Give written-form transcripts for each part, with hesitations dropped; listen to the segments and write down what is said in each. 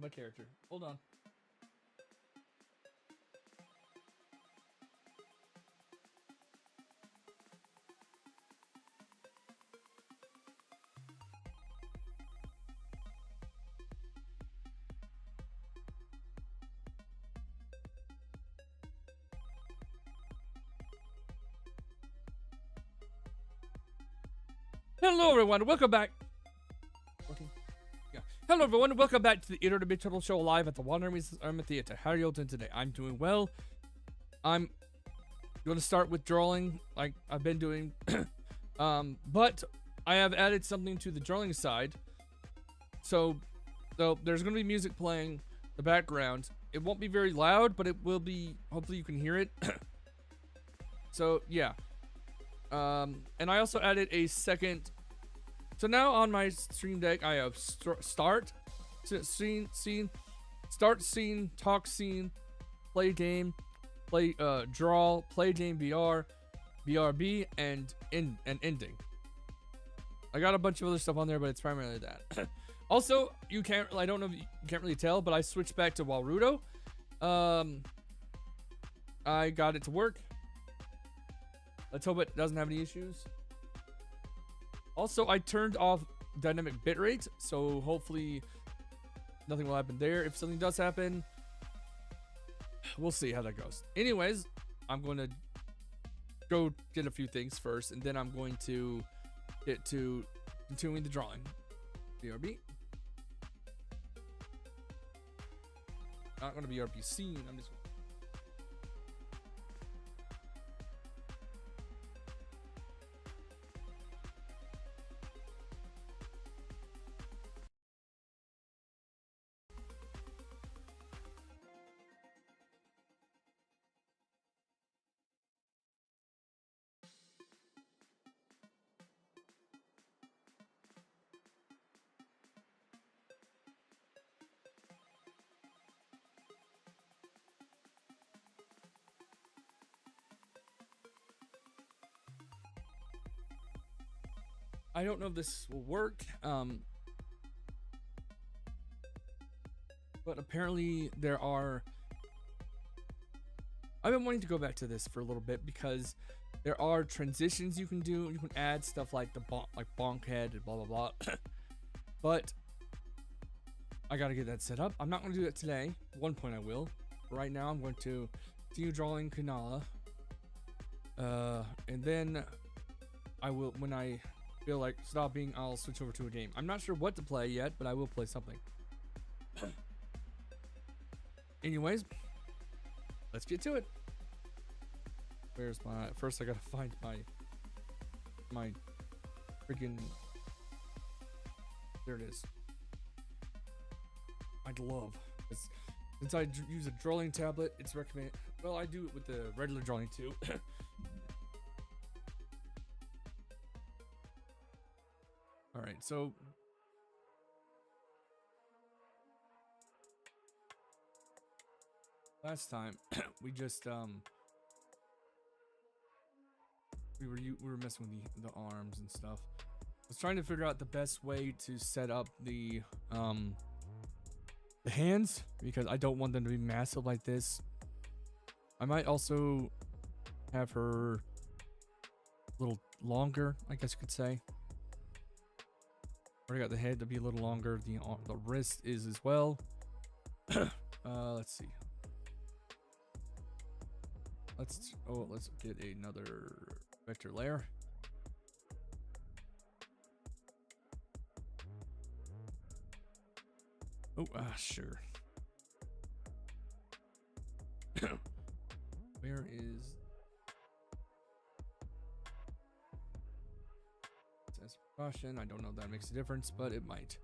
my character. Hold on. Hello, everyone. Welcome back. Working? Yeah. Hello, everyone. Welcome back to the Internet Turtle Show live at the Wandering Army Theater. How are you all doing today? I'm doing well. I'm going to start with drawing like I've been doing. But I have added something to the drawing side. So there's going to be music playing in the background. It won't be very loud, but it will be. Hopefully you can hear it. So, yeah. And I also added a second. So now on my stream deck, I have start scene, start scene, talk scene, play game, play draw, play game VR, BRB, and ending. I got a bunch of other stuff on there, but it's primarily that. Also, you can't. I don't know if you can't really tell, but I switched back to Warudo. I got it to work. Let's hope it doesn't have any issues. Also, I turned off dynamic bitrate, so hopefully nothing will happen there. If something does happen, we'll see how that goes. Anyways, I'm going to go get a few things first, and then I'm going to get to continuing the drawing. BRB. Not going to be BRB scene. I'm just. I don't know if this will work, but apparently there are. I've been wanting to go back to this for a little bit because there are transitions you can do. You can add stuff like the bonk head and blah blah blah. But I gotta get that set up. I'm not gonna do that today. At one point I will. Right now I'm going to continue drawing Kunala, and then I will when I feel like stopping, I'll switch over to a game. I'm not sure what to play yet, but I will play something. Anyways, let's get to it. Where's my first? I gotta find my freaking. There it is. My glove. Since I use a drawing tablet, it's recommended. Well, I do it with the regular drawing too. All right, so last time we just we were messing with the arms and stuff. I was trying to figure out the best way to set up the hands because I don't want them to be massive like this. I might also have her a little longer, I guess you could say. Already got the head to be a little longer. The wrist is as well. Let's see. Let's get another vector layer. Oh, sure. Where is precaution? I don't know if that makes a difference, but it might.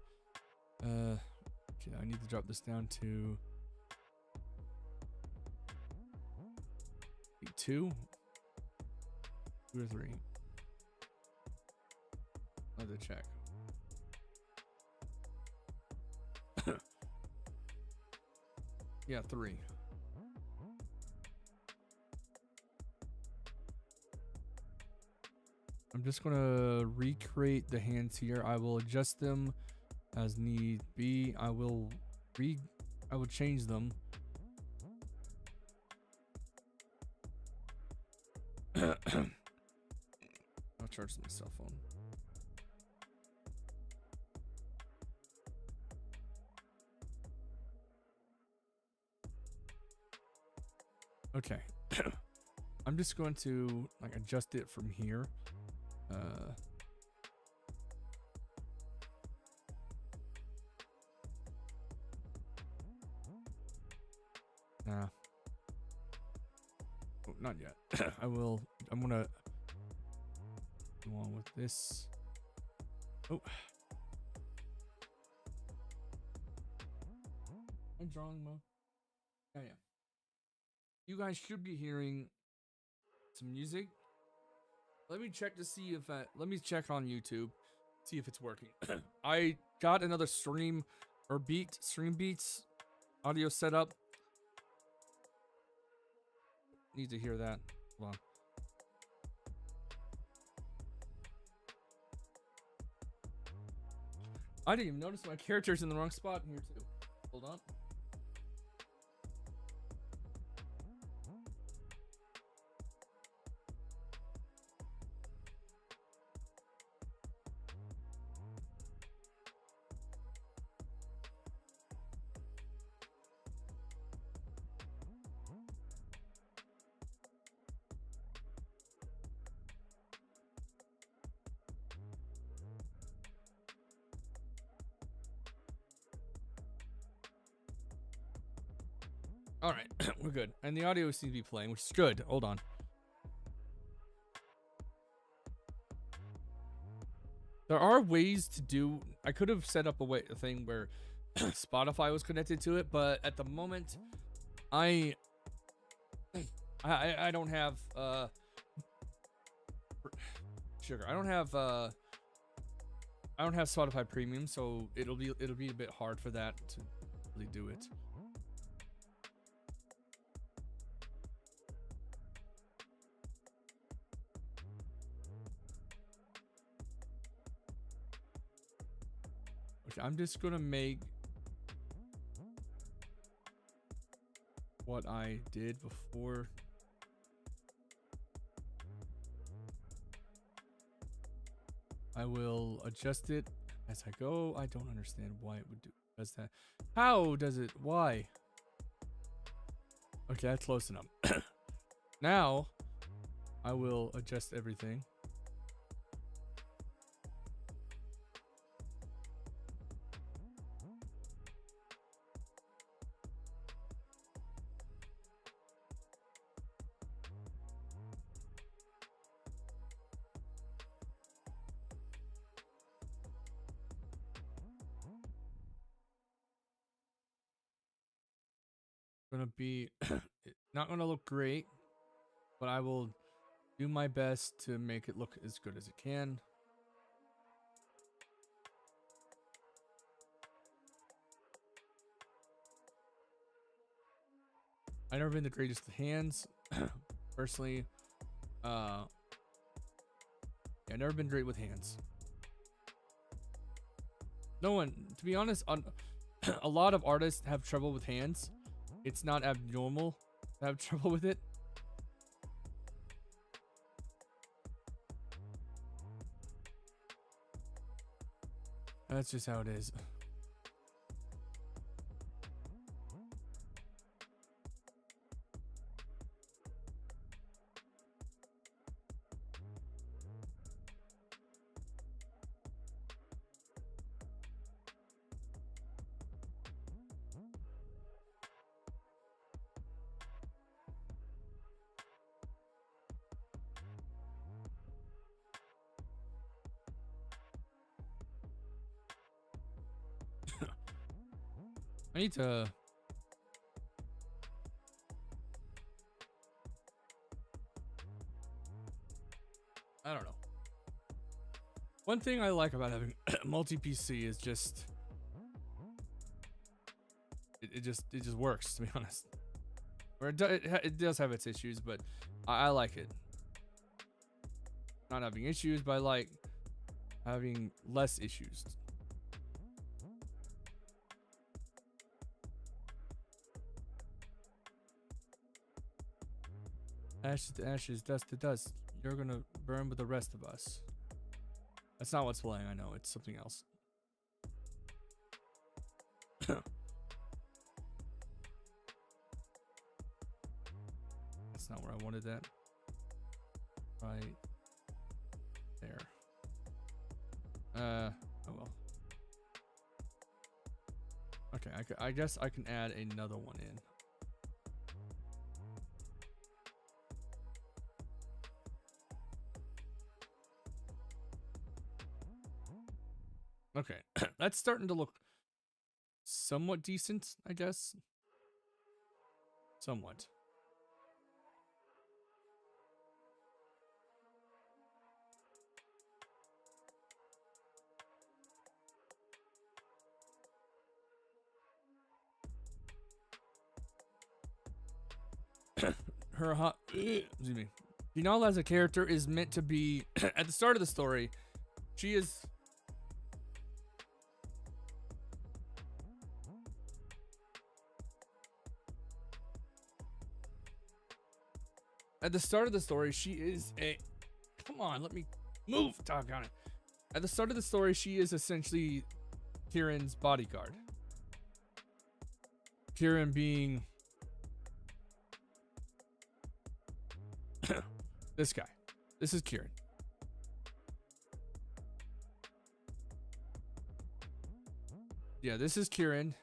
Okay, I need to drop this down to 2 or 3. Let me check. Yeah, 3. I'm just gonna recreate the hands here. I will adjust them as need be. I will I would change them. I'll charge my cell phone. Okay. I'm just going to like adjust it from here. Nah. Oh, not yet. I'm gonna go on with this. Oh. I'm drawing mode. Yeah. You guys should be hearing some music. Let me check to see if let me check on YouTube, see if it's working. I got another stream beats audio set up. Need to hear that. Hold on. I didn't even notice my character's in the wrong spot here too. Hold on. All right, we're good. And the audio seems to be playing, which is good. Hold on. There are ways to do. I could have set up a thing where Spotify was connected to it, but at the moment, I don't have sugar. I don't have Spotify Premium, so it'll be a bit hard for that to really do it. Okay, I'm just gonna make what I did before. I will adjust it as I go. I don't understand why it would does that. How does it? Why? Okay, that's close enough. Now, I will adjust everything. Gonna be not gonna look great, but I will do my best to make it look as good as it can. I've never been the greatest with hands, personally. Yeah, I've never been great with hands. No one, to be honest, a lot of artists have trouble with hands. It's not abnormal to have trouble with it. That's just how it is. I need to... I don't know. One thing I like about having multi-PC is just... It just works, to be honest. Or it does have its issues, but I like it. Not having issues, but I like having less issues. Ashes to ashes, dust to dust. You're gonna burn with the rest of us. That's not what's playing, I know. It's something else. That's not where I wanted that. Right there. Oh well. Okay, I guess I can add another one in. Okay, that's starting to look somewhat decent, I guess. Somewhat. Her hot, excuse me. Dinala as a character is meant to be at the start of the story. She is at the start of the story. She is a. Come on, let me move. Doggone it. At the start of the story, she is essentially Kieran's bodyguard. Kieran being this guy. This is Kieran. Yeah, this is Kieran.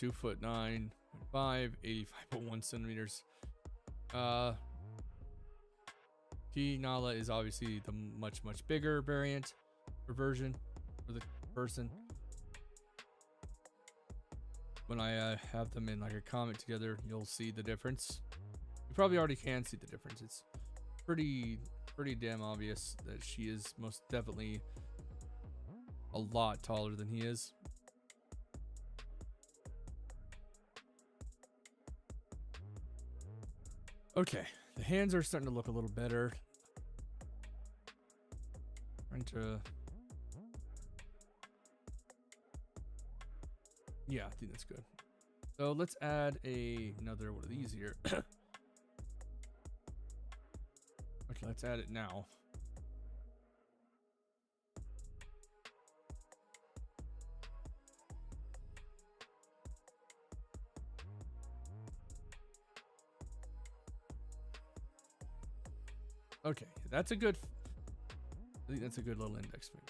2'9", 85.1 centimeters. Nala is obviously the much bigger variant or version for the person. When I have them in like a comic together, you'll see the difference. You probably already can see the difference. It's pretty damn obvious that she is most definitely a lot taller than he is. Okay, the hands are starting to look a little better. Trying to, yeah, I think that's good. So let's add another one of these here. Okay, let's add it now. Okay, that's a good. I think that's a good little index finger.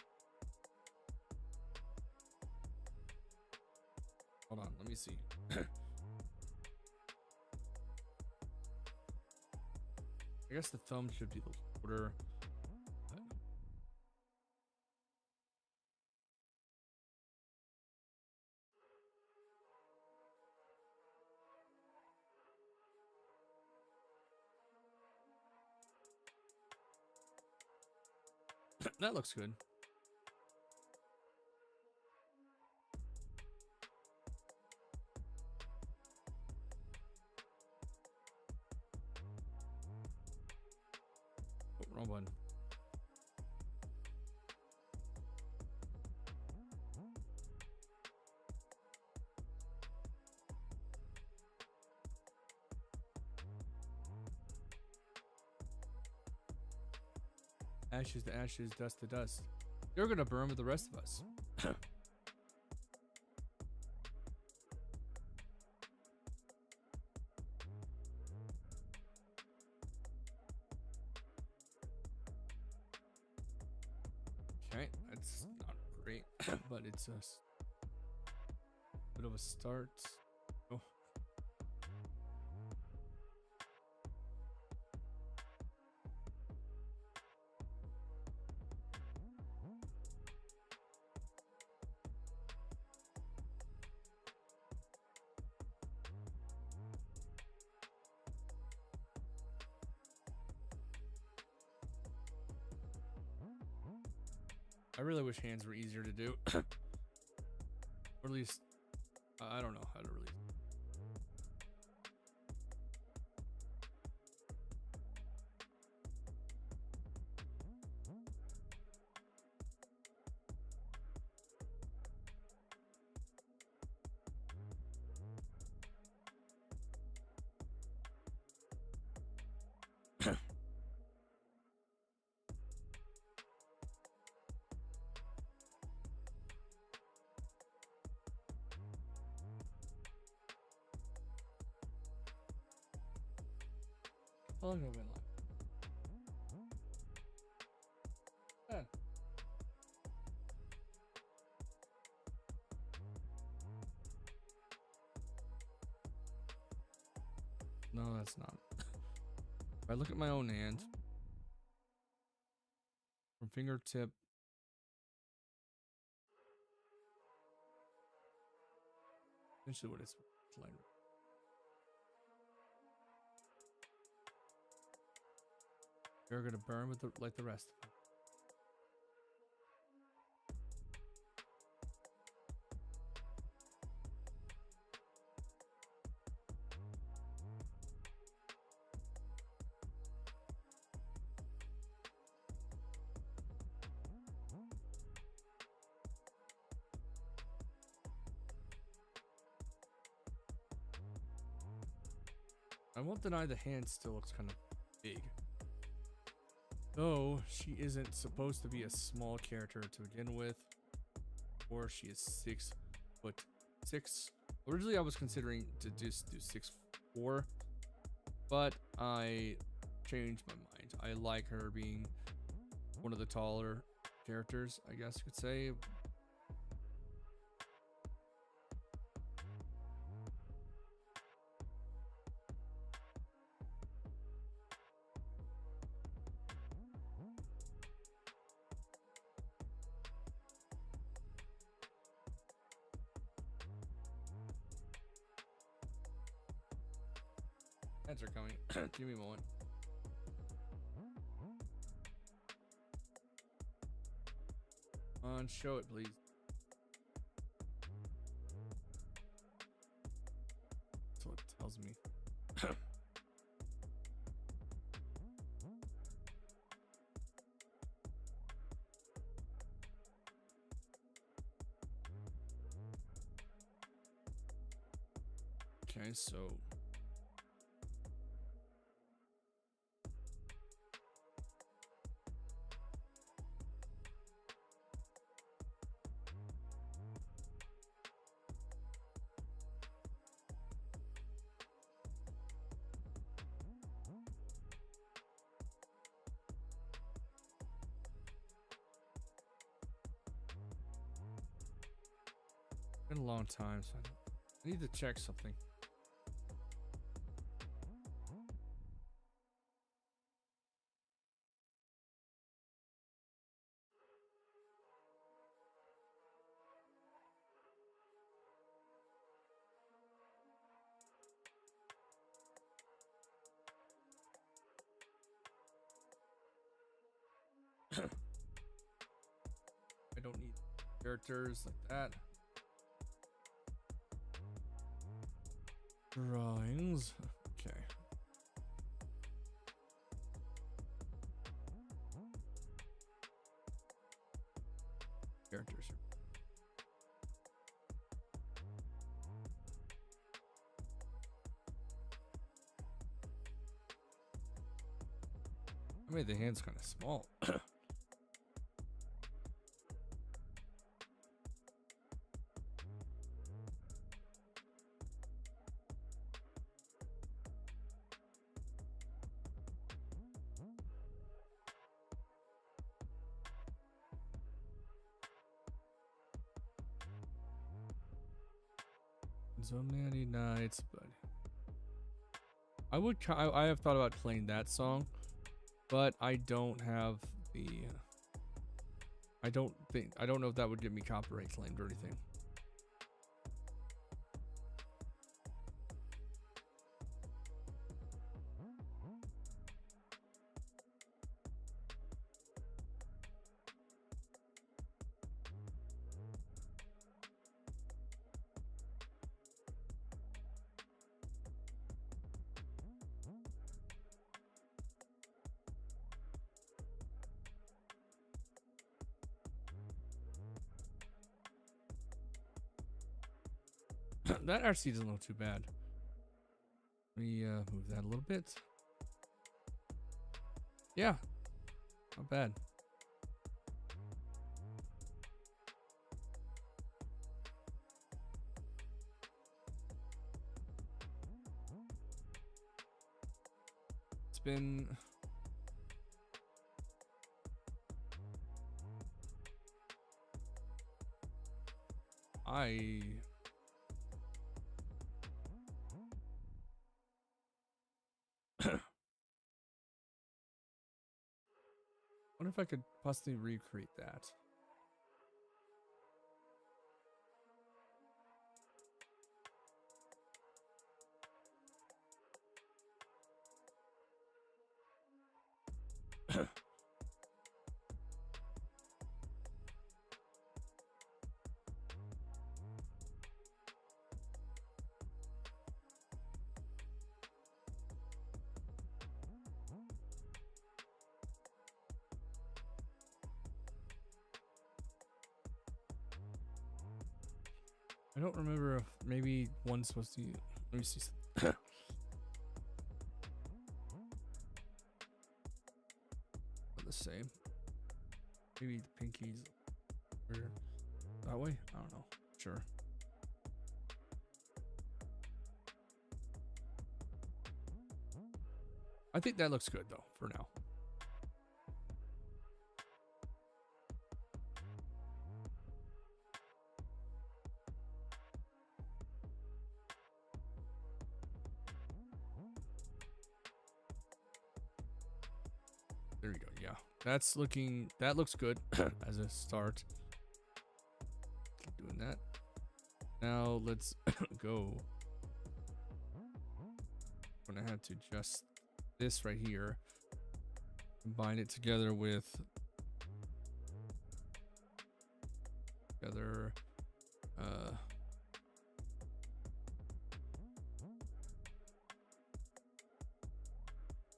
Hold on, let me see. I guess the thumb should be a little shorter. That looks good. Oh, wrong one. Ashes to ashes, dust to dust. You're gonna burn with the rest of us. Okay, that's not great, but it's a bit of a start. Oh. I really wish hands were easier to do. Or at least, I don't know how to really. long have I been live? Yeah. No, that's not. If I look at my own hand, from fingertip, essentially what it's like. You're gonna burn with like the rest of them. I won't deny the hand still looks kind of big. Though she isn't supposed to be a small character to begin with, or she is 6'6". Originally, I was considering to just do 6'4", but I changed my mind. I like her being one of the taller characters, I guess you could say. Ads are coming. Give me a moment. Show it, please. That's what it tells me. Okay, so been a long time, so I need to check something. I don't need characters like that. Drawings. Okay. Characters. I made the hands kind of small. So many nights, but I have thought about playing that song, but I don't have the I don't know if that would get me copyright claimed or anything. That actually doesn't look too bad. Let me move that a little bit. Yeah, not bad. It's been... I wonder if I could possibly recreate that. I don't remember if maybe one's supposed to. Let me see. The same. Maybe the pinkies are that way. I don't know. Sure. I think that looks good though for now. There we go. Yeah, that looks good as a start. Keep doing that. Now let's go. I'm gonna have to adjust this right here, combine it together with together.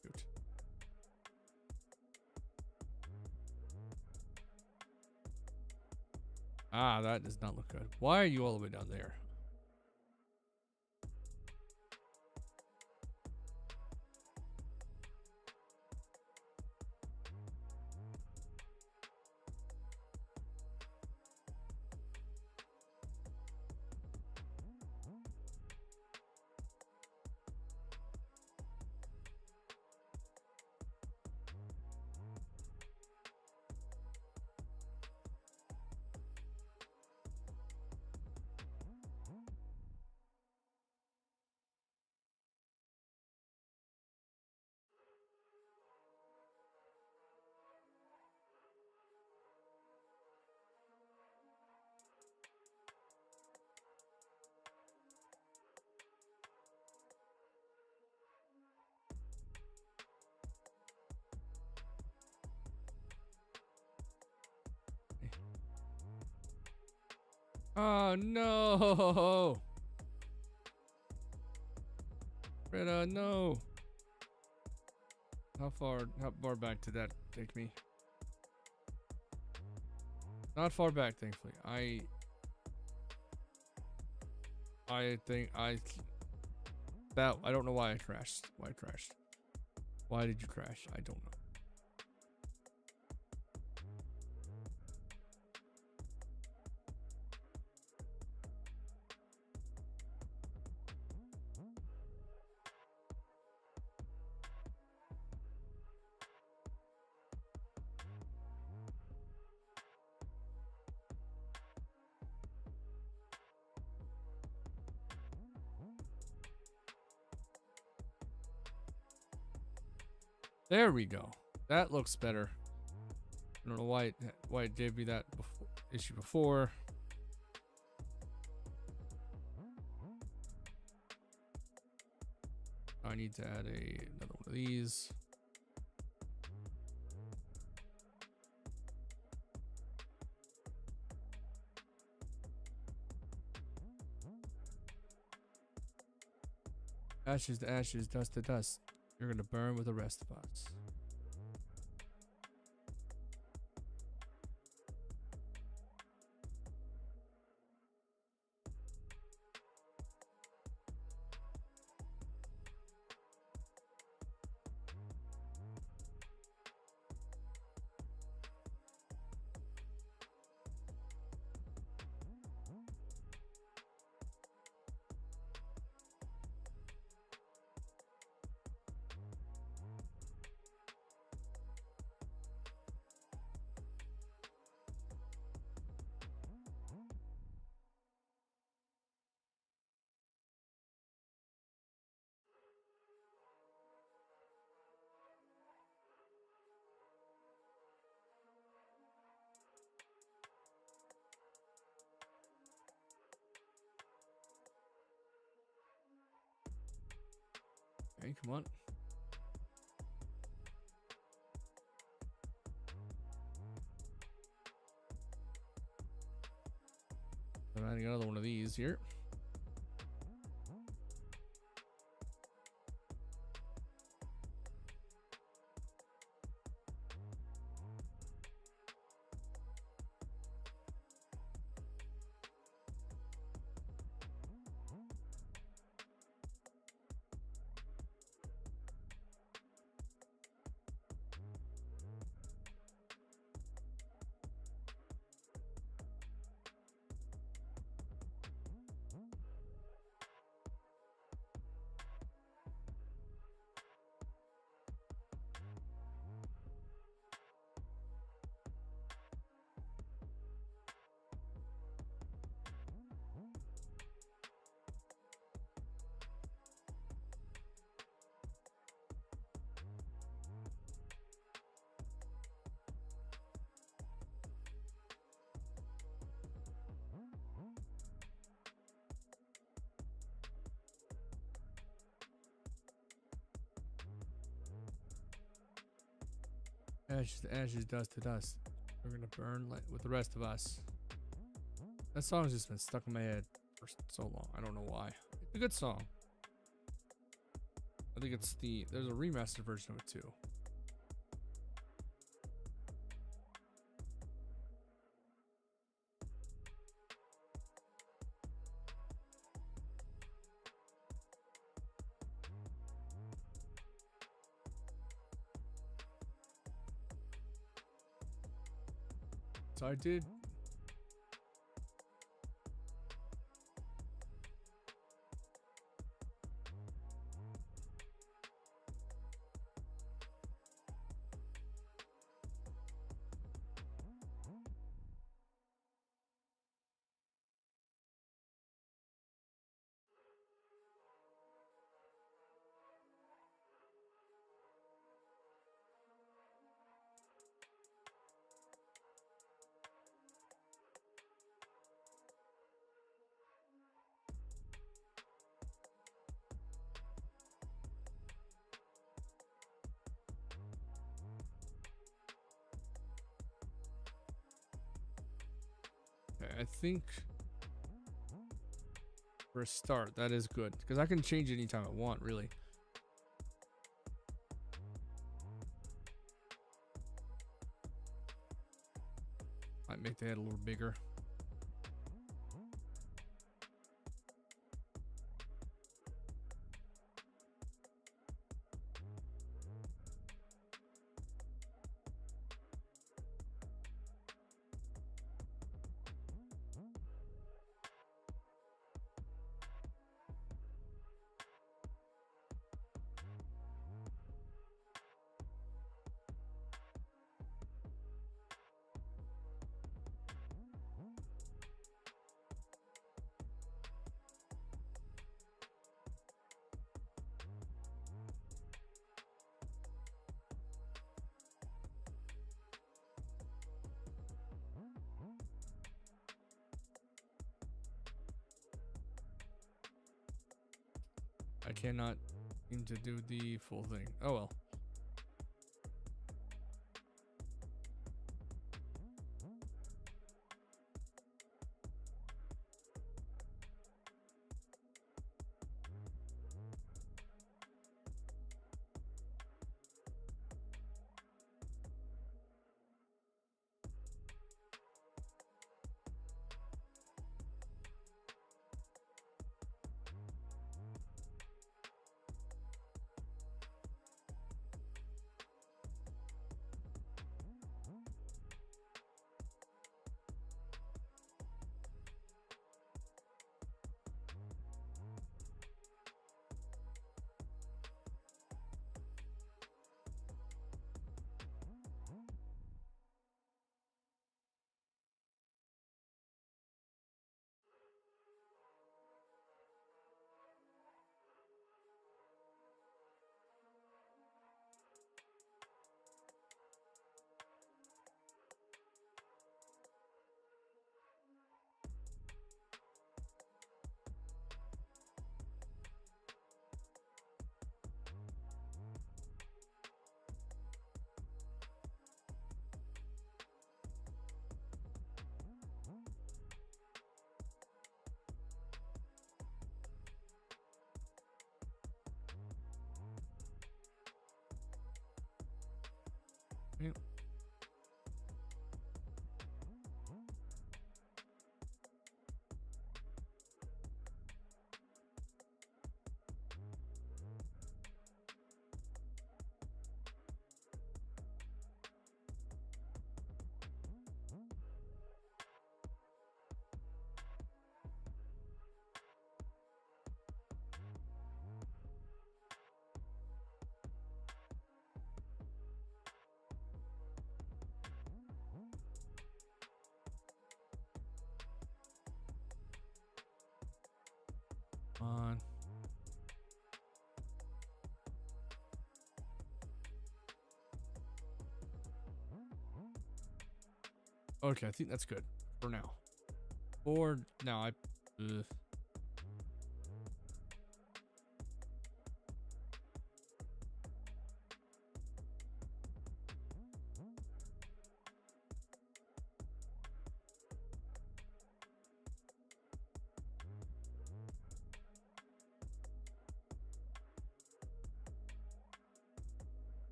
Shoot. Ah, that does not look good. Why are you all the way down there? Oh no! Greta, no! How far back did that take me? Not far back, thankfully. I think I don't know why I crashed. Why I crashed? Why did you crash? I don't know. There we go. That looks better. I don't know why it gave me that issue before. I need to add another one of these. Ashes to ashes, dust to dust. You're gonna burn with the rest of us. Okay, come on. I'm adding another one of these here. Ashes to ashes, dust to dust. We're gonna burn like with the rest of us. That song's just been stuck in my head for so long. I don't know why. It's a good song. I think it's there's a remastered version of it too. So I did. I think for a start, that is good because I can change it anytime I want, really. Might make the head a little bigger. I cannot seem to do the full thing. Oh well. Okay. On. Okay, I think that's good for now. For now, ugh.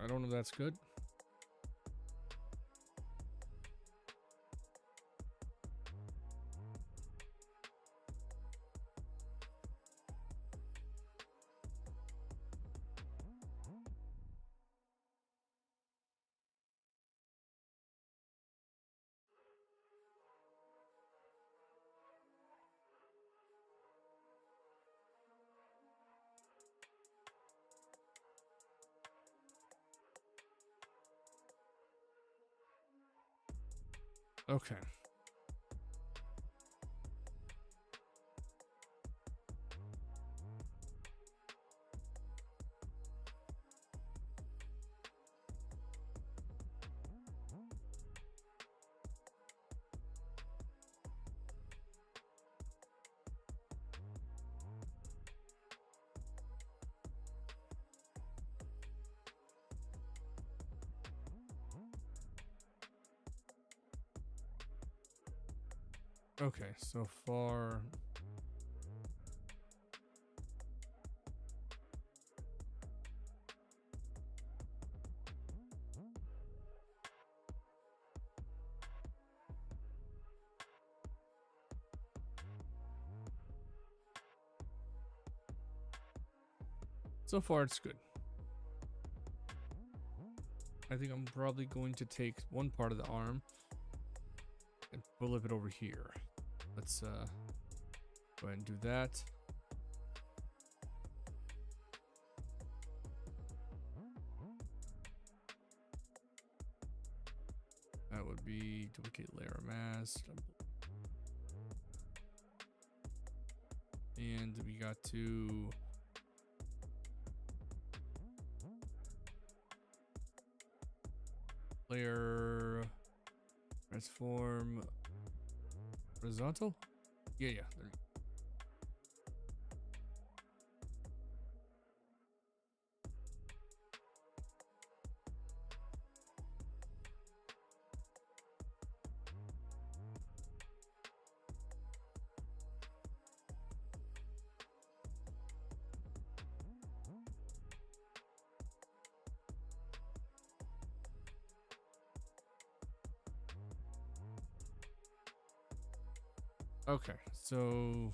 I don't know if that's good. Okay. Okay, so far. So far, it's good. I think I'm probably going to take one part of the arm and flip it over here. Let's go ahead and do that. That would be duplicate layer mask. And we got to layer transform horizontal. Yeah, there we go. Okay, so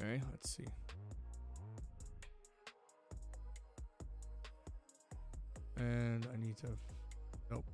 okay, let's see. And I need to, nope.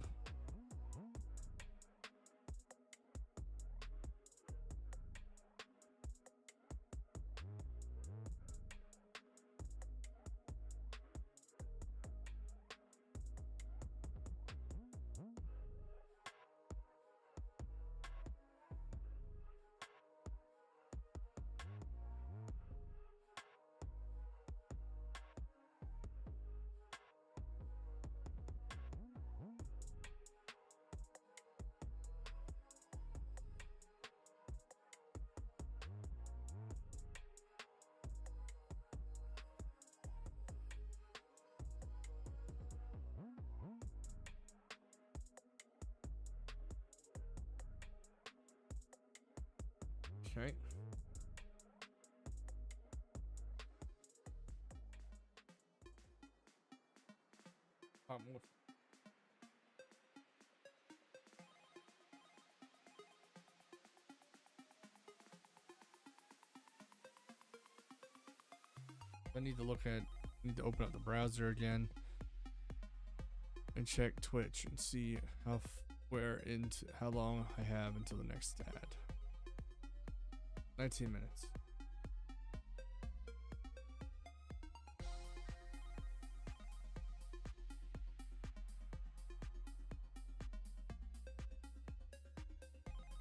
Okay. More. I need to open up the browser again and check Twitch and see how long I have until the next ad. 19 minutes.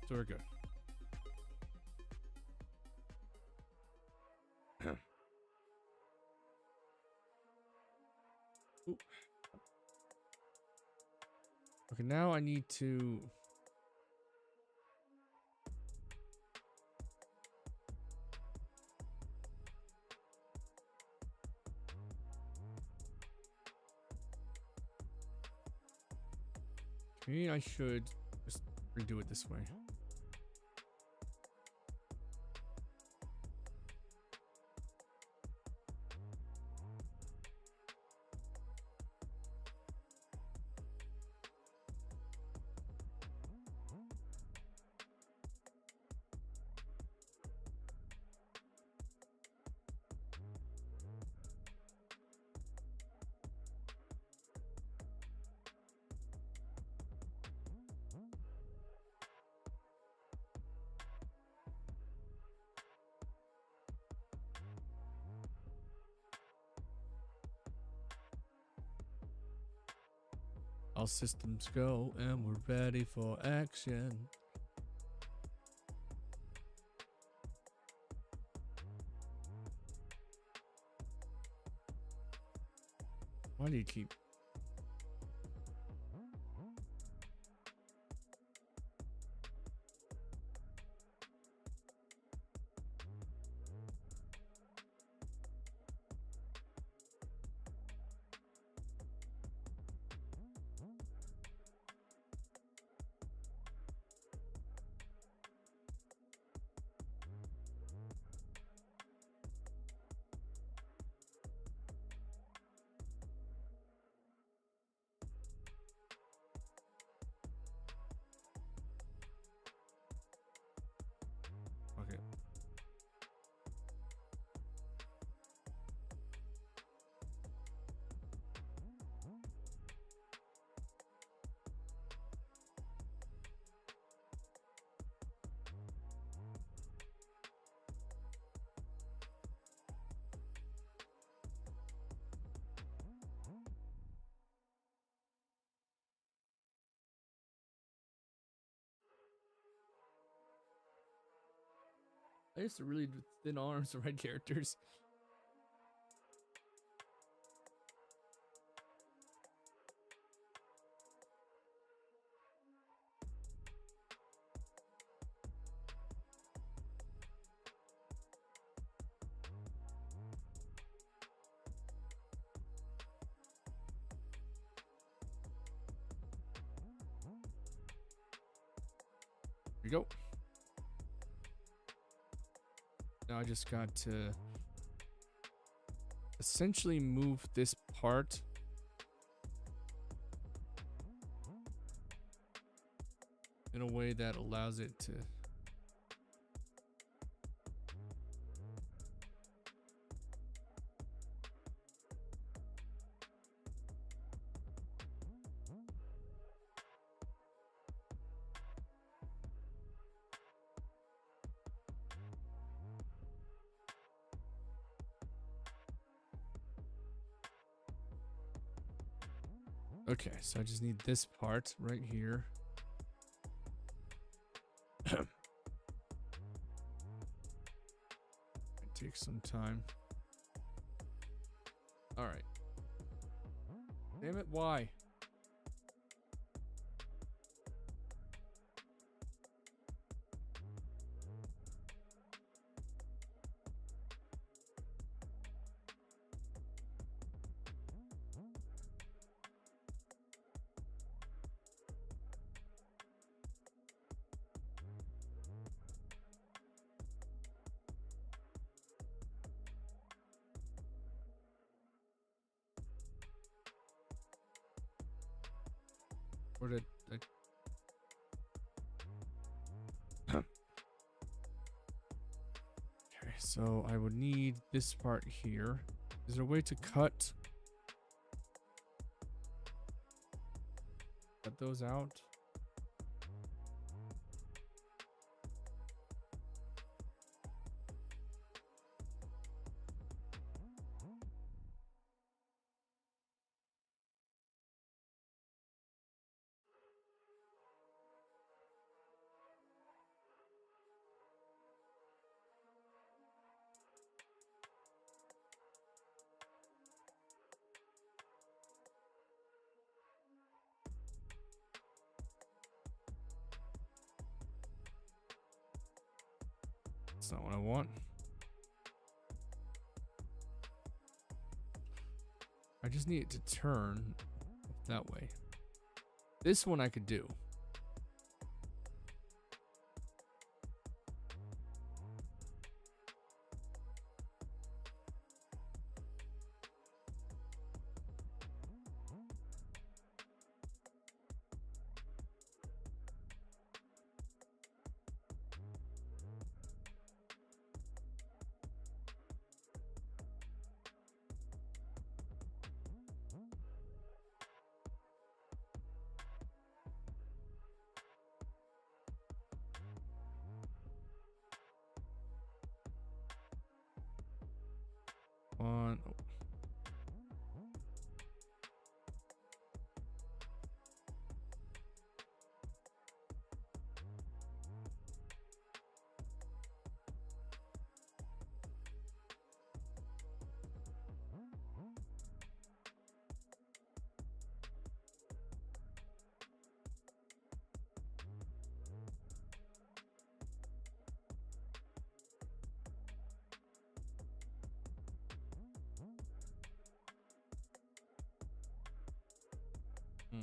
So we're good. Ooh. Okay, now I need to... Maybe I should just redo it this way. All systems go and we're ready for action. Why do you keep... Okay. I used to really do thin arms to write characters. Here we go. Now I just got to essentially move this part in a way that allows it to okay, so I just need this part right here. It takes some time. All right. Damn it, why? Or did I... Okay, so I would need this part here. Is there a way to cut those out? That's not what I want. I just need it to turn that way. This one I could do. One. Oh. Hmm.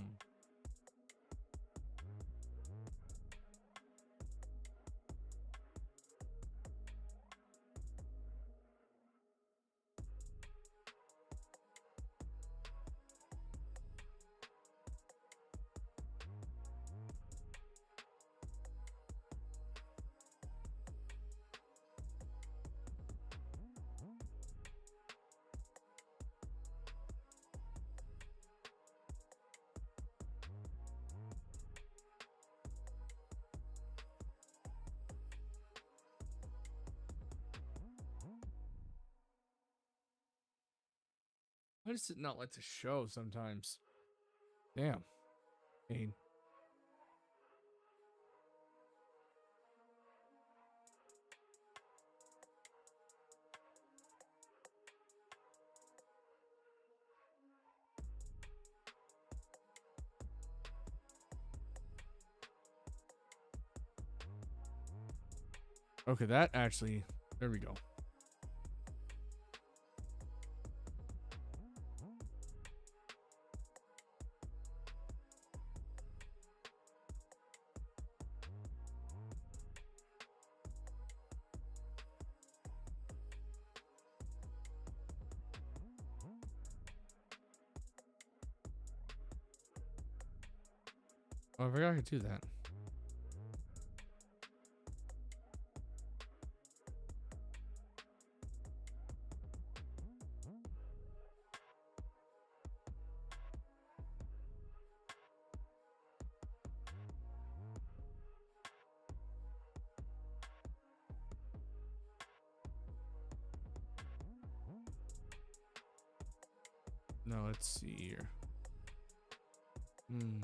Why does it not like to show sometimes? Damn. Pain. Okay, that actually, there we go. Oh, I forgot I could do that. No, let's see here. Hmm.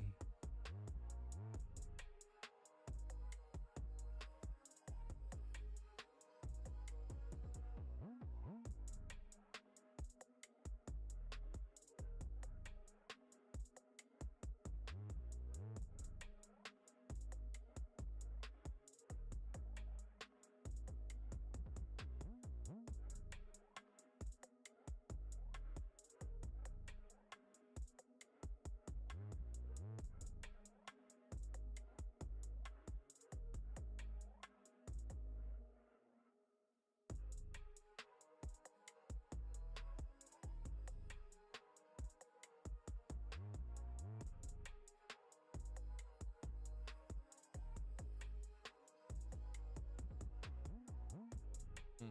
Hmm.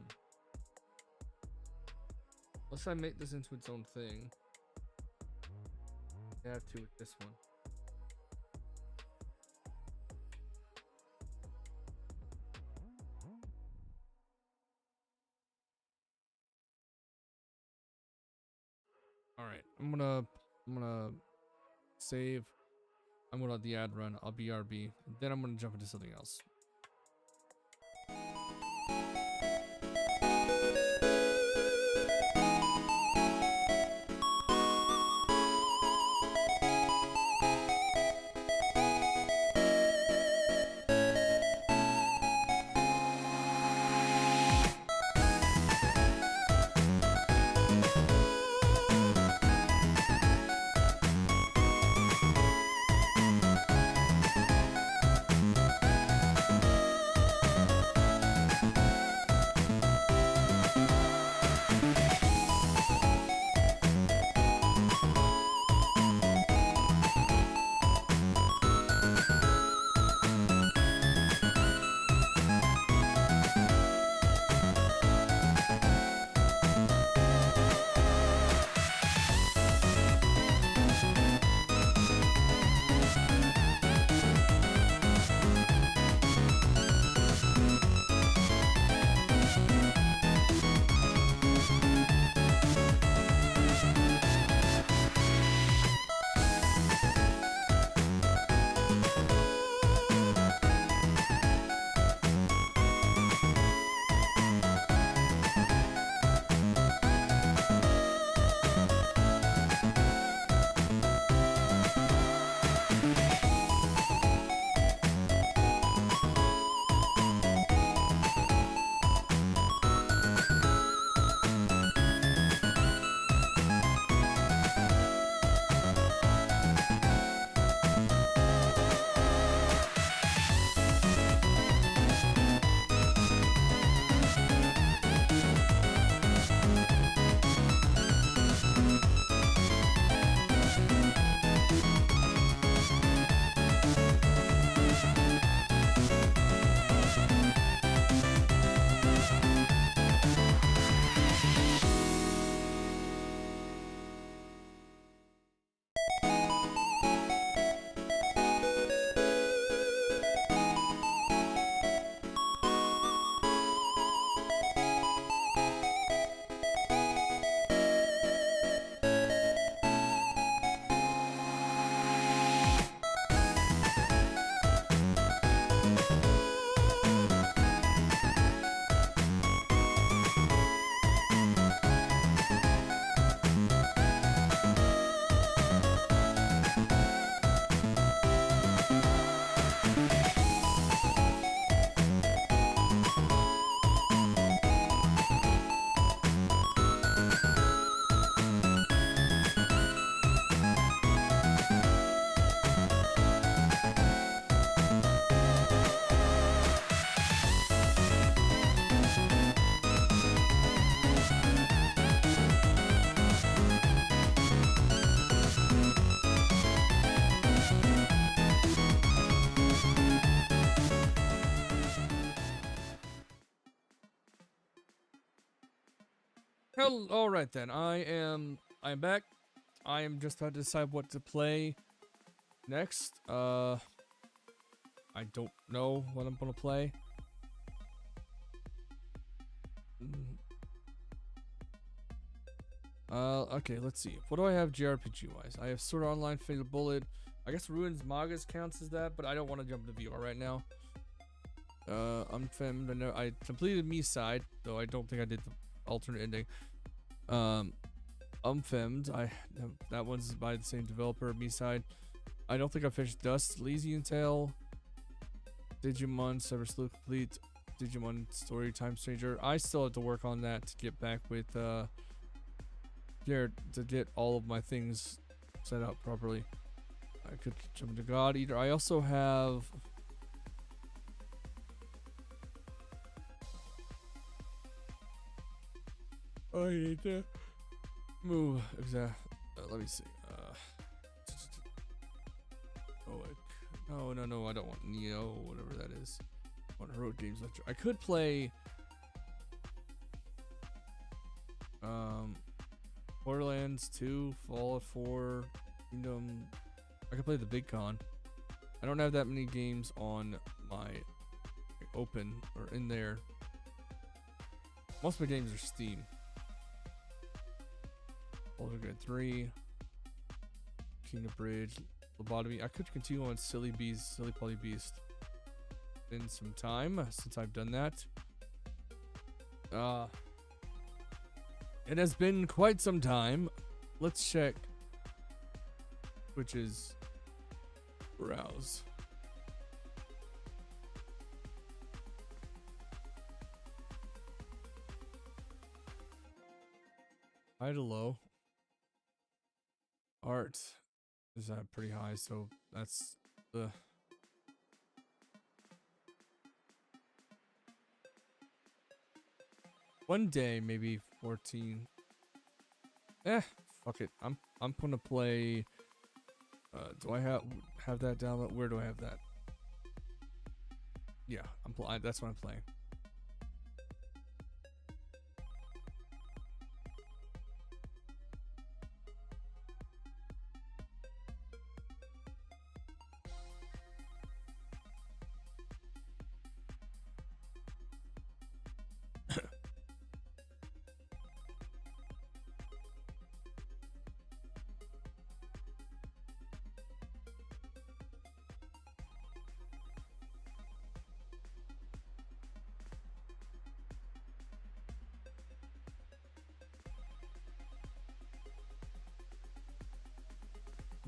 Unless I make this into its own thing. I have to with this one. All right, I'm gonna save. I'm gonna let the ad run. I'll BRB. Then I'm gonna jump into something else. Hell, all right then. I am back. I am just about to decide what to play next. I don't know what I'm gonna play. Okay, let's see. What do I have JRPG wise? I have Sword Art Online, Fatal Bullet. I guess Ruins Magas counts as that, but I don't want to jump into VR right now. Unfemmed. I completed Me Side, though I don't think I did the alternate ending. Unfemmed. That one's by the same developer, Me Side. I don't think I finished Dust, Elysian Tale, Digimon, Cyber Sleuth Complete, Digimon Story Time Stranger. I still have to work on that to get back with Jared to get all of my things set up properly. I could jump into God Eater. I also have I need to move. Let me see. No, I don't want Neo, whatever that is. I want Heroic Games Lecture. I could play Um, Borderlands 2, Fallout 4, Kingdom. I could play the Big Con. I don't have that many games on my open or in there. Most of my games are Steam. Baldur's Gate 3, Kingdom Bridge, Lobotomy. I could continue on Silly Polly Beast. Been some time since I've done that. It has been quite some time. Let's check Twitch's browse. High to low. Art is pretty high, so that's the one day maybe 14. Fuck it. I'm gonna play. Do I have that download? Where do I have that? Yeah, that's what I'm playing.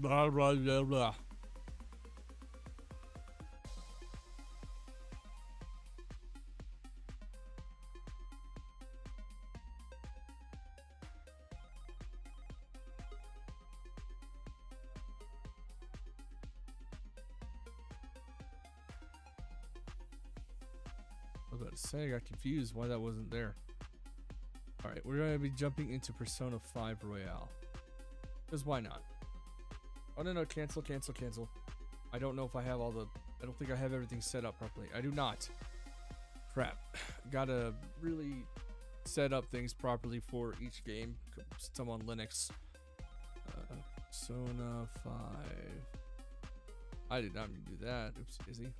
Blah blah blah blah. I was about to say, I got confused why that wasn't there. Alright, we're going to be jumping into Persona 5 Royale. Because why not? Oh, no, cancel. I don't know if I have I don't think I have everything set up properly. I do not. Crap. Gotta really set up things properly for each game. Some on Linux. Persona 5. I did not mean to do that. Oops, daisy.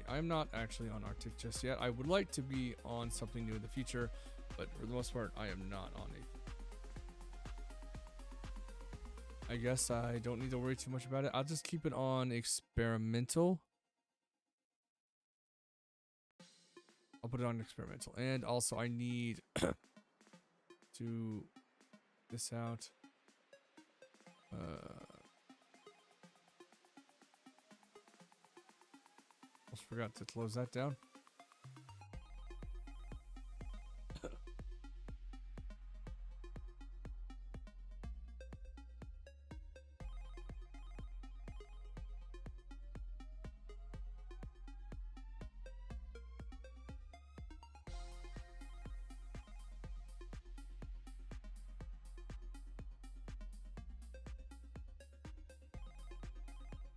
I'm not actually on Arctic just yet. I would like to be on something new in the future, but for the most part, I am not on it. I guess I don't need to worry too much about it. I'll just keep it on experimental. I'll put it on experimental. And also I need to this out. Almost forgot to close that down.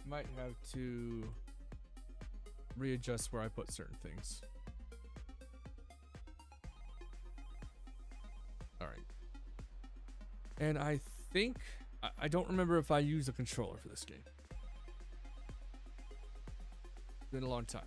Might have to readjust where I put certain things. Alright. And I think I don't remember if I used a controller for this game. It's been a long time.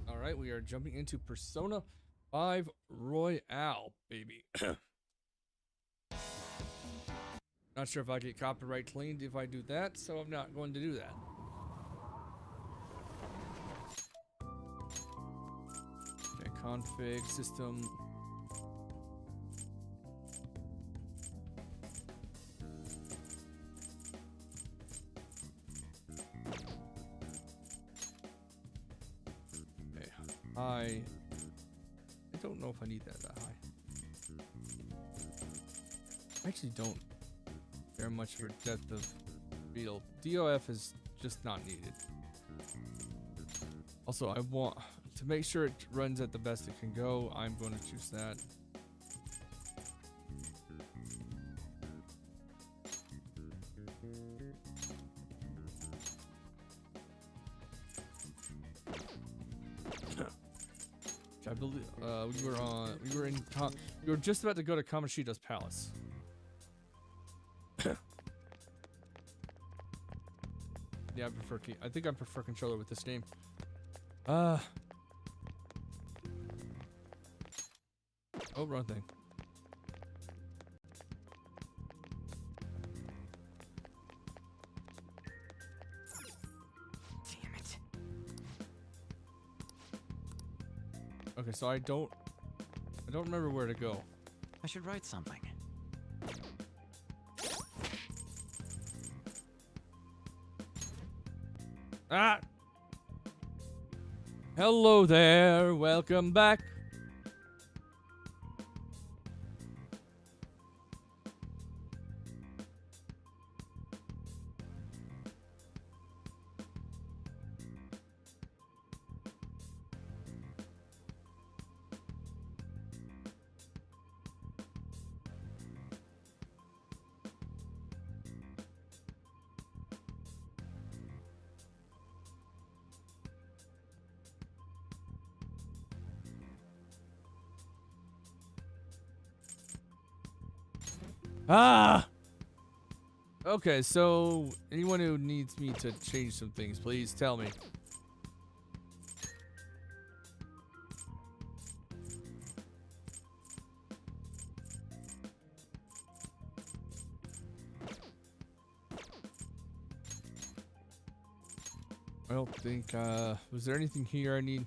Alright, we are jumping into Persona 5 Royale, baby. Not sure if I get copyright claimed if I do that, so I'm not going to do that. Okay, config, system. Okay, high. I don't know if I need that high. I actually don't care much for depth of field. DOF is just not needed. Also, I want to make sure it runs at the best it can go. I'm going to choose that. I believe we were just about to go to Kamoshida's palace. Yeah, I think I prefer controller with this game. Oh, wrong thing. Damn it. Okay, so I don't remember where to go. I should write something. Ah! Hello there, welcome back. Ah! Okay, so anyone who needs me to change some things, please tell me. I don't think, was there anything here I need?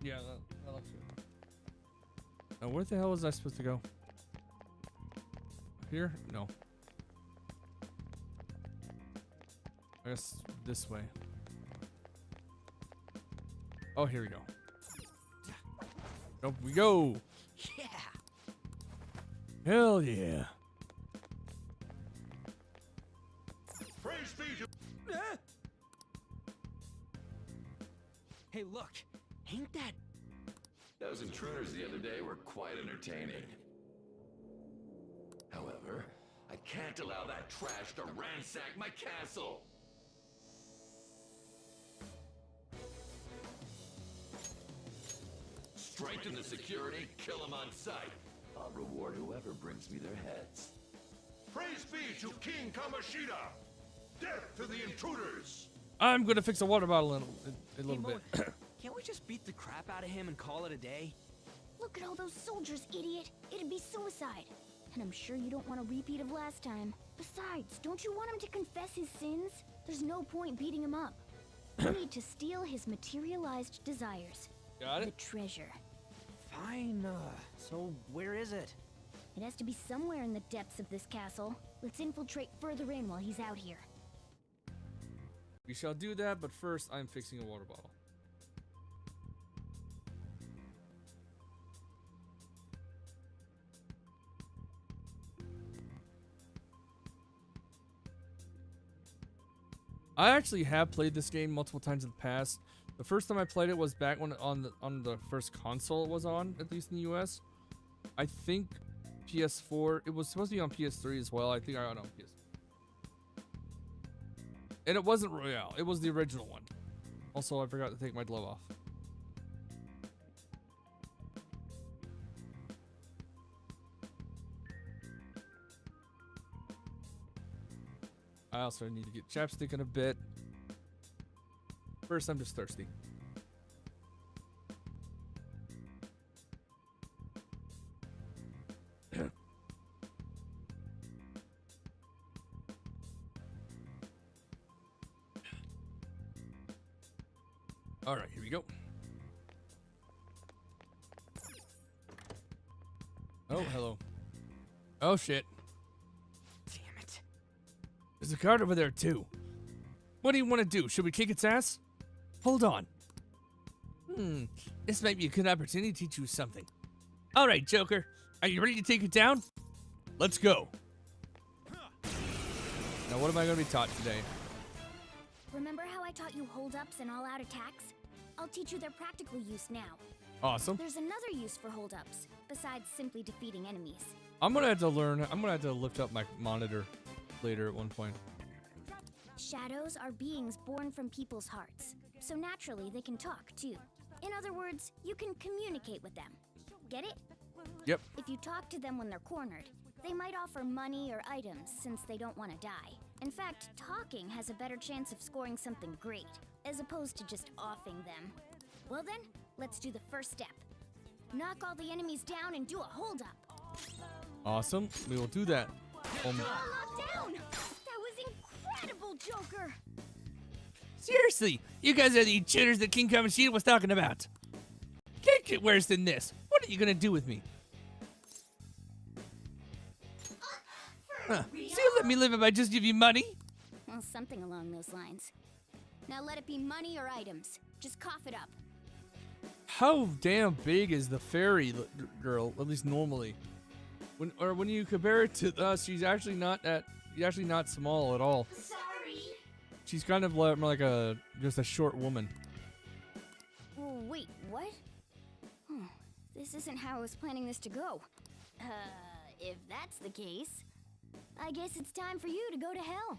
Yeah, that looks good. Now, where the hell was I supposed to go? Here? No. I guess this way. Oh, here we go. Up we go. Yeah. Hell yeah. Praise be to Hey, look. Ain't that... those intruders the other day were quite entertaining. However, I can't allow that trash to ransack my castle. Strengthen the security, kill them on sight. I'll reward whoever brings me their heads. Praise be to King Kamoshida! Death to the intruders! I'm gonna fix a water bottle in a little Hey, bit. Can't we just beat the crap out of him and call it a day? Look at all those soldiers, idiot. It'd be suicide. And I'm sure you don't want a repeat of last time. Besides, don't you want him to confess his sins? There's no point beating him up. You need to steal his materialized desires. Got The it. treasure. Fine, so where is it? It has to be somewhere in the depths of this castle. Let's infiltrate further in while he's out here. We shall do that, but first I'm fixing a water bottle. I actually have played this game multiple times in the past. The first time I played it was back when on the first console it was on, at least in the US. I think PS4. It was supposed to be on PS3 as well. I think I don't know PS. And it wasn't Royale. It was the original one. Also, I forgot to take my glove off. I also need to get chapstick in a bit. First, I'm just thirsty. All right, here we go. Oh, hello. Oh, shit. Damn it. There's a card over there, too. What do you want to do? Should we kick its ass? Hold on. This might be a good opportunity to teach you something. All right, Joker. Are you ready to take it down? Let's go. Now, what am I going to be taught today? Remember how I taught you hold-ups and all-out attacks? I'll teach you their practical use now. Awesome. There's another use for hold-ups, besides simply defeating enemies. I'm going to have to learn. I'm going to have to lift up my monitor later at one point. Shadows are beings born from people's hearts, so naturally they can talk too. In other words, you can communicate with them. Get it? Yep. If you talk to them when they're cornered, they might offer money or items since they don't want to die. In fact, talking has a better chance of scoring something great, as opposed to just offing them. Well then, let's do the first step. Knock all the enemies down and do a hold-up. Awesome. We will do that. Lockdown! That was incredible, Joker! Seriously, you guys are the cheaters that King Kamoshida was talking about. Can't get worse than this. What are you gonna do with me? Huh. So you let me live if I just give you money? Well, something along those lines. Now let it be money or items. Just cough it up. How damn big is the fairy girl? At least normally, when you compare it to us, she's actually not small at all. Sorry. She's kind of like just a short woman. Oh, wait, what? This isn't how I was planning this to go. If that's the case, I guess it's time for you to go to hell.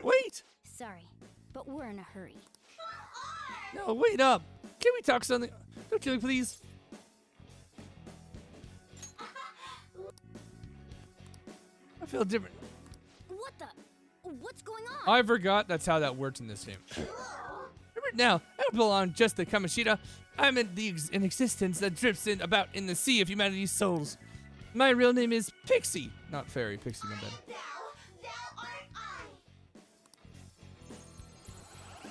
Wait! Sorry, but we're in a hurry. No, wait up! Can we talk something? Don't kill me, please. I feel different. What the? What's going on? I forgot that's how that works in this game. Right now, I don't belong just to Kamoshida. I'm an existence that drifts about in the sea of humanity's souls. My real name is Pixie. Not Fairy, Pixie, my bad.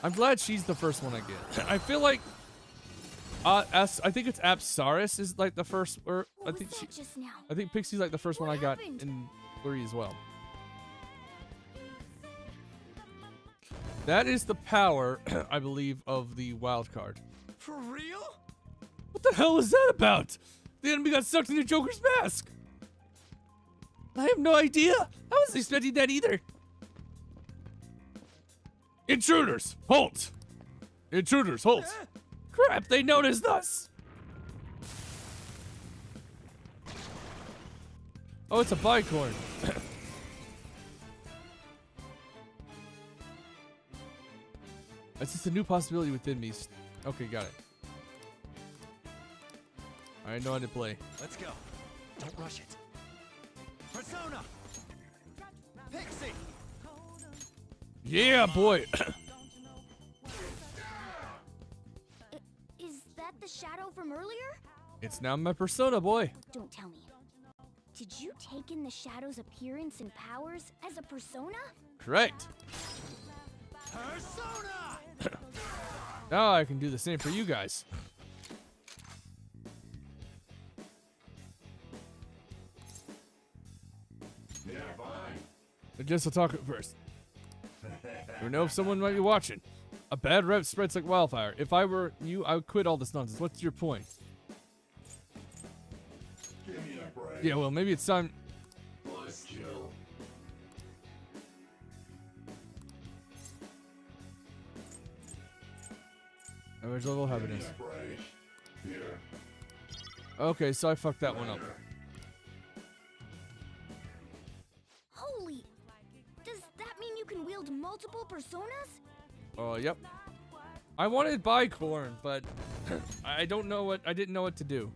I'm glad she's the first one I get. I feel like I think it's Apsaris is like the first, or What was that just now? I think Pixie's like the first What one I got happened? in 3 as well. That is the power, I believe, of the wild card. For real? What the hell is that about? The enemy got sucked into Joker's mask. I have no idea. I wasn't expecting that either. Intruders, halt! Intruders, halt! Crap, they noticed us! Oh, it's a bicorn. That's just a new possibility within me. Okay, got it. I know how to play. Let's go. Don't rush it. Persona! Pixie! Yeah, boy. Is that the shadow from earlier? It's now my persona, boy. Don't tell me. Did you take in the shadow's appearance and powers as a persona? Correct. Persona! Now I can do the same for you guys. Yeah, fine. I guess I'll talk first. You know if someone might be watching. A bad rep spreads like wildfire. If I were you, I would quit all this nonsense. What's your point? Give me a break. Yeah, well, maybe it's time. Nice kill. Average level happiness. Give me a break. Here. Okay, so I fucked that one up. Holy! Does that mean you can wield multiple personas? Oh, yep. I wanted Bicorn, but I don't know what. I didn't know what to do.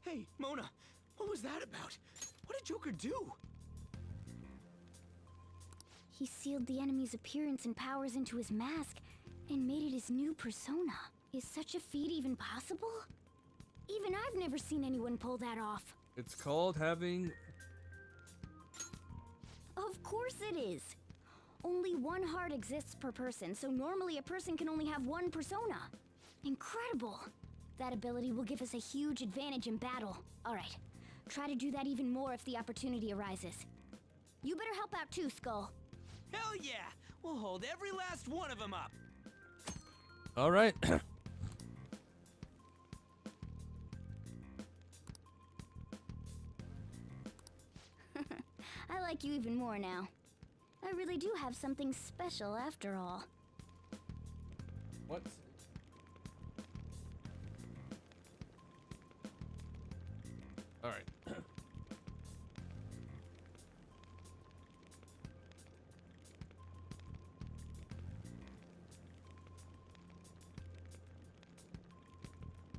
Hey, Mona, what was that about? What did Joker do? He sealed the enemy's appearance and powers into his mask and made it his new persona. Is such a feat even possible? Even I've never seen anyone pull that off. It's called having. Of course it is. Only one heart exists per person, so normally a person can only have one persona. Incredible. That ability will give us a huge advantage in battle. All right, try to do that even more if the opportunity arises. You better help out too, Skull. Hell yeah! We'll hold every last one of them up. All right. I like you even more now. I really do have something special after all. What? All right.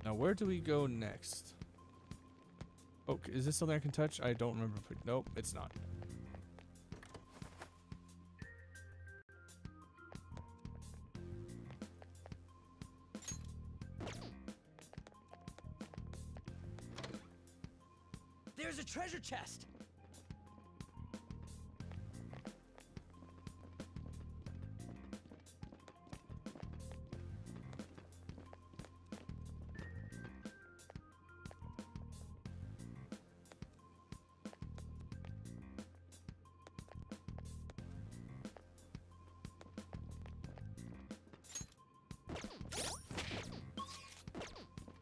Now, where do we go next? Oh, is this something I can touch? I don't remember. Nope, it's not. There's a treasure chest.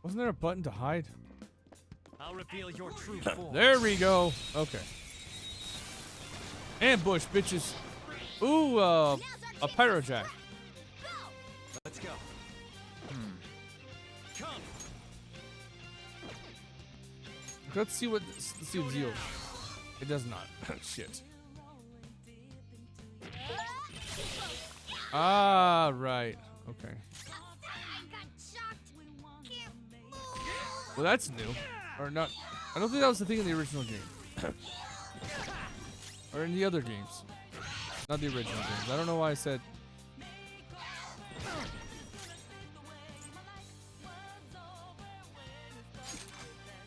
Wasn't there a button to hide? I'll reveal your true form. There we go. Okay. Ambush, bitches. Ooh, a pyrojack. Let's go. Come. Let's see what it deals. It does not. Shit. Ah, right. Okay. Well, that's new. Or not. I don't think that was the thing in the original game. Or in the other games. Not the original games. I don't know why I said.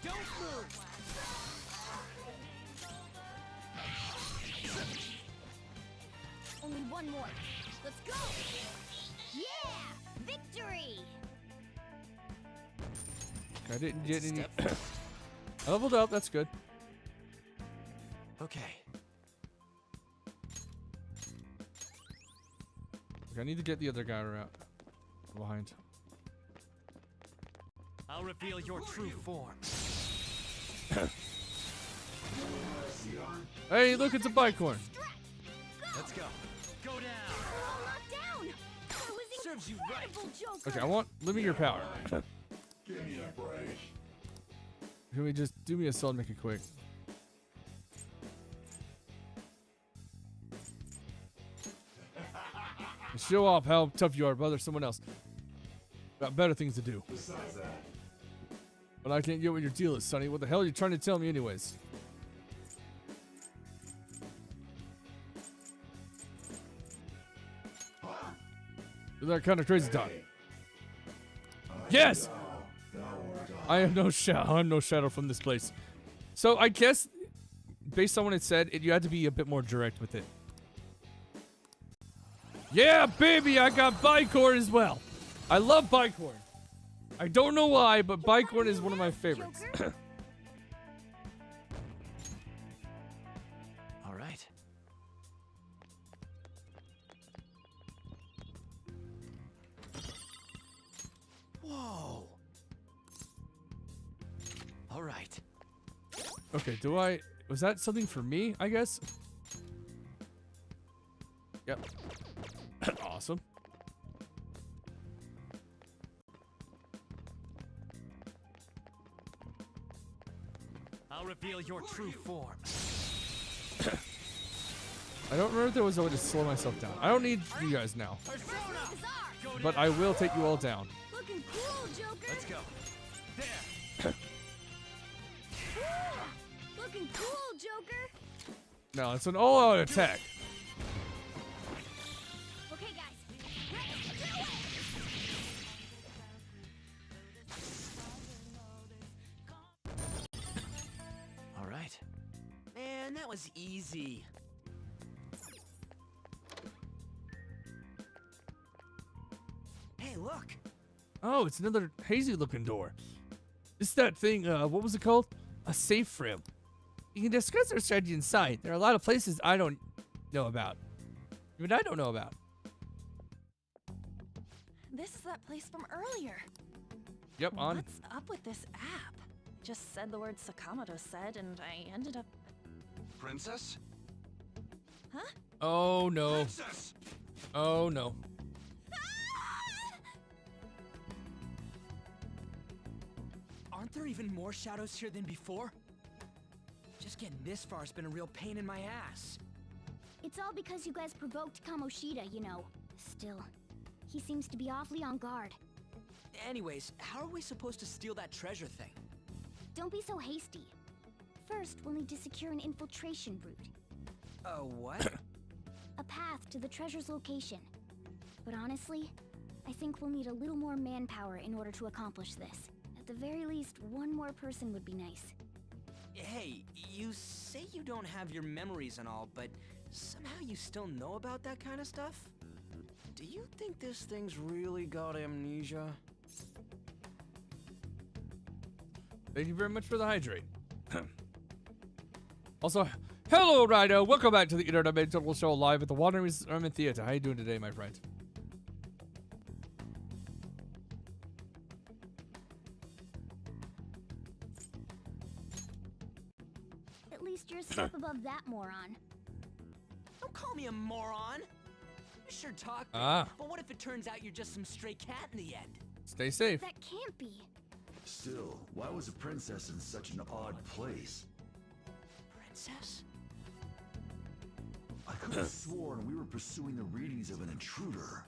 Don't move. Only one more. Let's go! Yeah! Victory! I didn't get any. I leveled up. That's good. Okay. Okay, I need to get the other guy around behind. I'll reveal your true form. Hey, look, it's a Bicorn. Let's go. Go down. We're all knocked down! That was Serves you right. incredible, Joker! Okay, I want limit your power. Give me a break. Can we just do me a solid, make it quick? Show off how tough you are, brother. Someone else. Got better things to do. Besides that, But I can't get what your deal is, Sonny. What the hell are you trying to tell me anyways? You're that kind of crazy talk. Yes! I am no shadow. I'm no shadow from this place. So I guess, based on what it said, you had to be a bit more direct with it. Yeah, baby, I got bicorn as well. I love bicorn. I don't know why, but bicorn is one of my favorites. All right. Whoa. All right. Okay, was that something for me, I guess? Yep. Awesome. I'll reveal your true form. I don't remember if there was a way to slow myself down. I don't need you guys now. But I will take you all down. Looking cool, Joker. Let's go. There. Looking cool, Joker. No, it's an all-out attack. Okay, guys. Let's do it. All right. Man, that was easy. Hey, look. Oh, it's another hazy-looking door. It's that thing, what was it called? A safe room. You can discuss our strategy inside. There are a lot of places I don't know about. Even I don't know about. This is that place from earlier. Yep, on. What's up with this app? Just said the word Sakamoto said, and I ended up. Princess? Huh? Oh, no. Princess! Oh, no. Aren't there even more shadows here than before? Just getting this far has been a real pain in my ass. It's all because you guys provoked Kamoshida, you know. Still, he seems to be awfully on guard. Anyways, how are we supposed to steal that treasure thing? Don't be so hasty. First, we'll need to secure an infiltration route. What? A path to the treasure's location. But honestly, I think we'll need a little more manpower in order to accomplish this. At the very least, one more person would be nice. Hey, you say you don't have your memories and all, but somehow you still know about that kind of stuff? Do you think this thing's really got amnesia? Thank you very much for the hydrate. Also, hello, Rhino. Welcome back to the Internet Made Total Show live at the Wandering Army Theater. How you doing today, my friend? At least you're a step above that moron. Don't call me a moron. You sure talk big, Ah. but what if it turns out you're just some stray cat in the end? Stay safe. That can't be. Still, why was a princess in such an odd place? Princess? I could have sworn we were pursuing the readings of an intruder.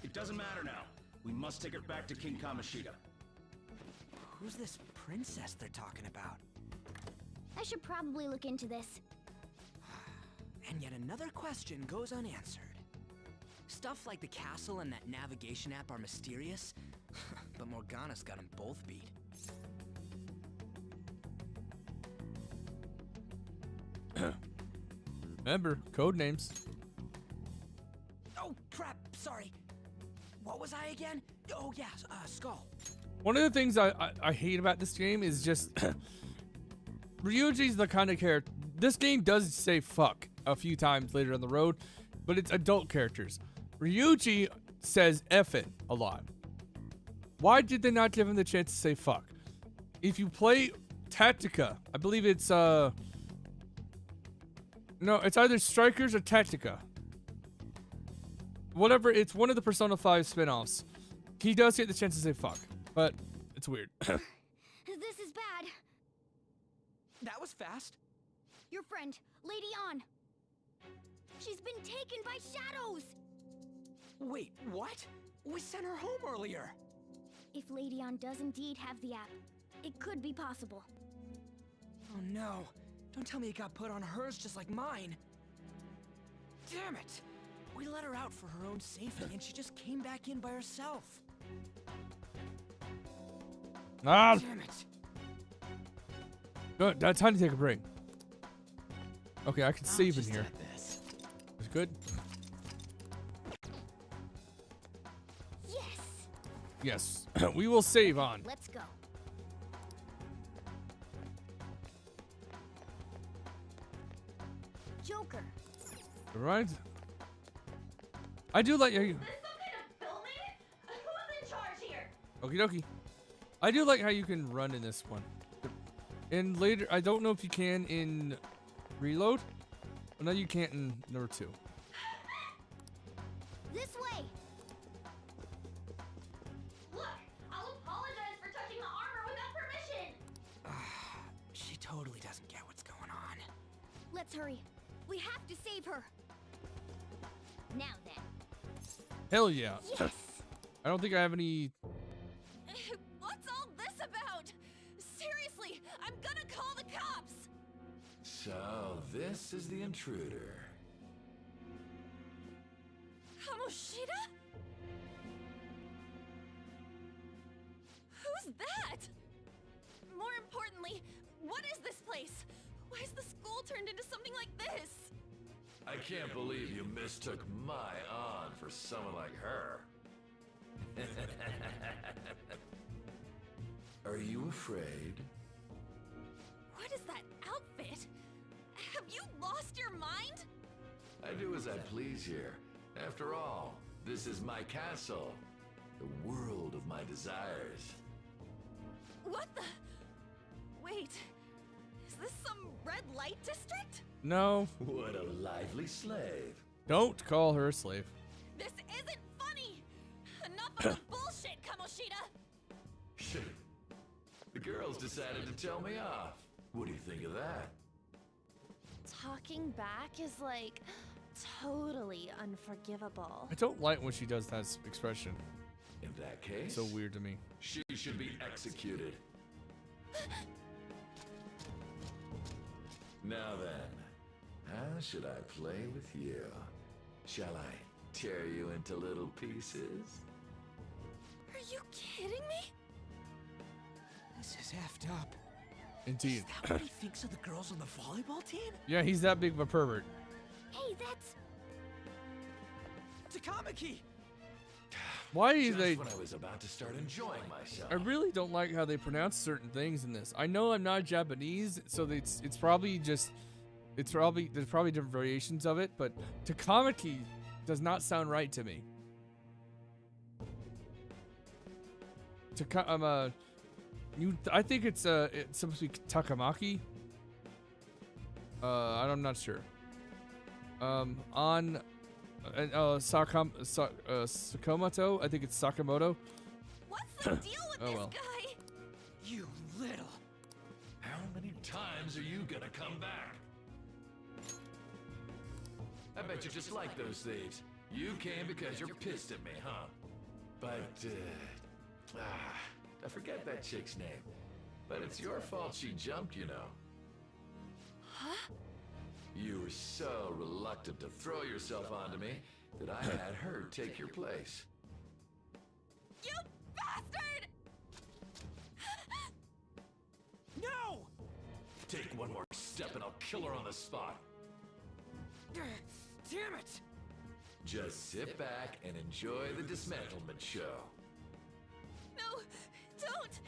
It doesn't matter now. We must take her back to King Kamoshida. Who's this princess they're talking about? I should probably look into this. And yet another question goes unanswered. Stuff like the castle and that navigation app are mysterious, but Morgana's got them both beat. Remember, code names. Oh, crap, sorry. What was I again? Oh, yeah, Skull. One of the things I hate about this game is just Ryuji's the kind of character. This game does say fuck a few times later on the road, but it's adult characters. Ryuji says effing a lot. Why did they not give him the chance to say fuck? If you play Tactica, I believe it's no, it's either Strikers or Tactica. Whatever, it's one of the Persona 5 spin-offs. He does get the chance to say fuck, but it's weird. This is bad. That was fast. Your friend, Lady An. She's been taken by shadows. Wait, what? We sent her home earlier. If Lady An does indeed have the app, it could be possible. Oh no. Don't tell me it got put on hers just like mine. Damn it. We let her out for her own safety and she just came back in by herself. Ah, Damn it. good. That's time to take a break. Okay, I can save in Just here. did this. It's good. Yes, we will save on. Let's go. Joker. All right. I do like how you. Is this some kind of filming? Who's in charge here? Okie dokie. I do like how you can run in this one. And later, I don't know if you can in Reload. But no, you can't in number 2. This way. Look, I'll apologize for touching the armor without permission. She totally doesn't get what's going on. Let's hurry. We have to save her. Now then. Hell yeah. Yes. I don't think I have any. What's all this about? Seriously, I'm gonna call the cops. So, this is the intruder. Kamoshida? Who's that? More importantly, what is this place? Why is the school turned into something like this? I can't believe you mistook my An for someone like her. Are you afraid? What is that outfit? Have you lost your mind? I do as I please here. After all, this is my castle. The world of my desires. What the? Wait, is this some red light district? No. What a lively slave. Don't call her a slave. This isn't funny! Enough of the bullshit, Kamoshida! The girls decided to tell me off. What do you think of that? Talking back is like totally unforgivable. I don't like when she does that expression. In that case, It's so weird to me. she should be executed. Now then, how should I play with you? Shall I tear you into little pieces? Are you kidding me? This is effed up. Indeed. Is that what he thinks of the girls on the volleyball team? Yeah, he's that big of a pervert. Hey, that's... Takamaki! Why do Just they? when I was about to start enjoying myself. I really don't like how they pronounce certain things in this. I know I'm not Japanese, so it's probably just there's probably different variations of it, but Takamaki does not sound right to me. I think it's supposed to be Takamaki. I'm not sure. Sakamoto, I think it's Sakamoto. What's the deal with Oh, this well. guy? You little... How many times are you gonna come back? I bet you just like those thieves. You came because you're pissed at me, huh? But, I forget that chick's name. But it's your fault she jumped, you know. Huh? You were so reluctant to throw yourself onto me that I had her take your place. You bastard! No! Take one more step and I'll kill her on the spot. Damn it! Just sit back and enjoy the dismantlement show. No, don't!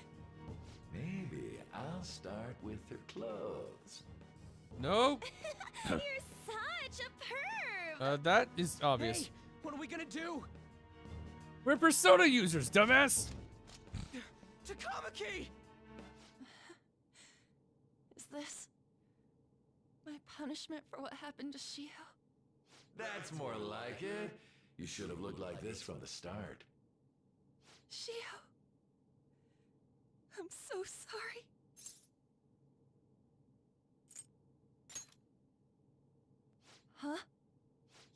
Maybe I'll start with her clothes. Nope. You're such a perv! That is obvious. Hey, what are we gonna do? We're Persona users, dumbass. Takamaki! Is this my punishment for what happened to Shio? That's more like it. You should have looked like this from the start. Shio, I'm so sorry. Huh?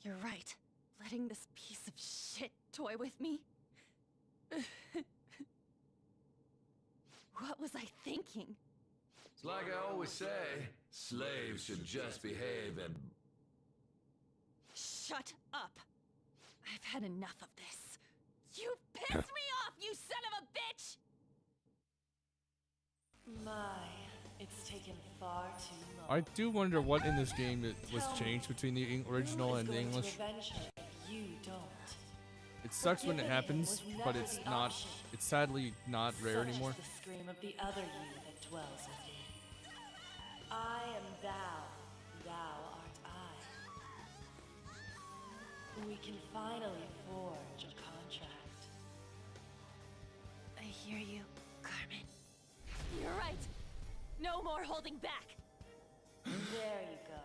You're right. Letting this piece of shit toy with me? What was I thinking? It's like I always say, slaves should just behave and... Shut up! I've had enough of this. You pissed me off, you son of a bitch! My, it's taken far too long. I do wonder what in this game that was changed between the original Who is and the going to English. avenge her? You don't. It sucks when it Forgiving him happens, was but never it's the not. option. It's sadly not rare Such is anymore. the scream of the other you that dwells with me. I am thou, thou art I. We can finally forge a contract. I hear you, Carmen. You're right. No more holding back. There you go.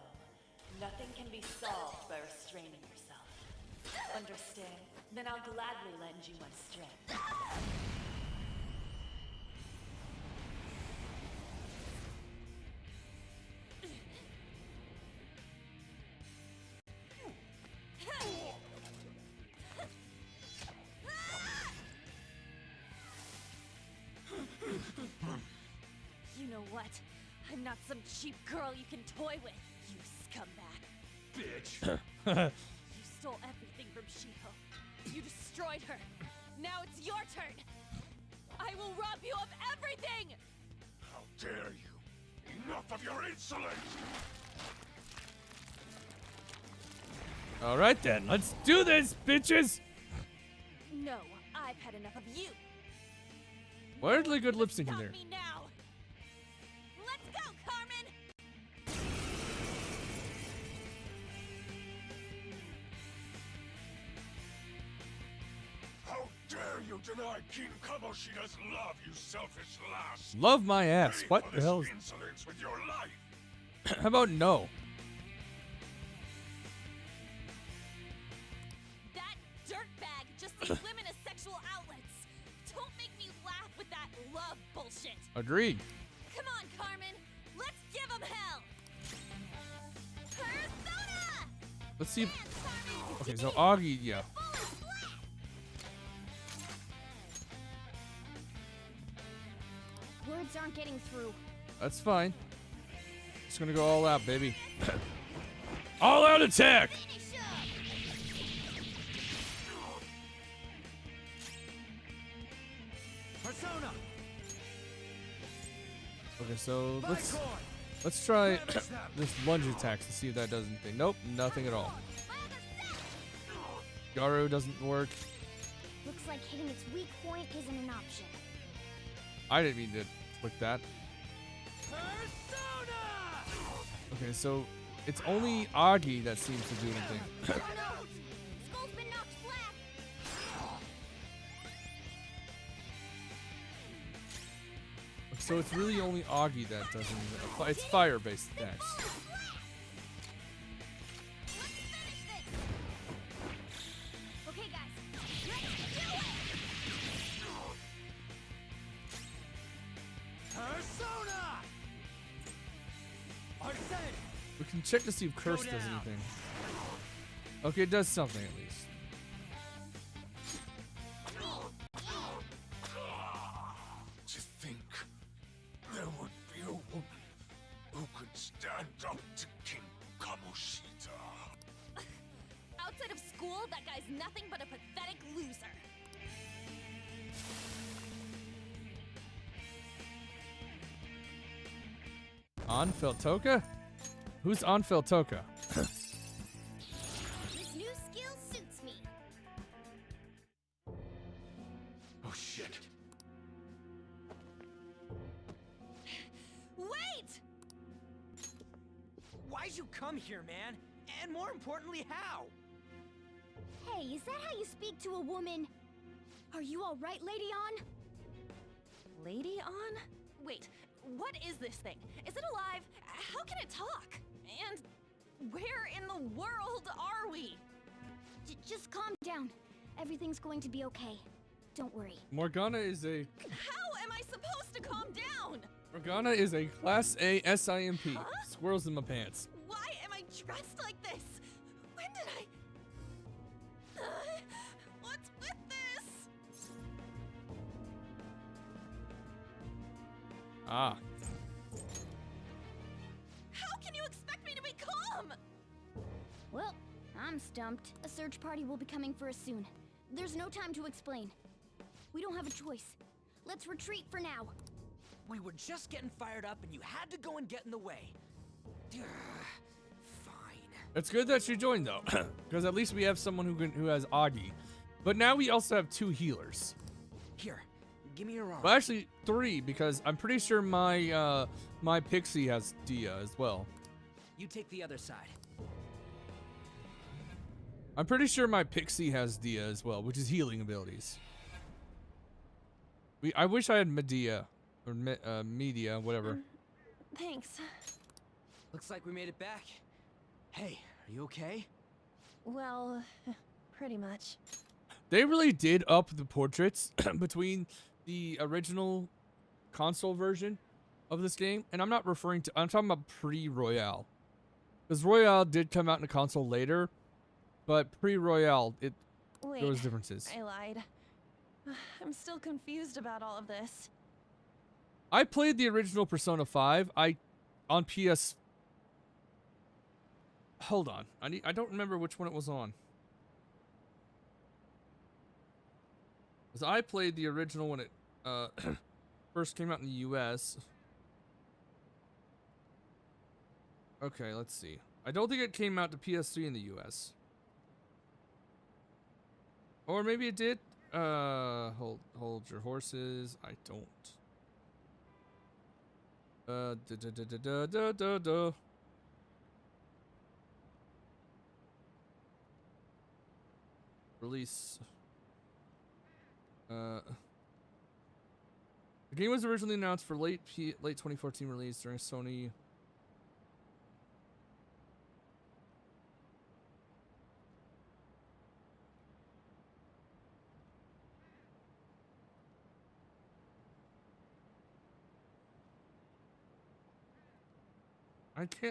Nothing can be solved by restraining yourself. Understand? Then I'll gladly lend you my strength. You know what? I'm not some cheap girl you can toy with, you scumbag. Bitch! You stole everything from Shiho. You destroyed her. Now it's your turn. I will rob you of everything! How dare you! Enough of your insolence! All right then, let's do this, bitches. No, I've had enough of you. Weirdly good lip syncing Stop there. me now. Let's go, Carmen! How dare you deny King Kamoshida's love, you selfish lass! Love my ass. Pay What for the this hell? insolence with your life! How about no? That dirtbag just sees women as sexual outlets. Don't make me laugh with that love bullshit. Agreed. Come on, Carmen. Let's give him hell. Persona! Let's see. If, Dance, Carmen! okay, so Augie, yeah. Full and flat! Words aren't getting through. That's fine. Just gonna go all out, baby. All out attack. Finish up! Persona! Okay, so let's Bicorn! let's try Rabbit snap! this lunge attack to see if that does anything. Nope, nothing at all. My other set! Garu doesn't work. Looks like hitting its weak point isn't an option. I didn't mean to click that. Persona! Okay, so it's only Augie that seems to do anything. Oh no! Skull's been knocked flat! So it's really only Augie that does anything. It's fire-based attacks. Full and flat! Let's finish this! Okay, guys. Let's do it! Persona! Arsene! We can check to see if Curse does down. anything. Okay, it does something at least. To think there would be a woman who could stand up to King Kamoshida. Outside of school, that guy's nothing but a pathetic loser. Anfeltoka? Who's Anfeltoka? This new skill suits me. Oh shit. Wait! Why'd you come here, man? And more importantly, how? Hey, is that how you speak to a woman? Are you all right, Lady On? Lady on? Wait, what is this thing? Is it alive? How can it talk? And where in the world are we? Just calm down. Everything's going to be okay. Don't worry. Morgana is a How am I supposed to calm down? Class A SIMP. Squirrels in my pants. Why am I dressed like this? When did I... what's with this? Ah. How can you expect me to be calm? Well, I'm stumped. A search party will be coming for us soon. There's no time to explain. We don't have a choice. Let's retreat for now. We were just getting fired up and you had to go and get in the way. Fine. It's good that she joined though, because at least we have someone who has Augie, But now we also have 2 healers. Here, give me your arm. Well, actually 3, because I'm pretty sure my my Pixie has Dia as well. You take the other side. I'm pretty sure my Pixie has Dia as well, which is healing abilities. I wish I had Medea or Media, whatever. Thanks. Looks like we made it back. Hey, are you okay? Well, pretty much. They really did up the portraits between the original console version of this game, and I'm not referring to. I'm talking about pre-Royale, because Royale did come out in a console later, but pre-Royale there Wait, was differences. I lied. I'm still confused about all of this. I played the original Persona 5. On PS. Hold on, I don't remember which one it was on. Because I played the original when it first came out in the US. Okay, let's see. I don't think it came out to PS3 in the US. Or maybe it did. Hold your horses. I don't. Release. The game was originally announced for late 2014 release during Sony.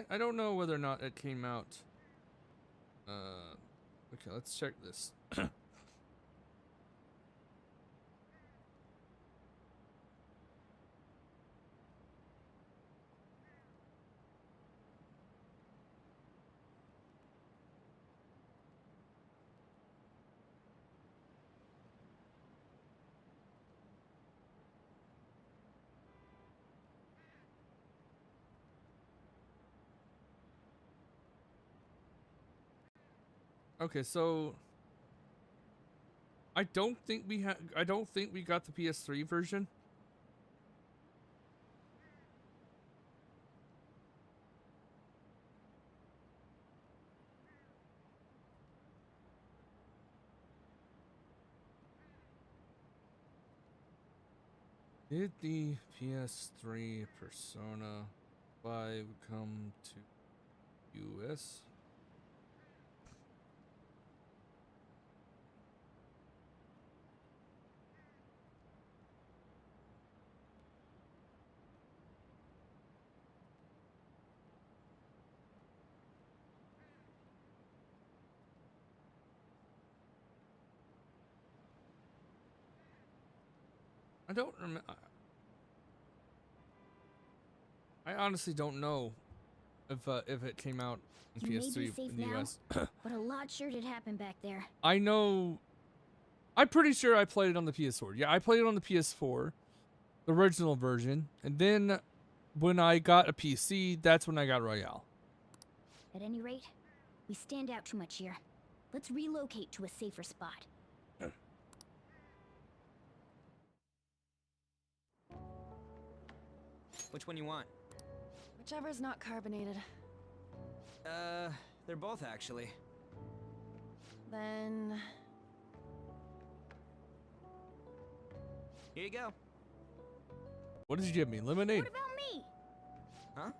I don't know whether or not it came out. Okay, let's check this. Okay, so I don't think we got the PS3 version. Did the PS3 Persona 5 come to US? I don't remember. I honestly don't know if it came out in You may be PS3 safe in the now, US. but a lot sure did happen back there. I know. I'm pretty sure I played it on the PS4. Yeah, I played it on the PS4, the original version, and then when I got a PC, that's when I got Royale. At any rate, we stand out too much here. Let's relocate to a safer spot. Which one you want? Whichever's not carbonated. They're both actually. Then... Here you go. What did you give me? Lemonade. What about me? Huh?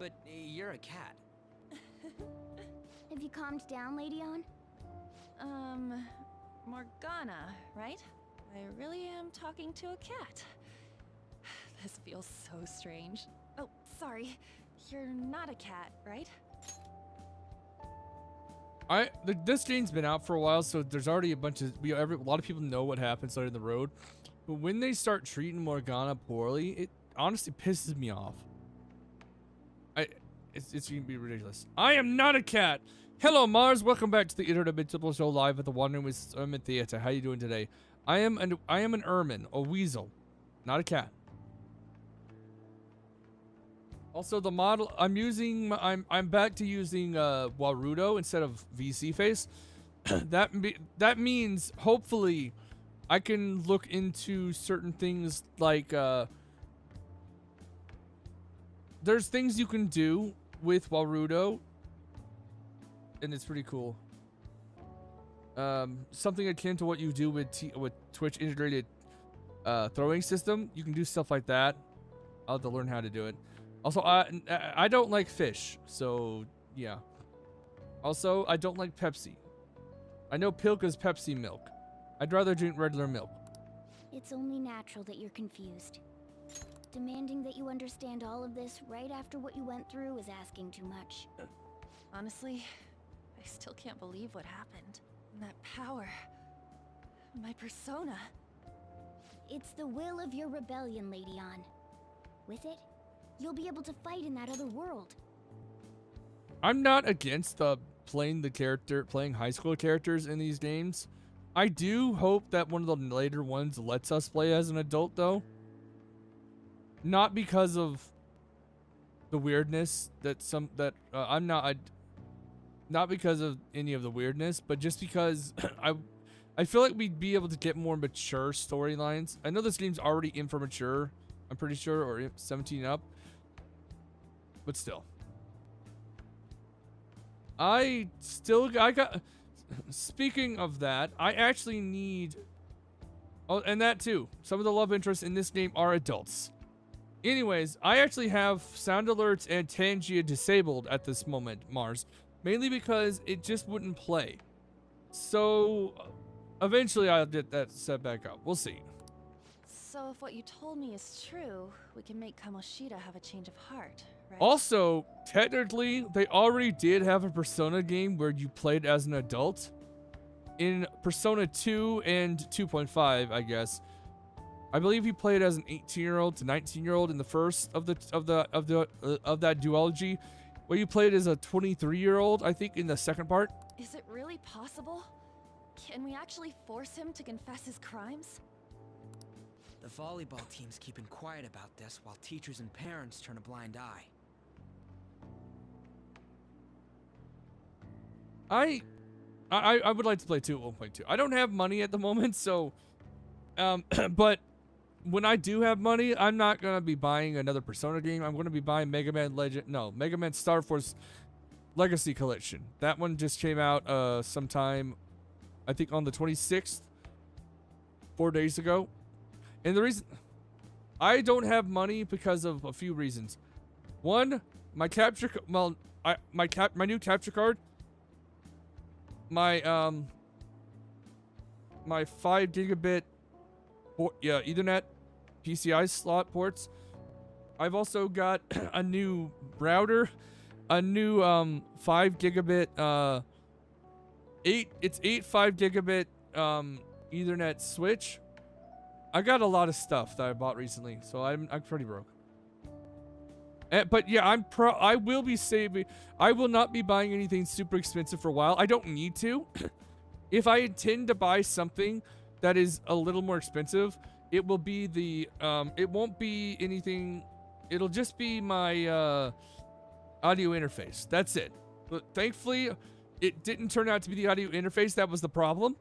But you're a cat. Have you calmed down, Lady On? Morgana, right? I really am talking to a cat. This feels so strange. Oh, sorry. You're not a cat, right? This game's been out for a while, so there's already a bunch of a lot of people know what happens later in the road. But when they start treating Morgana poorly, it honestly pisses me off. It's gonna be ridiculous. I am not a cat. Hello, Mars. Welcome back to the Interdimensional Show live at the Wandering Wisps Ermine Theater. How you doing today? I am an ermine, a weasel, not a cat. Also, the model I'm using, I'm back to using Warudo instead of VC Face. that means hopefully I can look into certain things like there's things you can do with Warudo, and it's pretty cool. Something akin to what you do with Twitch integrated throwing system. You can do stuff like that. I'll have to learn how to do it. Also, I don't like fish, so yeah. Also, I don't like Pepsi. I know Pilka's Pepsi milk. I'd rather drink regular milk. It's only natural that you're confused. Demanding that you understand all of this right after what you went through is asking too much. Honestly, I still can't believe what happened. That power. My persona. It's the will of your rebellion, Lady Ann. With it, you'll be able to fight in that other world. I'm not against playing high school characters in these games. I do hope that one of the later ones lets us play as an adult, though. Not because of the weirdness not because of any of the weirdness, but just because I feel like we'd be able to get more mature storylines. I know this game's already in for mature, I'm pretty sure, or 17 up, but still. Speaking of that, I actually need... Oh, and that too. Some of the love interests in this game are adults. Anyways, I actually have sound alerts and Tangia disabled at this moment, Mars. Mainly because it just wouldn't play. So, eventually I'll get that set back up. We'll see. So if what you told me is true, we can make Kamoshida have a change of heart, right? Also, technically, they already did have a Persona game where you played as an adult. In Persona 2 and 2.5, I guess. I believe he played as an 18-year-old to 19-year-old in the first of that duology, where you played as a 23-year-old, I think, in the second part. Is it really possible? Can we actually force him to confess his crimes? The volleyball team's keeping quiet about this while teachers and parents turn a blind eye. I would like to play 2 at 1.2. I don't have money at the moment, so but when I do have money, I'm not gonna be buying another Persona game. I'm gonna be buying Mega Man Star Force Legacy Collection. That one just came out sometime, I think on the 26th, 4 days ago. And the reason I don't have money because of a few reasons. One, my new capture card, my 5 gigabit Ethernet PCI slot ports. I've also got a new router, a new 5 gigabit 8 5 gigabit Ethernet switch. I got a lot of stuff that I bought recently, so I'm pretty broke. But yeah, I will be saving. I will not be buying anything super expensive for a while. I don't need to. If I intend to buy something that is a little more expensive, it will be the it won't be anything. It'll just be my audio interface. That's it. But thankfully, it didn't turn out to be the audio interface that was the problem.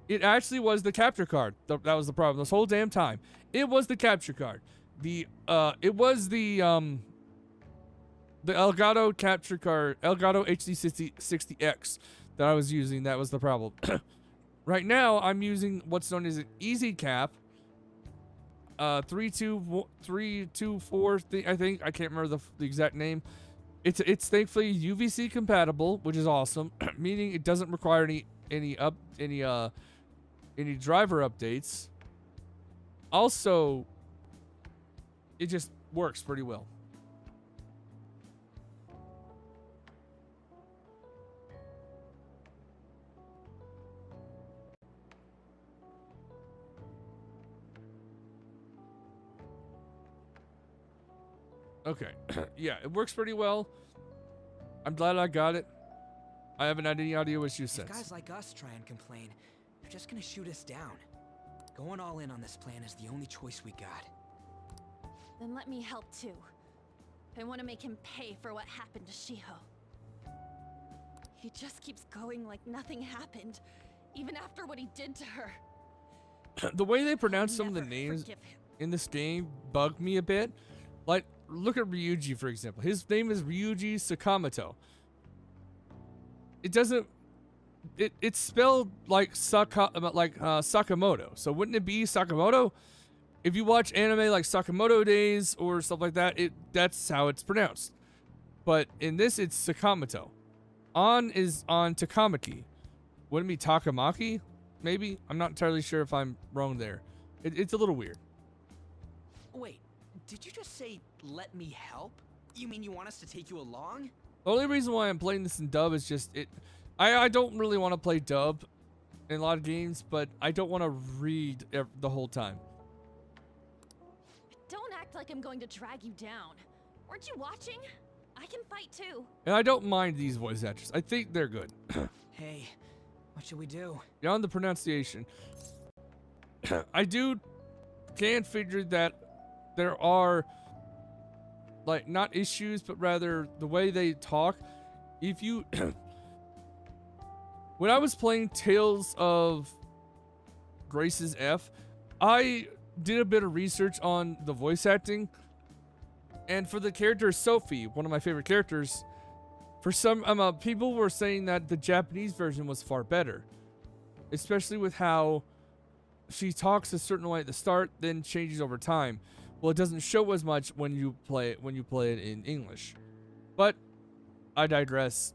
It actually was the capture card that was the problem this whole damn time. It was the capture card. It was the Elgato capture card, Elgato HD60X that I was using. That was the problem. Right now, I'm using what's known as an EasyCap 324. I think I can't remember the exact name. It's thankfully UVC compatible, which is awesome, meaning it doesn't require any driver updates. Also, it just works pretty well. Okay. Yeah, it works pretty well. I'm glad I got it. I haven't had any audio issues since. If guys like us try and complain, they're just gonna shoot us down. Going all in on this plan is the only choice we got. Then let me help too. I want to make him pay for what happened to Shiho. He just keeps going like nothing happened, even after what he did to her. The way they pronounce some of the Never names forgive him. in this game bugged me a bit. Like, look at Ryuji, for example. His name is Ryuji Sakamoto. It doesn't... It's spelled like Sakamoto. So wouldn't it be Sakamoto? If you watch anime like Sakamoto Days or stuff like that, that's how it's pronounced. But in this, it's Sakamoto. On is on Takamaki. Wouldn't it be Takamaki? Maybe? I'm not entirely sure if I'm wrong there. It's a little weird. Wait, did you just say, let me help? You mean you want us to take you along? The only reason why I'm playing this in dub is just I don't really want to play dub in a lot of games, but I don't want to read the whole time. Don't act like I'm going to drag you down. Weren't you watching? I can fight too. And I don't mind these voice actors. I think they're good. Hey, what should we do? Beyond the pronunciation, I can figure that there are, like, not issues, but rather the way they talk. If you... When I was playing Tales of Grace's F, I did a bit of research on the voice acting. And for the character Sophie, one of my favorite characters, for some people were saying that the Japanese version was far better. Especially with how she talks a certain way at the start, then changes over time. Well, it doesn't show as much when you play it in English. But I digress.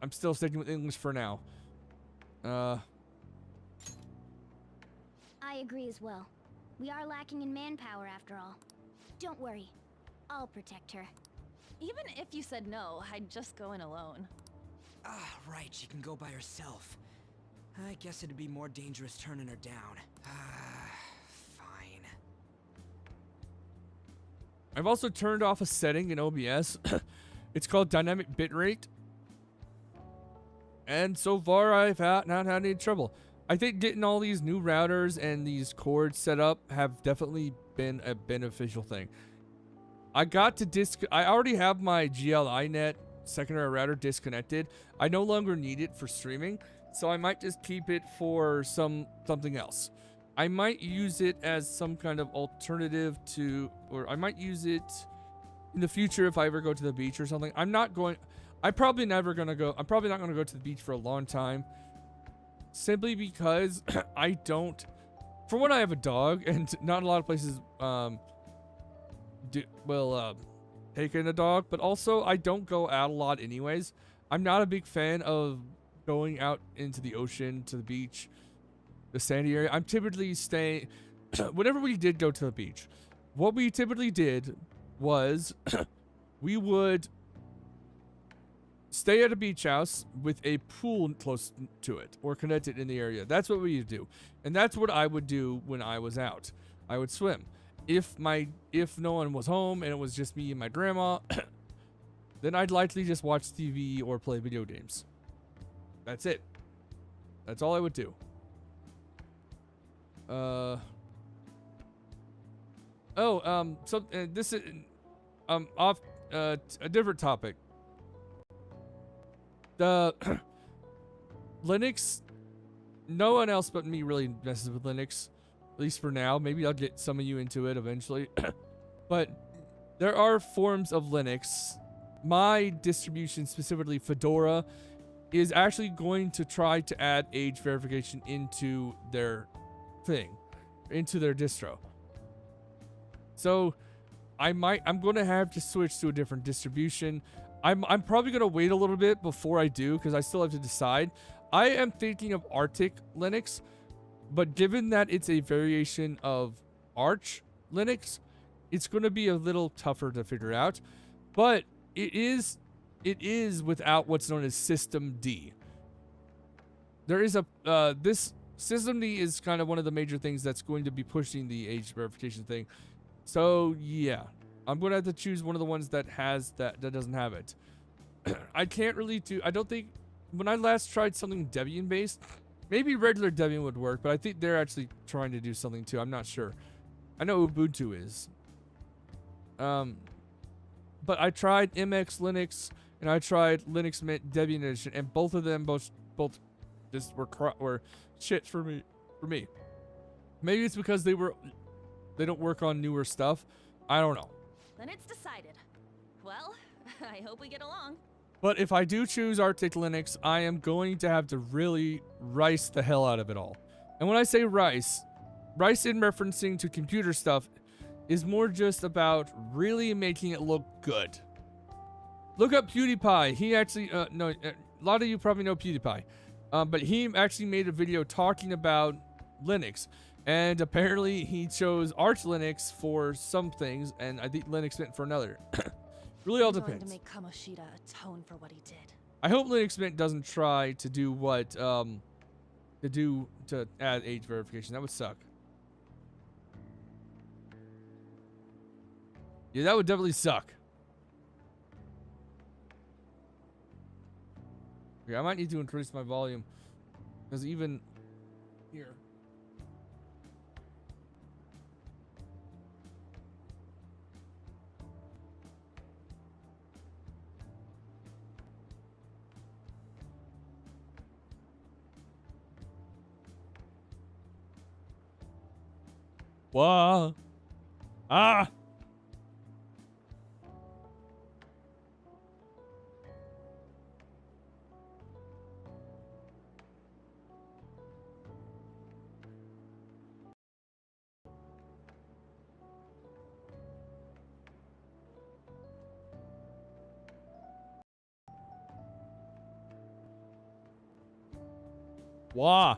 I'm still sticking with English for now. I agree as well. We are lacking in manpower after all. Don't worry. I'll protect her. Even if you said no, I'd just go in alone. Ah, right, she can go by herself. I guess it'd be more dangerous turning her down. Fine. I've also turned off a setting in OBS. It's called dynamic bitrate. And so far, I've not had any trouble. I think getting all these new routers and these cords set up have definitely been a beneficial thing. I already have my GLINet secondary router disconnected. I no longer need it for streaming, so I might just keep it for something else. I might use it as some kind of alternative to, or I might use it in the future if I ever go to the beach or something. I'm probably not going to go to the beach for a long time, simply because I don't, for one, I have a dog, and not a lot of places take in a dog, but also I don't go out a lot anyways. I'm not a big fan of going out into the ocean, to the beach, the sandy area. I'm typically staying, whenever we did go to the beach, what we typically did was we would stay at a beach house with a pool close to it or connected in the area. That's what we would do. And that's what I would do when I was out. I would swim. If no one was home and it was just me and my grandma, then I'd likely just watch TV or play video games. That's it. That's all I would do. This is off a different topic. The Linux, no one else but me really messes with Linux, at least for now. Maybe I'll get some of you into it eventually. But there are forms of Linux. My distribution, specifically Fedora, is actually going to try to add age verification into their thing, into their distro. So I'm going to have to switch to a different distribution. I'm probably going to wait a little bit before I do, because I still have to decide. I am thinking of Arctic Linux, but given that it's a variation of Arch Linux, it's going to be a little tougher to figure out. But it is without what's known as System D. There is this System D is kind of one of the major things that's going to be pushing the age verification thing. So yeah, I'm going to have to choose one of the ones that doesn't have it. I can't really I don't think, when I last tried something Debian based, maybe regular Debian would work, but I think they're actually trying to do something too. I'm not sure. I know Ubuntu is. But I tried MX Linux, and I tried Linux Mint Debian Edition, and both of them both just were shit for me. Maybe it's because they don't work on newer stuff. I don't know. Then it's decided. Well, I hope we get along. But if I do choose Arctic Linux, I am going to have to really rice the hell out of it all. And when I say rice in referencing to computer stuff is more just about really making it look good. Look up PewDiePie. He actually, a lot of you probably know PewDiePie. But he actually made a video talking about Linux. And apparently he chose Arch Linux for some things, and I think Linux Mint for another. Really all I'm going depends. to make Kamoshida atone for what he did. I hope Linux Mint doesn't try to do what, to add age verification. That would suck. Yeah, that would definitely suck. Okay, I might need to increase my volume. Because even here. Whoa. Ah. Wah.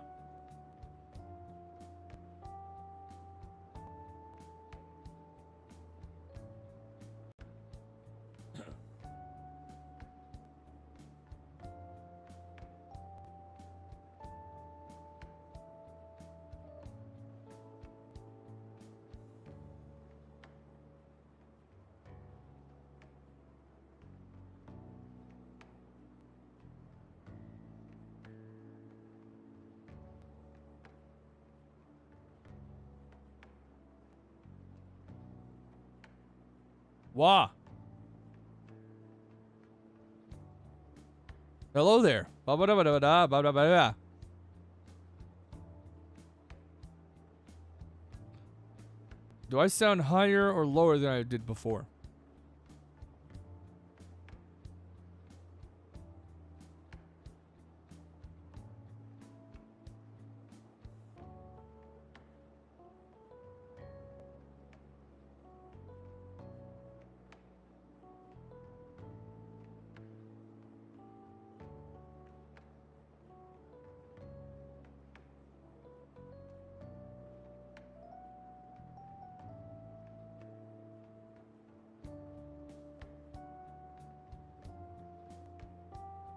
Wah. Hello there. Ba-ba-da-ba-da-ba-da, do I sound higher or lower than I did before?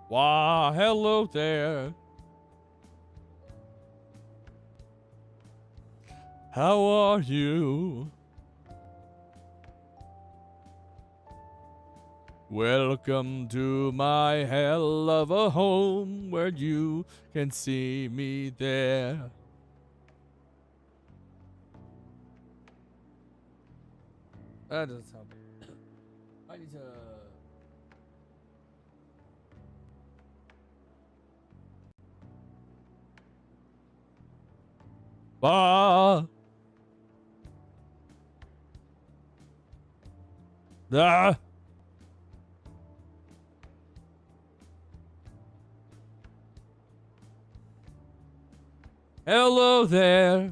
Why, hello there. How are you? Welcome to my hell of a home where you can see me there. That doesn't sound. I need to. Ah. Ah. Hello there.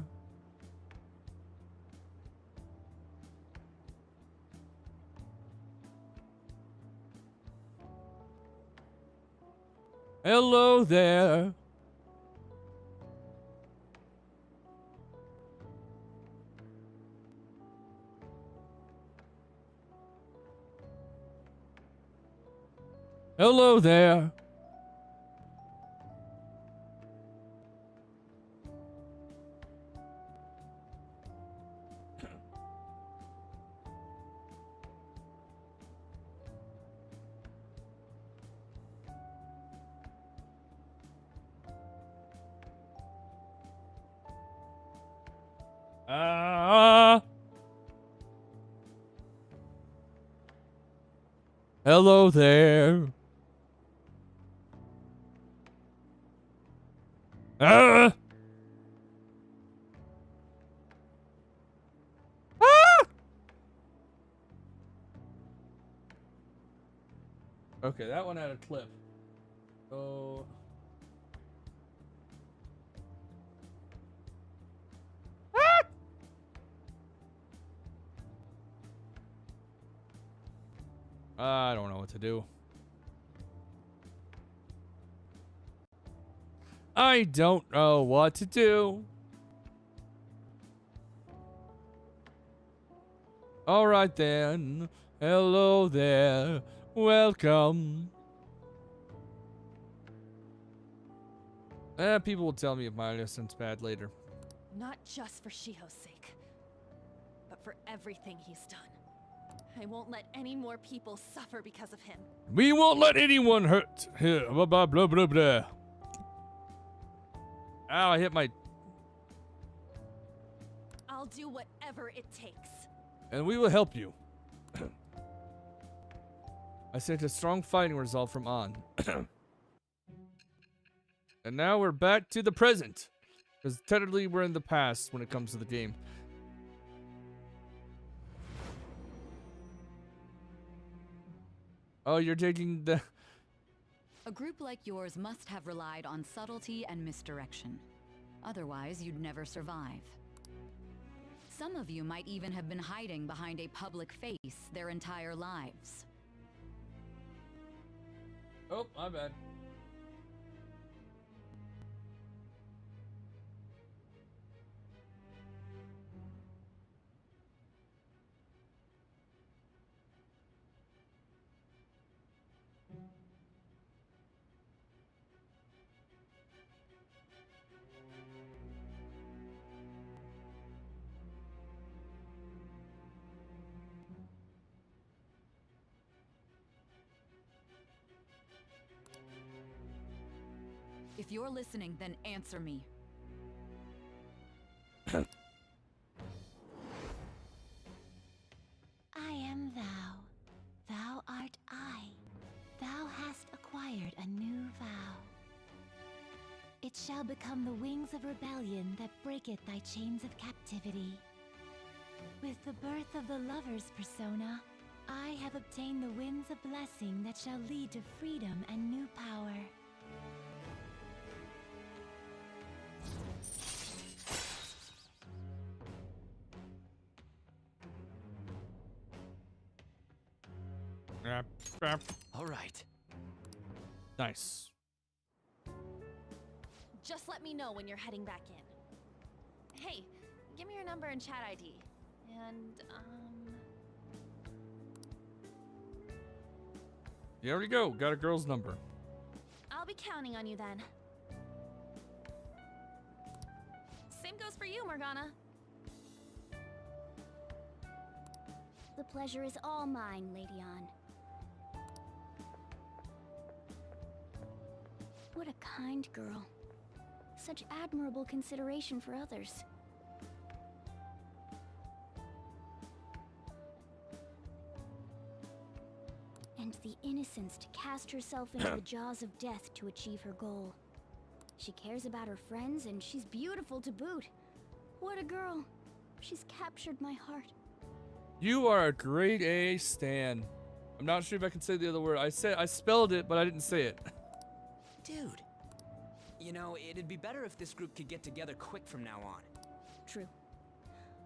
Hello there. Hello there. Hello there. Ah! Ah! Okay, that one had a clip. So I don't know what to do. I don't know what to do. All right then. Hello there. Welcome. People will tell me if my lesson's bad later. Not just for Shiho's sake, but for everything he's done. I won't let any more people suffer because of him. We won't let anyone hurt. Here, blah, blah, blah, blah, blah. Ow, I hit my... I'll do whatever it takes. And we will help you. I sent a strong fighting resolve from On. And now we're back to the present. Because technically we're in the past when it comes to the game. Oh, you're taking the... A group like yours must have relied on subtlety and misdirection. Otherwise, you'd never survive. Some of you might even have been hiding behind a public face their entire lives. Oh, my bad. If you're listening, then answer me. I am thou. Thou art I. Thou hast acquired a new vow. It shall become the wings of rebellion that breaketh thy chains of captivity. With the birth of the lover's persona, I have obtained the winds of blessing that shall lead to freedom and new power. All right. Nice. Just let me know when you're heading back in. Hey, give me your number and chat ID. And, There we go. Got a girl's number. I'll be counting on you then. Same goes for you, Morgana. The pleasure is all mine, Lady Ann. What a kind girl. Such admirable consideration for others. And the innocence to cast herself into the jaws of death to achieve her goal. She cares about her friends, and she's beautiful to boot. What a girl. She's captured my heart. You are a grade A stan. I'm not sure if I can say the other word. I spelled it, but I didn't say it. Dude. You know, it'd be better if this group could get together quick from now on. True.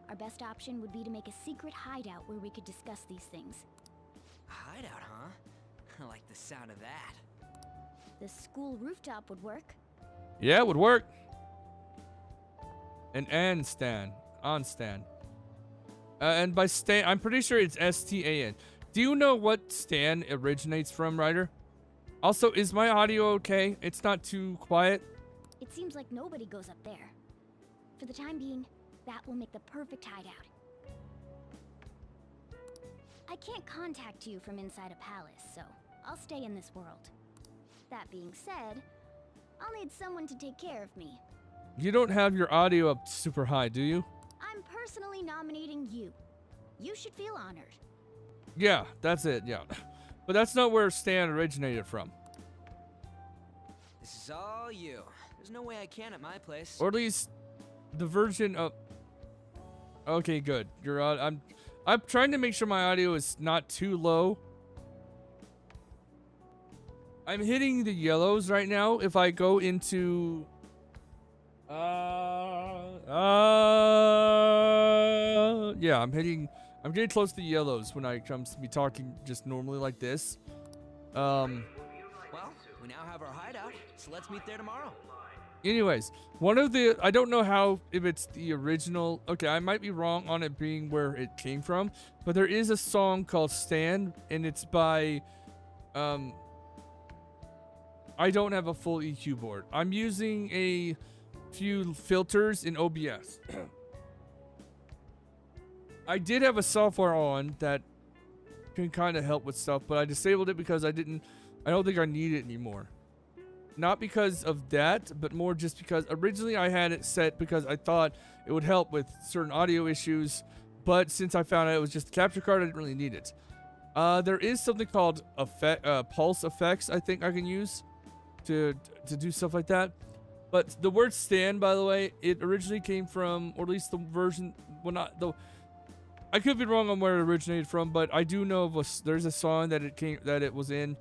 Our best option would be to make a secret hideout where we could discuss these things. Hideout, huh? I like the sound of that. The school rooftop would work. Yeah, it would work. An stan. On stan. And by stan, I'm pretty sure it's S-T-A-N. Do you know what stan originates from, Ryder? Also, is my audio okay? It's not too quiet? It seems like nobody goes up there. For the time being, that will make the perfect hideout. I can't contact you from inside a palace, so I'll stay in this world. That being said, I'll need someone to take care of me. You don't have your audio up super high, do you? I'm personally nominating you. You should feel honored. Yeah, that's it, yeah. But that's not where Stan originated from. This is all you. There's no way I can at my place. Or at least the version of... Okay, good. I'm trying to make sure my audio is not too low. I'm hitting the yellows right now. If I go into... yeah, I'm getting close to the yellows when I comes to be talking just normally like this. Well, we now have our hideout, so let's meet there tomorrow. Anyways, one of the... I don't know if it's the original... Okay, I might be wrong on it being where it came from, but there is a song called Stand, and it's by... I don't have a full EQ board. I'm using a few filters in OBS. I did have a software on that can kind of help with stuff, but I disabled it because I don't think I need it anymore. Not because of that, but more just because originally I had it set because I thought it would help with certain audio issues, but since I found out it was just a capture card, I didn't really need it. There is something called pulse effects I think I can use to do stuff like that. But the word stand, by the way, it originally came from, or at least the version, well, not the... I could be wrong on where it originated from, but I do know there's a song that it was in.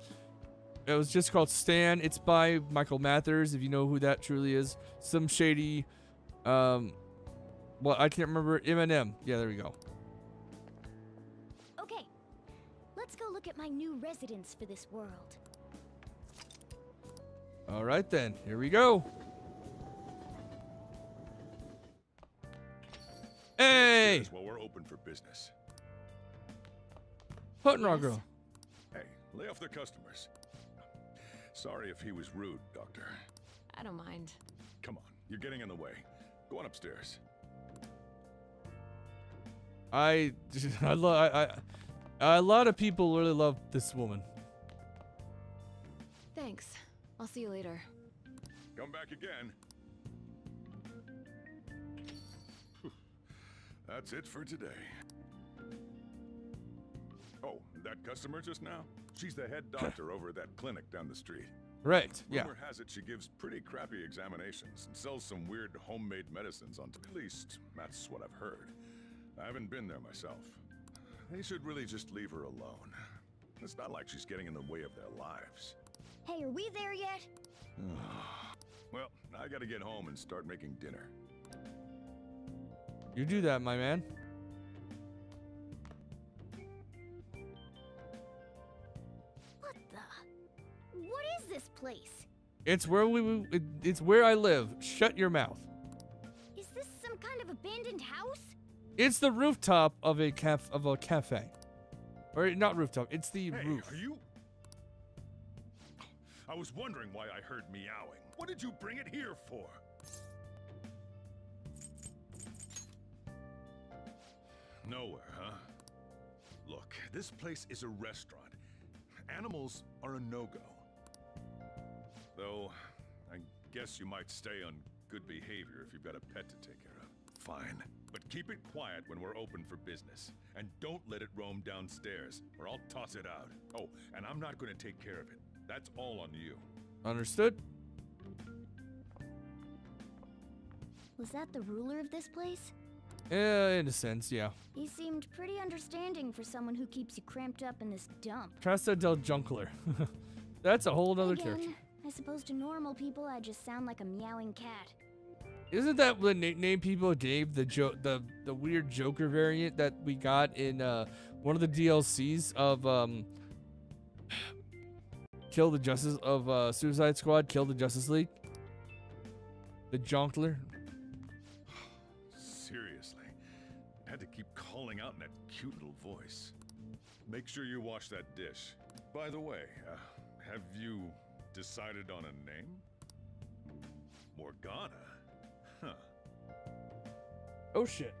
It was just called Stan. It's by Michael Mathers, if you know who that truly is. Some shady, well, I can't remember. Eminem. Yeah, there we go. Okay, let's go look at my new residence for this world. All right, then. Here we go. Hey! Here's while we're open for business. Button Rock Girl. Hey, lay off the customers. Sorry if he was rude, Doctor. I don't mind. Come on, you're getting in the way. Go on upstairs. A lot of people really love this woman. Thanks. I'll see you later. Come back again. That's it for today. Oh, that customer just now? She's the head doctor over at that clinic down the street. Right, yeah. Rumor has it she gives pretty crappy examinations and sells some weird homemade medicines on... At least, that's what I've heard. I haven't been there myself. They should really just leave her alone. It's not like she's getting in the way of their lives. Hey, are we there yet? Well, I gotta get home and start making dinner. You do that, my man. What the? What is this place? It's where it's where I live. Shut your mouth. Is this some kind of abandoned house? It's the rooftop of a cafe. Or not rooftop, it's the roof. Are you... I was wondering why I heard meowing. What did you bring it here for? Nowhere, huh? Look, this place is a restaurant. Animals are a no-go. Though, I guess you might stay on good behavior if you've got a pet to take care of. Fine, but keep it quiet when we're open for business. And don't let it roam downstairs, or I'll toss it out. Oh, and I'm not going to take care of it. That's all on you. Understood? Was that the ruler of this place? In a sense, yeah. He seemed pretty understanding for someone who keeps you cramped up in this dump. Casa del Junkler. That's a whole other Again, character. I suppose to normal people I just sound like a meowing cat. Isn't that the name people gave the weird Joker variant that we got in one of the DLCs of Suicide Squad, Kill the Justice League? The Jonkler. Seriously, had to keep calling out in that cute little voice. Make sure you wash that dish. By the way, have you decided on a name? Morgana? Huh. Oh shit.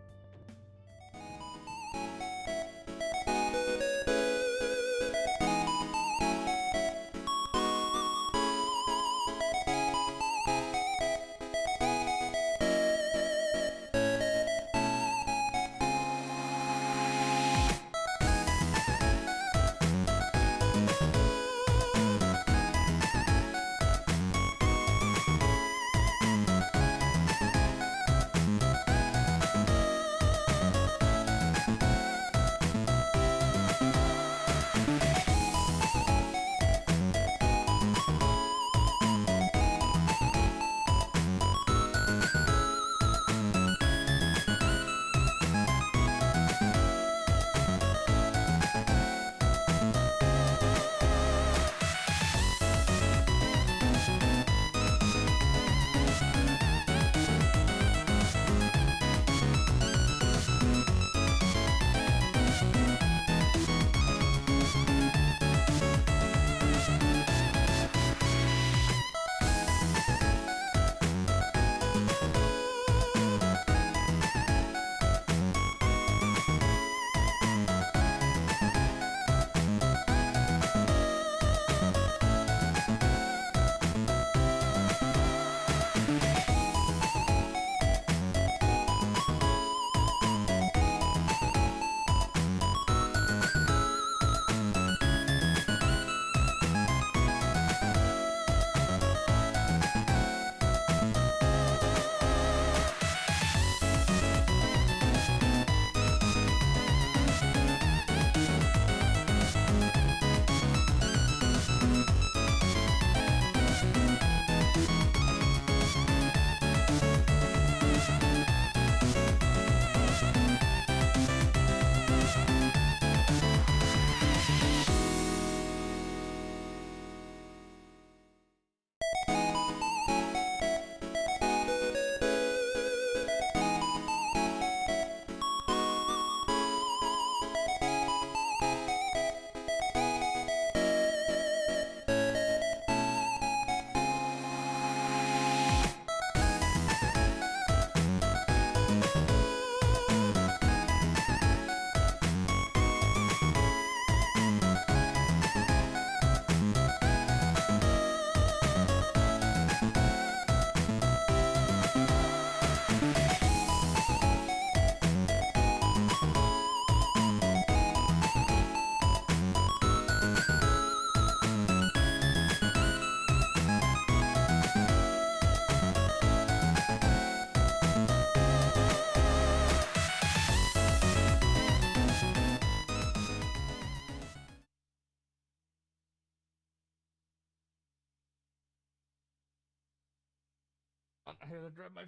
I had to drop my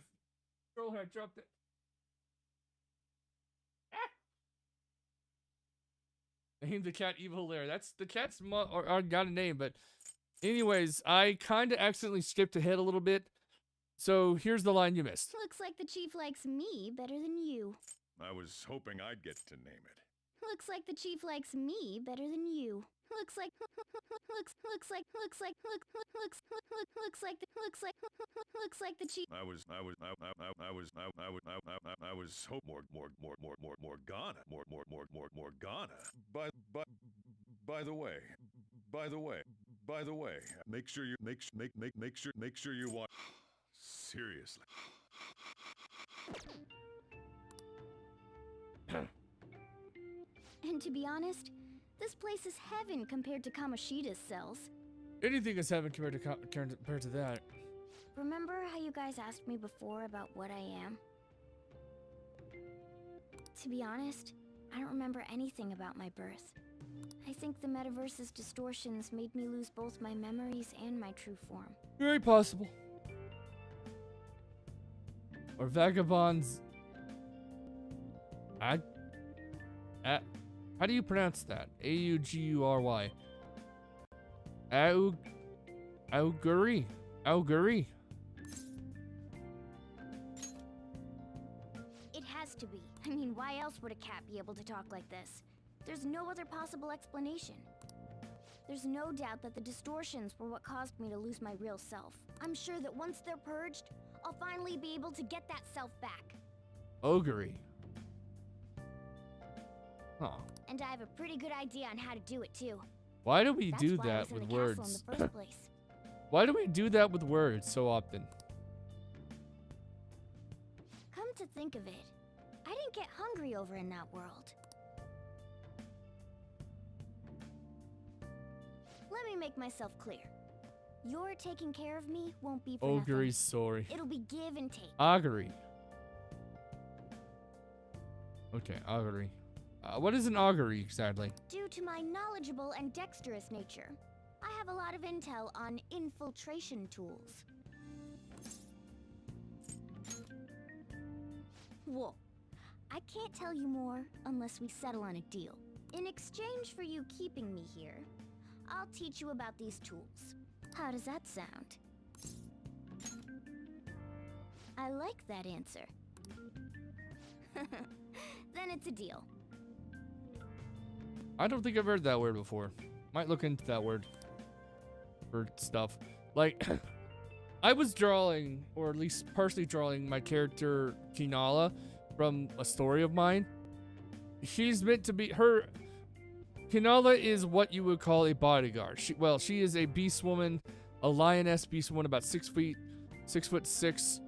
controller. I dropped it. Named the cat Evil Lair. That's the cat's or got a name, but anyways, I kind of accidentally skipped ahead a little bit. So here's the line you missed. Looks like the chief likes me better than you. I was hoping I'd get to name it. Looks like the chief likes me better than you. Looks like the chief. I was hope Morgana. By the way, make sure you watch. Seriously. And to be honest, this place is heaven compared to Kamoshida's cells. Anything is heaven compared to that. Remember how you guys asked me before about what I am? To be honest, I don't remember anything about my birth. I think the metaverse's distortions made me lose both my memories and my true form. Very possible. Or Vagabond's... how do you pronounce that? A-U-G-U-R-Y. Auguri. Auguri. It has to be. I mean, why else would a cat be able to talk like this? There's no other possible explanation. There's no doubt that the distortions were what caused me to lose my real self. I'm sure that once they're purged, I'll finally be able to get that self back. Augury. Huh. And I have a pretty good idea on how to do it too. Why do we That's do why I that was in with the castle words? in the first place. Why do we do that with words so often? Come to think of it, I didn't get hungry over in that world. Let me make myself clear. Your taking care of me won't be for Augury, nothing. sorry. It'll be give and take. Augury. Okay, augury. What is an augury exactly? Due to my knowledgeable and dexterous nature, I have a lot of intel on infiltration tools. Whoa. I can't tell you more unless we settle on a deal. In exchange for you keeping me here, I'll teach you about these tools. How does that sound? I like that answer. Then it's a deal. I don't think I've heard that word before. Might look into that word for stuff. Like, I was drawing, or at least partially drawing, my character Kinala from a story of mine. She's meant to be her. Kinala is what you would call a bodyguard. She is a beast woman, a lioness beast woman, about 6 feet, 6'6".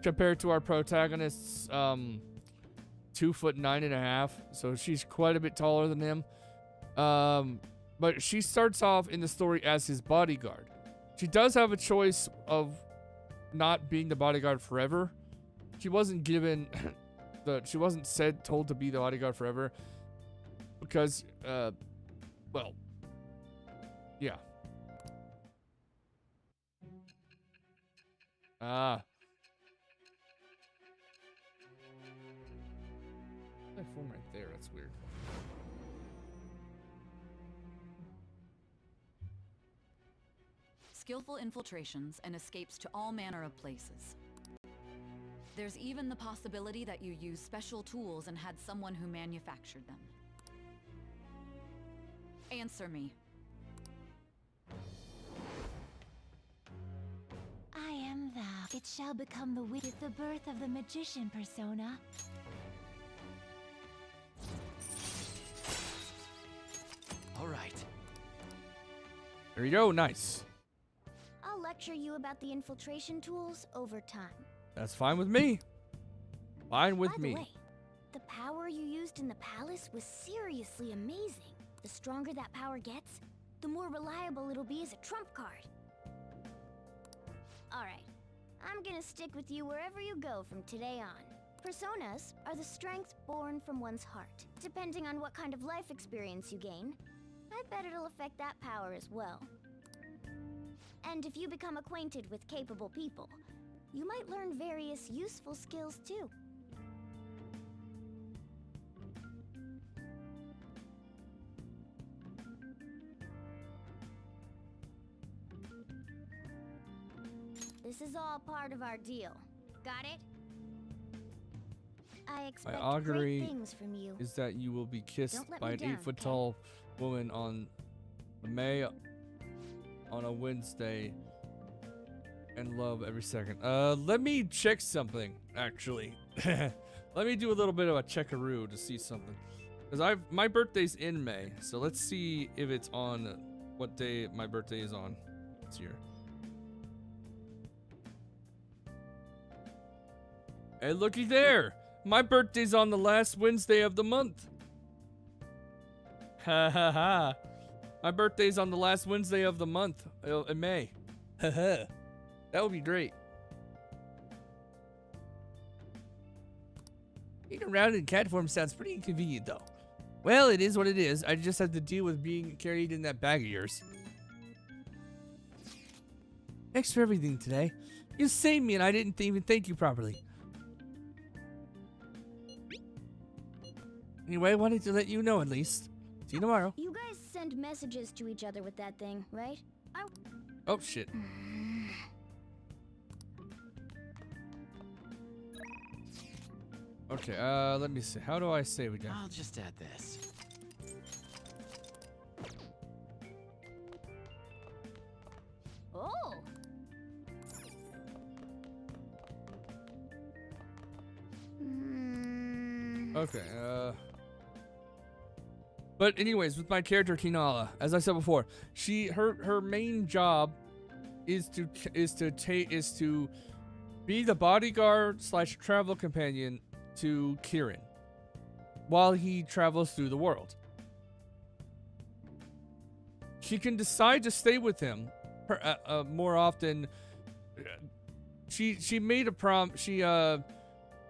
Compared to our protagonists, 2'9.5". So she's quite a bit taller than him. But she starts off in the story as his bodyguard. She does have a choice of not being the bodyguard forever. She wasn't given she wasn't told to be the bodyguard forever. Because, well, yeah. That form right there, that's weird. Skillful infiltrations and escapes to all manner of places. There's even the possibility that you use special tools and had someone who manufactured them. Answer me. I am thou. It shall become the with the birth of the magician persona. All right. There you go, nice. I'll lecture you about the infiltration tools over time. That's fine with me. Fine with By the me. way, the power you used in the palace was seriously amazing. The stronger that power gets, the more reliable it'll be as a trump card. Alright, I'm gonna stick with you wherever you go from today on. Personas are the strength born from one's heart. Depending on what kind of life experience you gain, I bet it'll affect that power as well. And if you become acquainted with capable people, you might learn various useful skills too. This is all part of our deal. Got it? I expect augury great things from you. is that you will be kissed Don't let by me an down, 8-foot okay? tall woman on May on a Wednesday and love every second. Let me check something, actually. Let me do a little bit of a checkaroo to see something. Because my birthday's in May, so let's see if it's on what day my birthday is on this year. Hey, looky there! My birthday's on the last Wednesday of the month. Ha ha ha. My birthday's on the last Wednesday of the month in May. Ha ha. That would be great. Being around in cat form sounds pretty inconvenient, though. Well, it is what it is. I just have to deal with being carried in that bag of yours. Thanks for everything today. You saved me and I didn't even thank you properly. Anyway, I wanted to let you know at least. See you tomorrow. You guys send messages to each other with that thing, right? Oh, shit. Okay, let me see. How do I save again? I'll just add this. Oh! Okay, but anyways, with my character Kinala, as I said before, her main job is to be the bodyguard / travel companion to Kirin while he travels through the world. She can decide to stay with him more often. She made a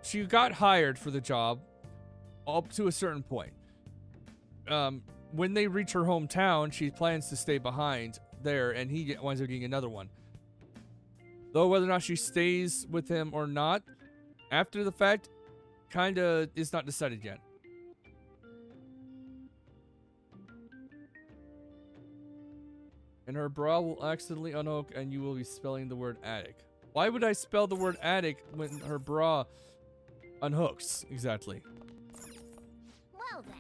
she got hired for the job up to a certain point. When they reach her hometown, she plans to stay behind there, and he winds up getting another one. Though whether or not she stays with him or not, after the fact, kinda is not decided yet. And her bra will accidentally unhook, and you will be spelling the word attic. Why would I spell the word attic when her bra unhooks exactly? Well then.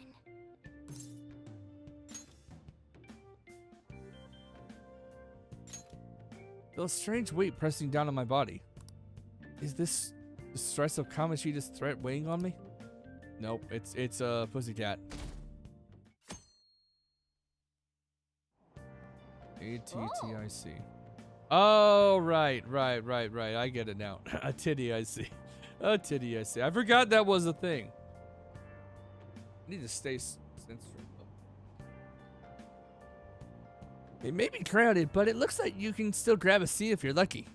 Feel a strange weight pressing down on my body. Is this the stress of Kamoshida's threat weighing on me? Nope, it's a pussycat. A-T-T-I-C. Oh, right. I get it now. A titty, I see. A titty, I see. I forgot that was a thing. I need to stay censored. It may be crowded, but it looks like you can still grab a seat if you're lucky.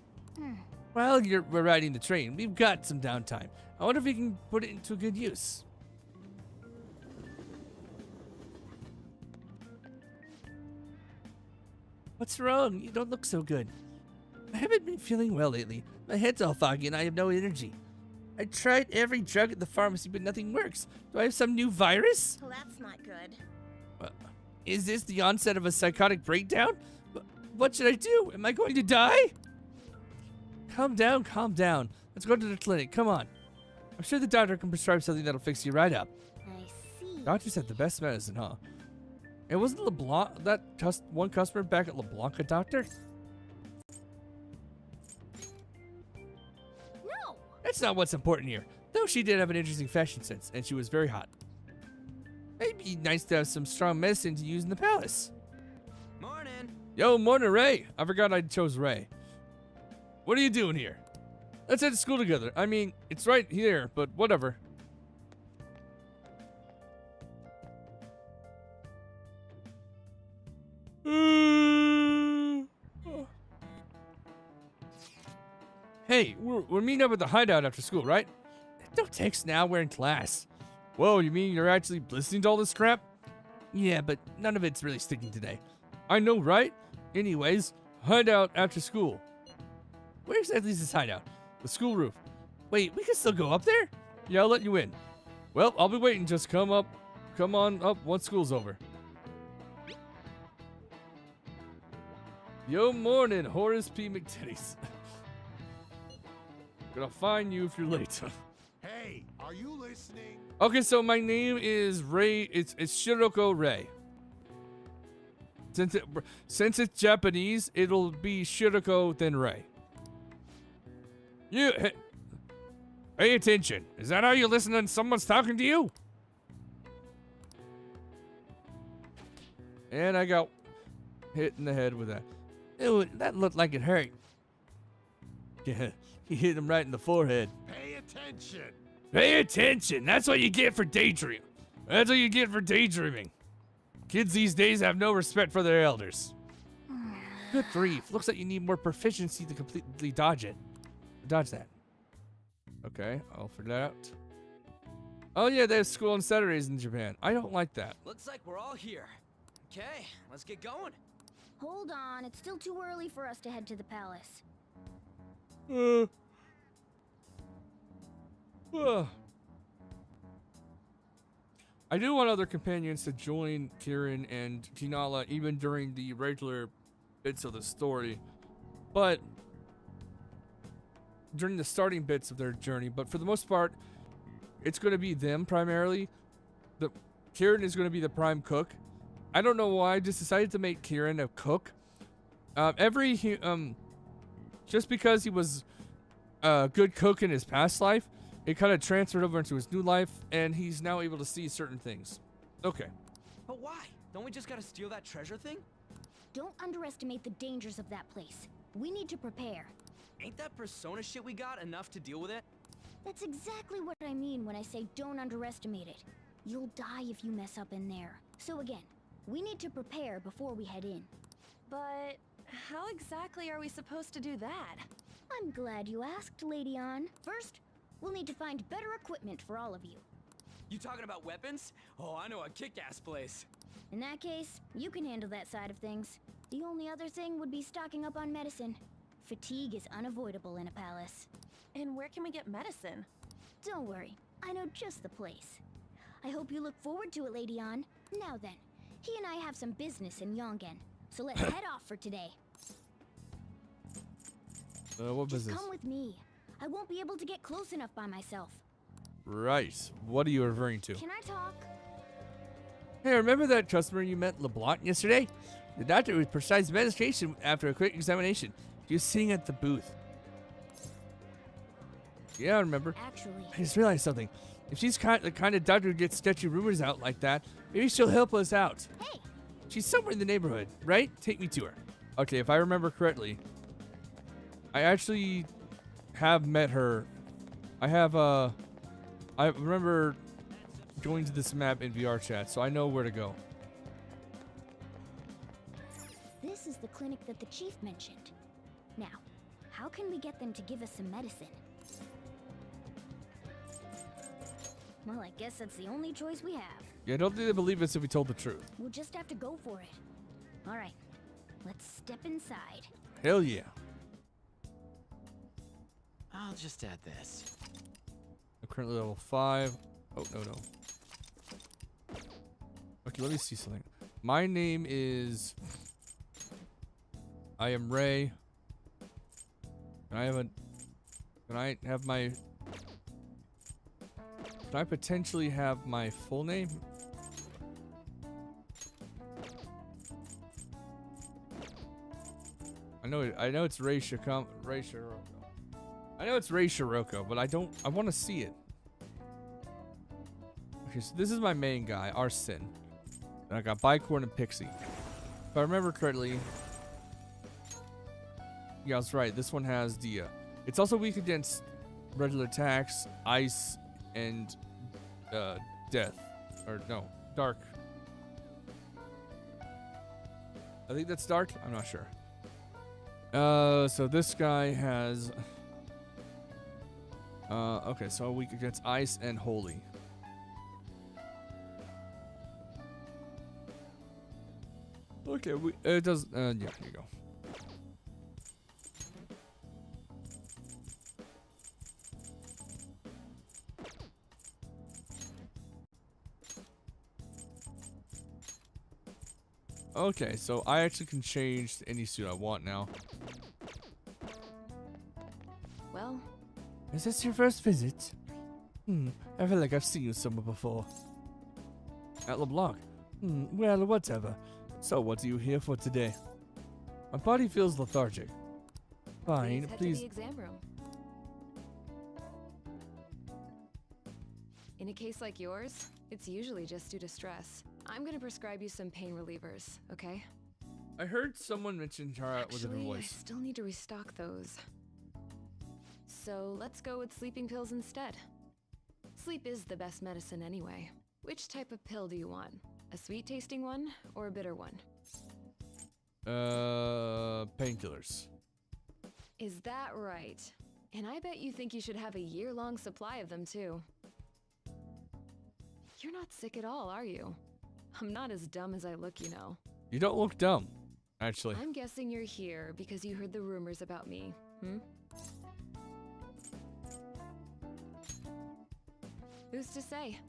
While we're riding the train, we've got some downtime. I wonder if we can put it into good use. What's wrong? You don't look so good. I haven't been feeling well lately. My head's all foggy and I have no energy. I tried every drug at the pharmacy, but nothing works. Do I have some new virus? Well, that's not good. Is this the onset of a psychotic breakdown? What should I do? Am I going to die? Calm down, calm down. Let's go to the clinic. Come on. I'm sure the doctor can prescribe something that'll fix you right up. I see. Doctors have the best medicine, huh? It wasn't LeBlanc, that one customer back at LeBlanc a doctor? No! That's not what's important here. Though she did have an interesting fashion sense, and she was very hot. Maybe nice to have some strong medicine to use in the palace. Morning. Yo, morning, Ray. I forgot I chose Ray. What are you doing here? Let's head to school together. I mean, it's right here, but whatever. Hey, we're meeting up at the hideout after school, right? No text now, we're in class. Whoa, you mean you're actually listening to all this crap? Yeah, but none of it's really sticking today. I know, right? Anyways, hideout after school. Where exactly is this hideout? The school roof. Wait, we can still go up there? Yeah, I'll let you in. Well, I'll be waiting. Just come on up once school's over. Yo, morning, Horace P. McTitties. Gonna find you if you're late. Hey, are you listening? Okay, so my name is Ray. It's Shiroko Ray. Since it's Japanese, it'll be Shiroko then Ray. You pay attention. Is that how you listen when someone's talking to you? And I got hit in the head with that. Ew, that looked like it hurt. Yeah, he hit him right in the forehead. Pay attention. Pay attention. That's what you get for daydreaming. That's what you get for daydreaming. Kids these days have no respect for their elders. Good grief. Looks like you need more proficiency to completely dodge it. Dodge that. Okay, I'll figure that out. Oh yeah, they have school on Saturdays in Japan. I don't like that. Looks like we're all here. Okay, let's get going. Hold on, it's still too early for us to head to the palace. I do want other companions to join Kieran and Tinala even during the regular bits of the story, but during the starting bits of their journey. But for the most part, it's going to be them primarily. Kieran is going to be the prime cook. I don't know why I just decided to make Kieran a cook. Just because he was a good cook in his past life, it kind of transferred over into his new life, and he's now able to see certain things. Okay. But why? Don't we just gotta steal that treasure thing? Don't underestimate the dangers of that place. We need to prepare. Ain't that persona shit we got enough to deal with it? That's exactly what I mean when I say don't underestimate it. You'll die if you mess up in there. So again, we need to prepare before we head in. But how exactly are we supposed to do that? I'm glad you asked, Lady Ann. First, we'll need to find better equipment for all of you. You talking about weapons? Oh, I know a kick-ass place. In that case, you can handle that side of things. The only other thing would be stocking up on medicine. Fatigue is unavoidable in a palace. And where can we get medicine? Don't worry, I know just the place. I hope you look forward to it, Lady Ann. Now then, he and I have some business in Yongen, so let's head off for today. What Just business? come with me. I won't be able to get close enough by myself. Right. What are you referring to? Can I talk? Hey, remember that customer you met LeBlanc yesterday? The doctor with precise medication after a quick examination. He was sitting at the booth. Yeah, I remember. Actually, I just realized something. If she's the kind of doctor who gets sketchy rumors out like that, maybe she'll help us out. hey, She's somewhere in the neighborhood, right? Take me to her. Okay, if I remember correctly, I actually have met her. I remember going to this map in VR chat, so I know where to go. this is the clinic that the chief mentioned. Now, how can we get them to give us some medicine? Well, I guess that's the only choice we have. Yeah, I don't think they believe us if we told the truth. We'll just have to go for it. All right, let's step inside. Hell yeah. I'll just add this. I'm currently level 5. Oh, no. Okay, let me see something. My name is... I am Ray. Can I potentially have my full name? I know it's Ray Shiroko. I know it's Ray Shiroko, but I want to see it. Okay, so this is my main guy, Arsene. And I got Bicorn and Pixie. If I remember correctly, yeah, I was right. This one has the, it's also weak against regular attacks, ice, and death. Or no, dark. I think that's dark. I'm not sure. So this guy has... okay, so weak against ice and holy. Okay, it does... yeah, here you go. Okay, so I actually can change to any suit I want now. Well, Is this your first visit? I feel like I've seen you somewhere before. At LeBlanc. Well, whatever. So, what are you here for today? My body feels lethargic. Fine, head to please. the exam room. In a case like yours, it's usually just due to stress. I'm gonna prescribe you some pain relievers, okay? I heard someone mention Tara with a different Actually, I voice. still need to restock those. So let's go with sleeping pills instead. Sleep is the best medicine anyway. Which type of pill do you want? A sweet-tasting one or a bitter one? Painkillers. Is that right? And I bet you think you should have a year-long supply of them too. You're not sick at all, are you? I'm not as dumb as I look, you know. You don't look dumb, actually. I'm guessing you're here because you heard the rumors about me, Who's to say?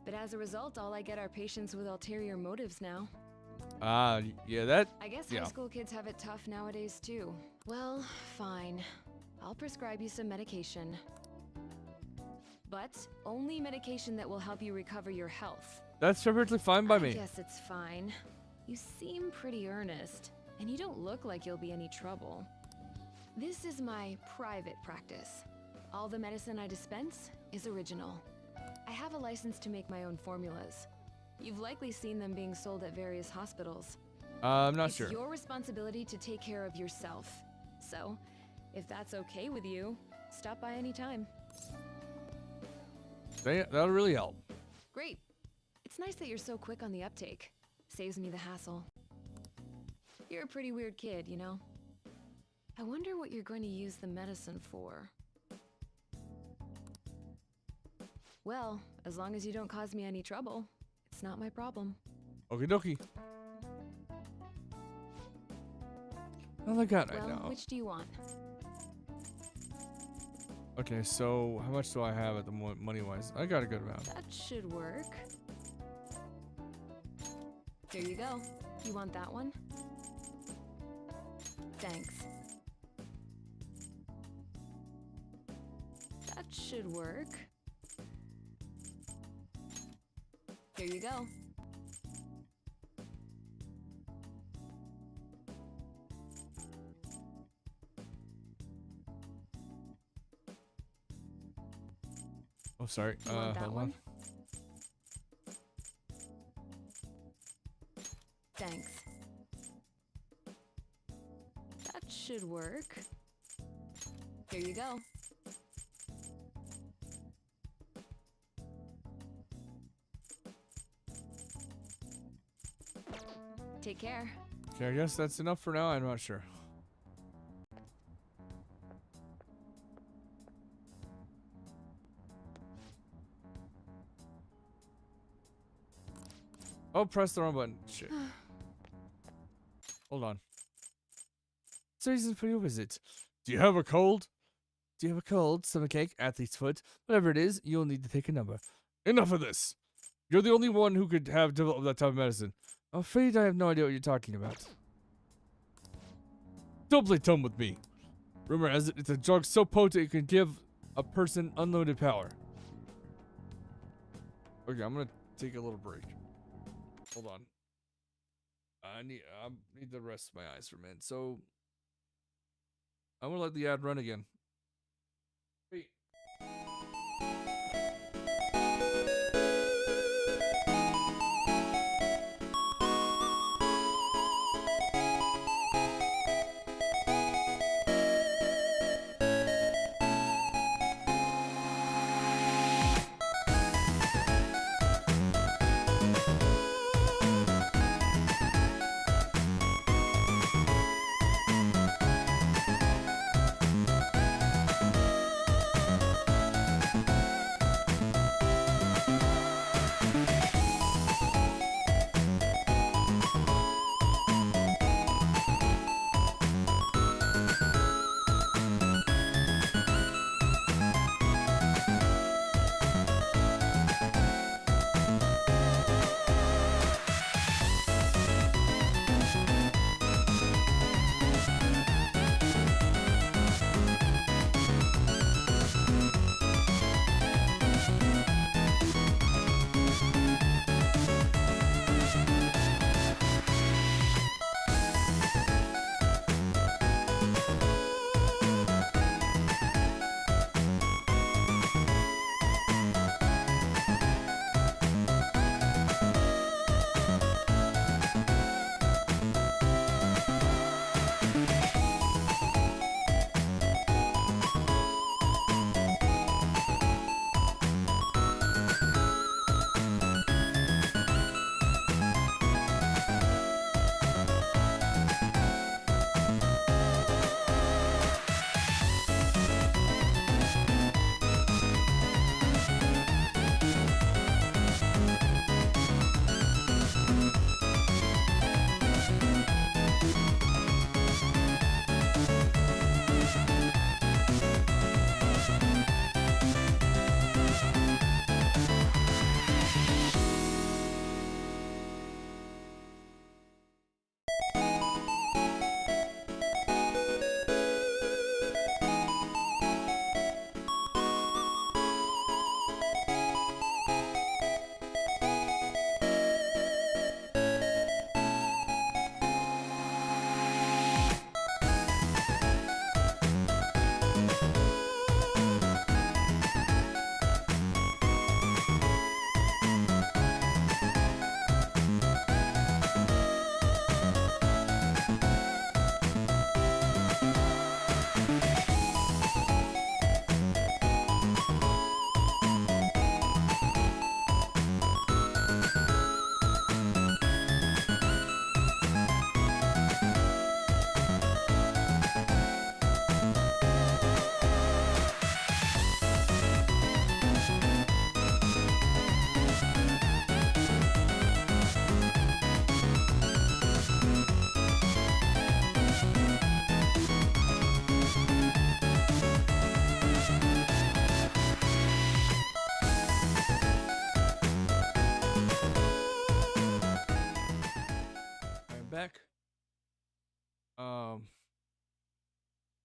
But as a result, all I get are patients with ulterior motives now. Yeah, that. I guess yeah. high school kids have it tough nowadays too. Well, fine. I'll prescribe you some medication. But only medication that will help you recover your health. That's perfectly fine by me. I guess it's fine. You seem pretty earnest, and you don't look like you'll be any trouble. This is my private practice. All the medicine I dispense is original. I have a license to make my own formulas. You've likely seen them being sold at various hospitals. I'm not It's sure. your responsibility to take care of yourself. So, if that's okay with you, stop by anytime. That'll really help. Great. It's nice that you're so quick on the uptake. Saves me the hassle. You're a pretty weird kid, you know? I wonder what you're going to use the medicine for. Well, as long as you don't cause me any trouble, it's not my problem. Okie dokie. All I got right Well, now. which do you want? Okay, so how much do I have at the moment, money-wise? I got a good amount. That should work. Here you go. You want that one? Thanks. That should work. Here you go. Oh, sorry. You want that Hold one? on. Thanks. That should work. Here you go. Take care. Okay, I guess that's enough for now. I'm not sure. Oh, press the wrong button. Shit. Hold on. What's the reason for your visit? Do you have a cold? Do you have a cold, stomachache, athlete's foot? Whatever it is, you'll need to take a number. Enough of this! You're the only one who could have developed that type of medicine. I'm afraid I have no idea what you're talking about. Don't play dumb with me. Rumor has it it's a drug so potent it can give a person unlimited power. Okay, I'm gonna take a little break. Hold on. I need to rest my eyes for a minute. So I'm gonna let the ad run again. Wait.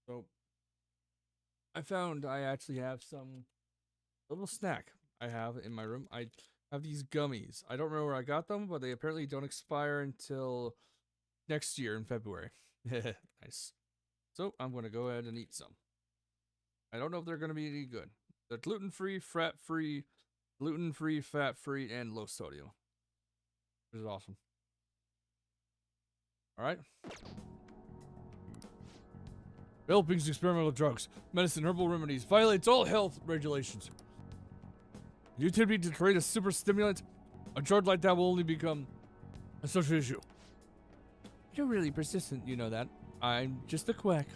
So I found I actually have some little snack I have in my room. I have these gummies. I don't remember where I got them, but they apparently don't expire until next year in February. Nice. So I'm going to go ahead and eat some. I don't know if they're going to be any good. They're gluten-free, fat-free, fat-free, and low sodium. Which is awesome. Alright. Developing experimental drugs, medicine, herbal remedies violates all health regulations. You attempt me to create a super stimulant? A drug like that will only become a social issue. You're really persistent, you know that. I'm just a quack.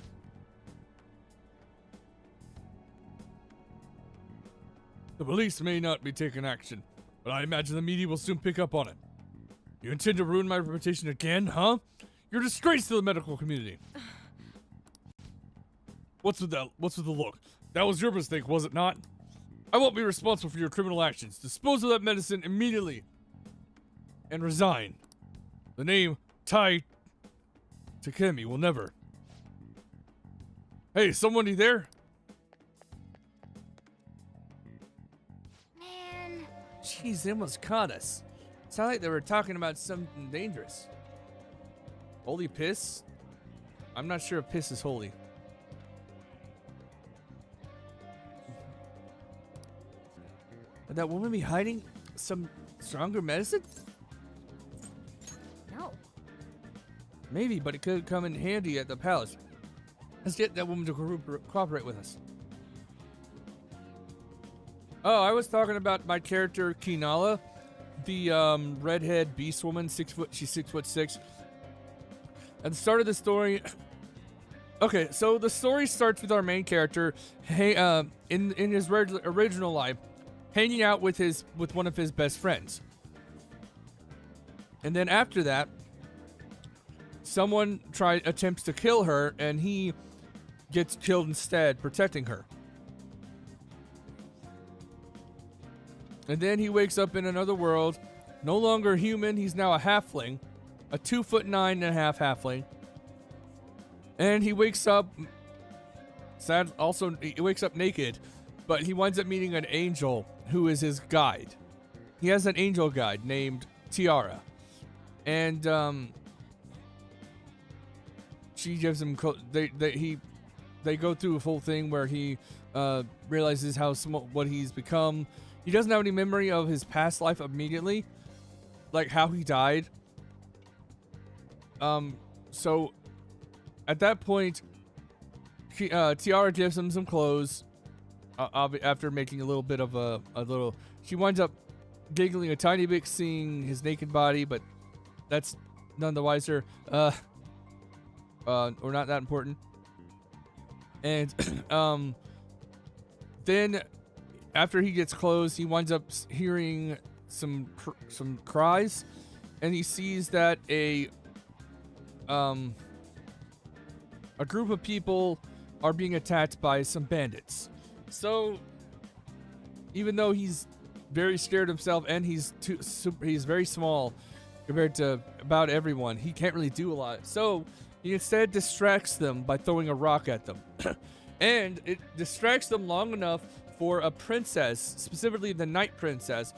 The police may not be taking action, but I imagine the media will soon pick up on it. You intend to ruin my reputation again, huh? You're a disgrace to the medical community. What's with that? What's with the look? That was your mistake, was it not? I won't be responsible for your criminal actions. Dispose of that medicine immediately. And resign. The name Tai Takemi will never. Hey, somebody there? Man. Jeez, they almost caught us. Sounded like they were talking about something dangerous. Holy piss? I'm not sure if piss is holy. Would that woman be hiding some stronger medicine? No. Maybe, but it could come in handy at the palace. Let's get that woman to cooperate with us. Oh, I was talking about my character Kinala, the redhead beast woman, 6 foot. She's 6'6". At the start of the story, okay, so the story starts with our main character, in his original life, hanging out with one of his best friends, and then after that, someone attempts to kill her, and he gets killed instead, protecting her. And then he wakes up in another world, no longer human. He's now a halfling, a 2'9.5" halfling, and he wakes up sad. Also, he wakes up naked, but he winds up meeting an angel who is his guide. He has an angel guide named Tiara, and she gives him. They go through a full thing where he realizes what he's become. He doesn't have any memory of his past life immediately, like how he died. So at that point, Tiara gives him some clothes. After making a little bit of a little, she winds up giggling a tiny bit seeing his naked body, but that's none the wiser. Or not that important. And then after he gets clothes, he winds up hearing some cries, and he sees that a group of people are being attacked by some bandits. So even though he's very scared himself and he's very small compared to about everyone, he can't really do a lot. So he instead distracts them by throwing a rock at them. And it distracts them long enough for a princess, specifically the Night Princess,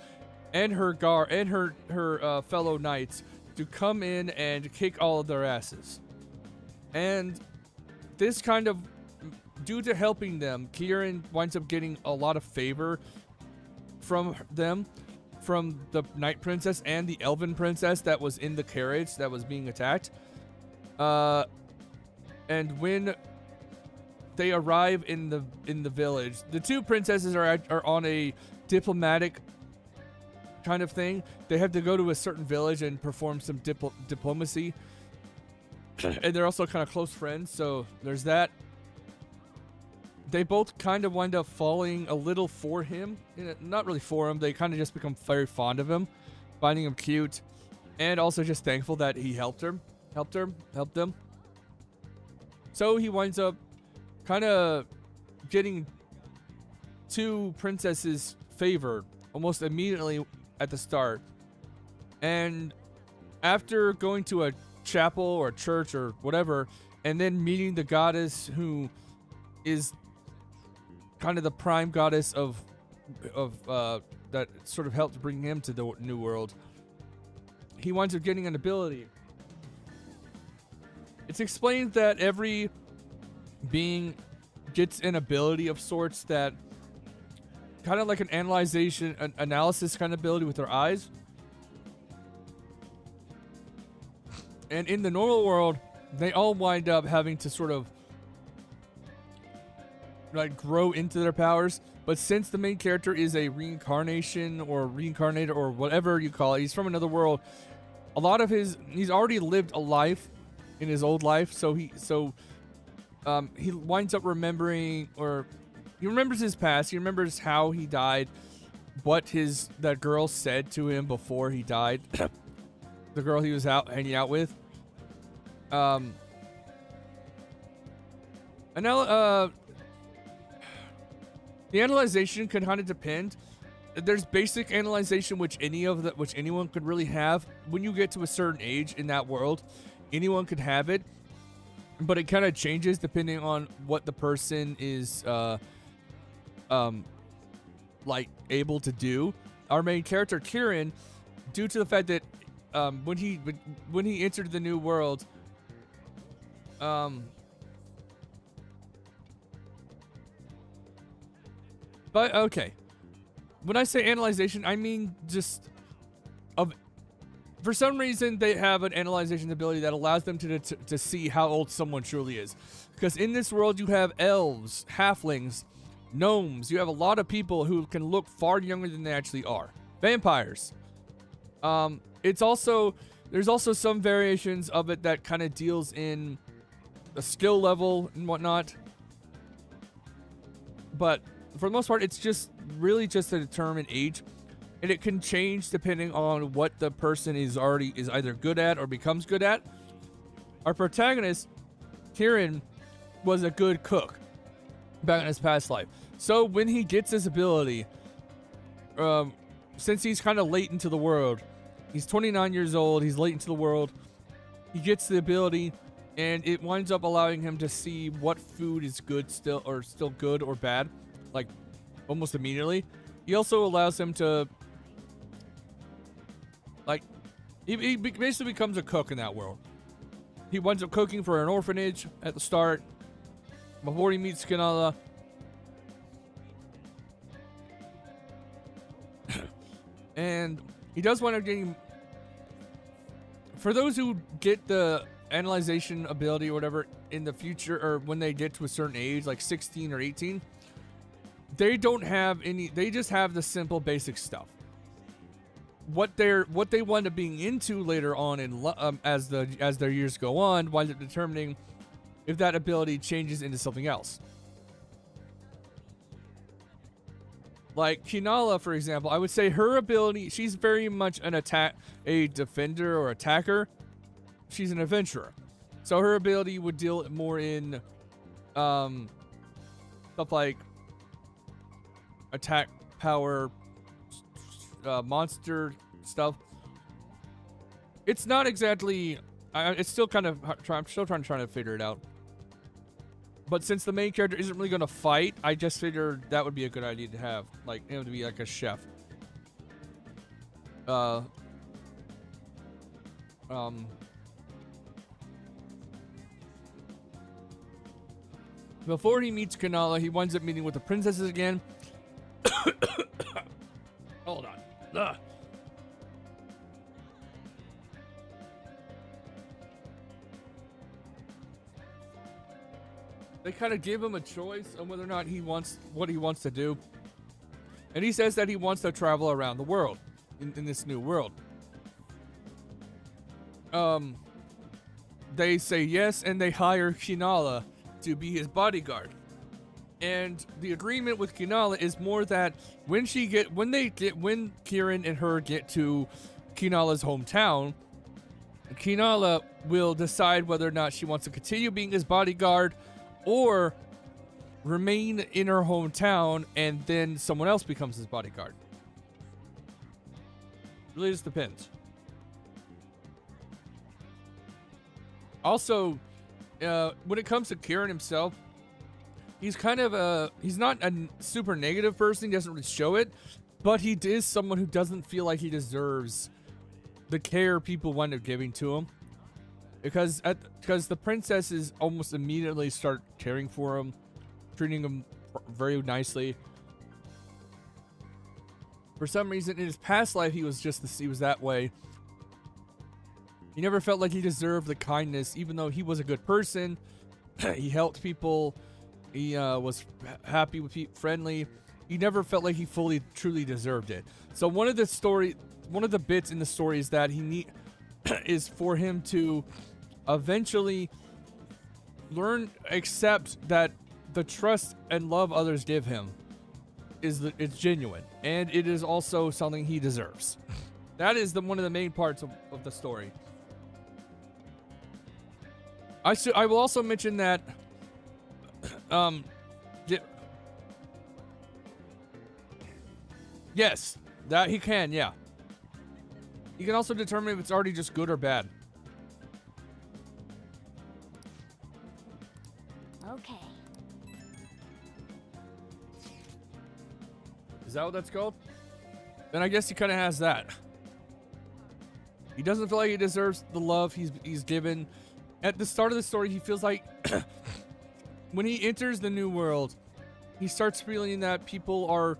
and her fellow knights to come in and kick all of their asses. And this kind of, due to helping them, Kieran winds up getting a lot of favor from them, from the Night Princess and the Elven Princess that was in the carriage that was being attacked. And when they arrive in the village, the two princesses are on a diplomatic kind of thing. They have to go to a certain village and perform some diplomacy. And they're also kind of close friends, so there's that. They both kind of wind up falling a little for him. Not really for him. They kind of just become very fond of him, finding him cute, and also just thankful that he helped them. So he winds up kind of getting two princesses' favor almost immediately at the start. And after going to a chapel or church or whatever, and then meeting the goddess who is kind of the prime goddess of that sort of helped bring him to the new world. He winds up getting an ability. It's explained that every being gets an ability of sorts that kind of like an analysis kind of ability with their eyes. And in the normal world, they all wind up having to sort of like grow into their powers. But since the main character is a reincarnation or reincarnator or whatever you call it, he's from another world. A lot of he's already lived a life in his old life, so he winds up remembering, or he remembers his past. He remembers how he died, what that girl said to him before he died. The girl he was hanging out with. The analyzation can kind of depend. There's basic analyzation, which anyone could really have. When you get to a certain age in that world, anyone could have it, but it kind of changes depending on what the person is like able to do. Our main character Kieran, due to the fact that when he entered the new world, but okay, when I say analyzation, I mean just for some reason they have an analyzation ability that allows them to see how old someone truly is. Because in this world you have elves, halflings, gnomes. You have a lot of people who can look far younger than they actually are. Vampires. There's also some variations of it that kind of deals in a skill level and whatnot. But for the most part, it's just really just to determine age. And it can change depending on what the person is either good at or becomes good at. Our protagonist, Kieran, was a good cook back in his past life. So when he gets his ability, since he's kind of late into the world, he's 29 years old, he's late into the world, he gets the ability, and it winds up allowing him to see what food is good still good or bad, like almost immediately. He also allows him to, like, he basically becomes a cook in that world. He winds up cooking for an orphanage at the start before he meets Kinala. And he does wind up getting, for those who get the analyzation ability or whatever in the future, or when they get to a certain age, like 16 or 18, they don't have any, they just have the simple basic stuff. What they wind up being into later on in as their years go on, winds up determining if that ability changes into something else. Like Kinala, for example, I would say her ability, she's very much a defender or attacker. She's an adventurer. So her ability would deal more in stuff like attack power, monster stuff. It's not exactly, it's still kind of, I'm still trying to figure it out. But since the main character isn't really going to fight, I just figured that would be a good idea to have, like, him to be like a chef. Before he meets Kinala, he winds up meeting with the princesses again. Hold on. Ugh. They kind of give him a choice on whether or not what he wants to do. And he says that he wants to travel around the world in this new world. They say yes, and they hire Kinala to be his bodyguard. And the agreement with Kinala is more that when Kieran and her get to Kinala's hometown, Kinala will decide whether or not she wants to continue being his bodyguard or remain in her hometown and then someone else becomes his bodyguard. Really just depends. Also, when it comes to Kieran himself, he's kind of he's not a super negative person. He doesn't really show it, but he is someone who doesn't feel like he deserves the care people wind up giving to him, because the princesses almost immediately start caring for him, treating him very nicely. For some reason, in his past life, he was that way. He never felt like he deserved the kindness, even though he was a good person. He helped people. He was happy with people, friendly. He never felt like he truly deserved it. So one of the bits in the story is that is for him to eventually accept that the trust and love others give him it's genuine, and it is also something he deserves. That is one of the main parts of the story. I will also mention that yes, that he can, yeah. He can also determine if it's already just good or bad. Okay. Is that what that's called? Then I guess he kind of has that. He doesn't feel like he deserves the love he's given. At the start of the story, he feels like when he enters the new world, he starts feeling that people are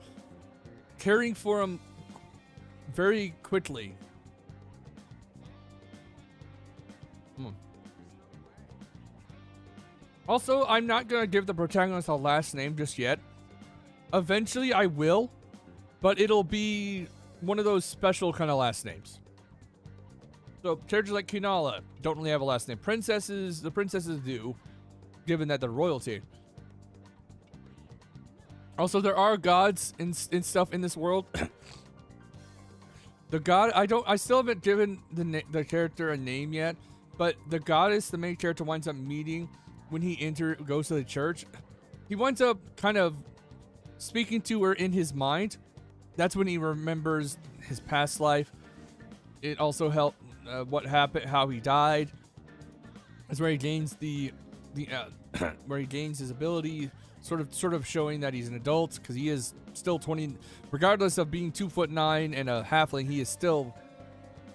caring for him very quickly. Also, I'm not going to give the protagonist a last name just yet. Eventually, I will, but it'll be one of those special kind of last names. So, characters like Kunala don't really have a last name. The princesses do, given that they're royalty. Also, there are gods and stuff in this world. I still haven't given the character a name yet, but the goddess the main character winds up meeting when he goes to the church. He winds up kind of speaking to her in his mind. That's when he remembers his past life. It also helped what happened, how he died. That's where he gains where he gains his ability, sort of showing that he's an adult, because he is still 20, regardless of being 2'9" and a halfling. He is still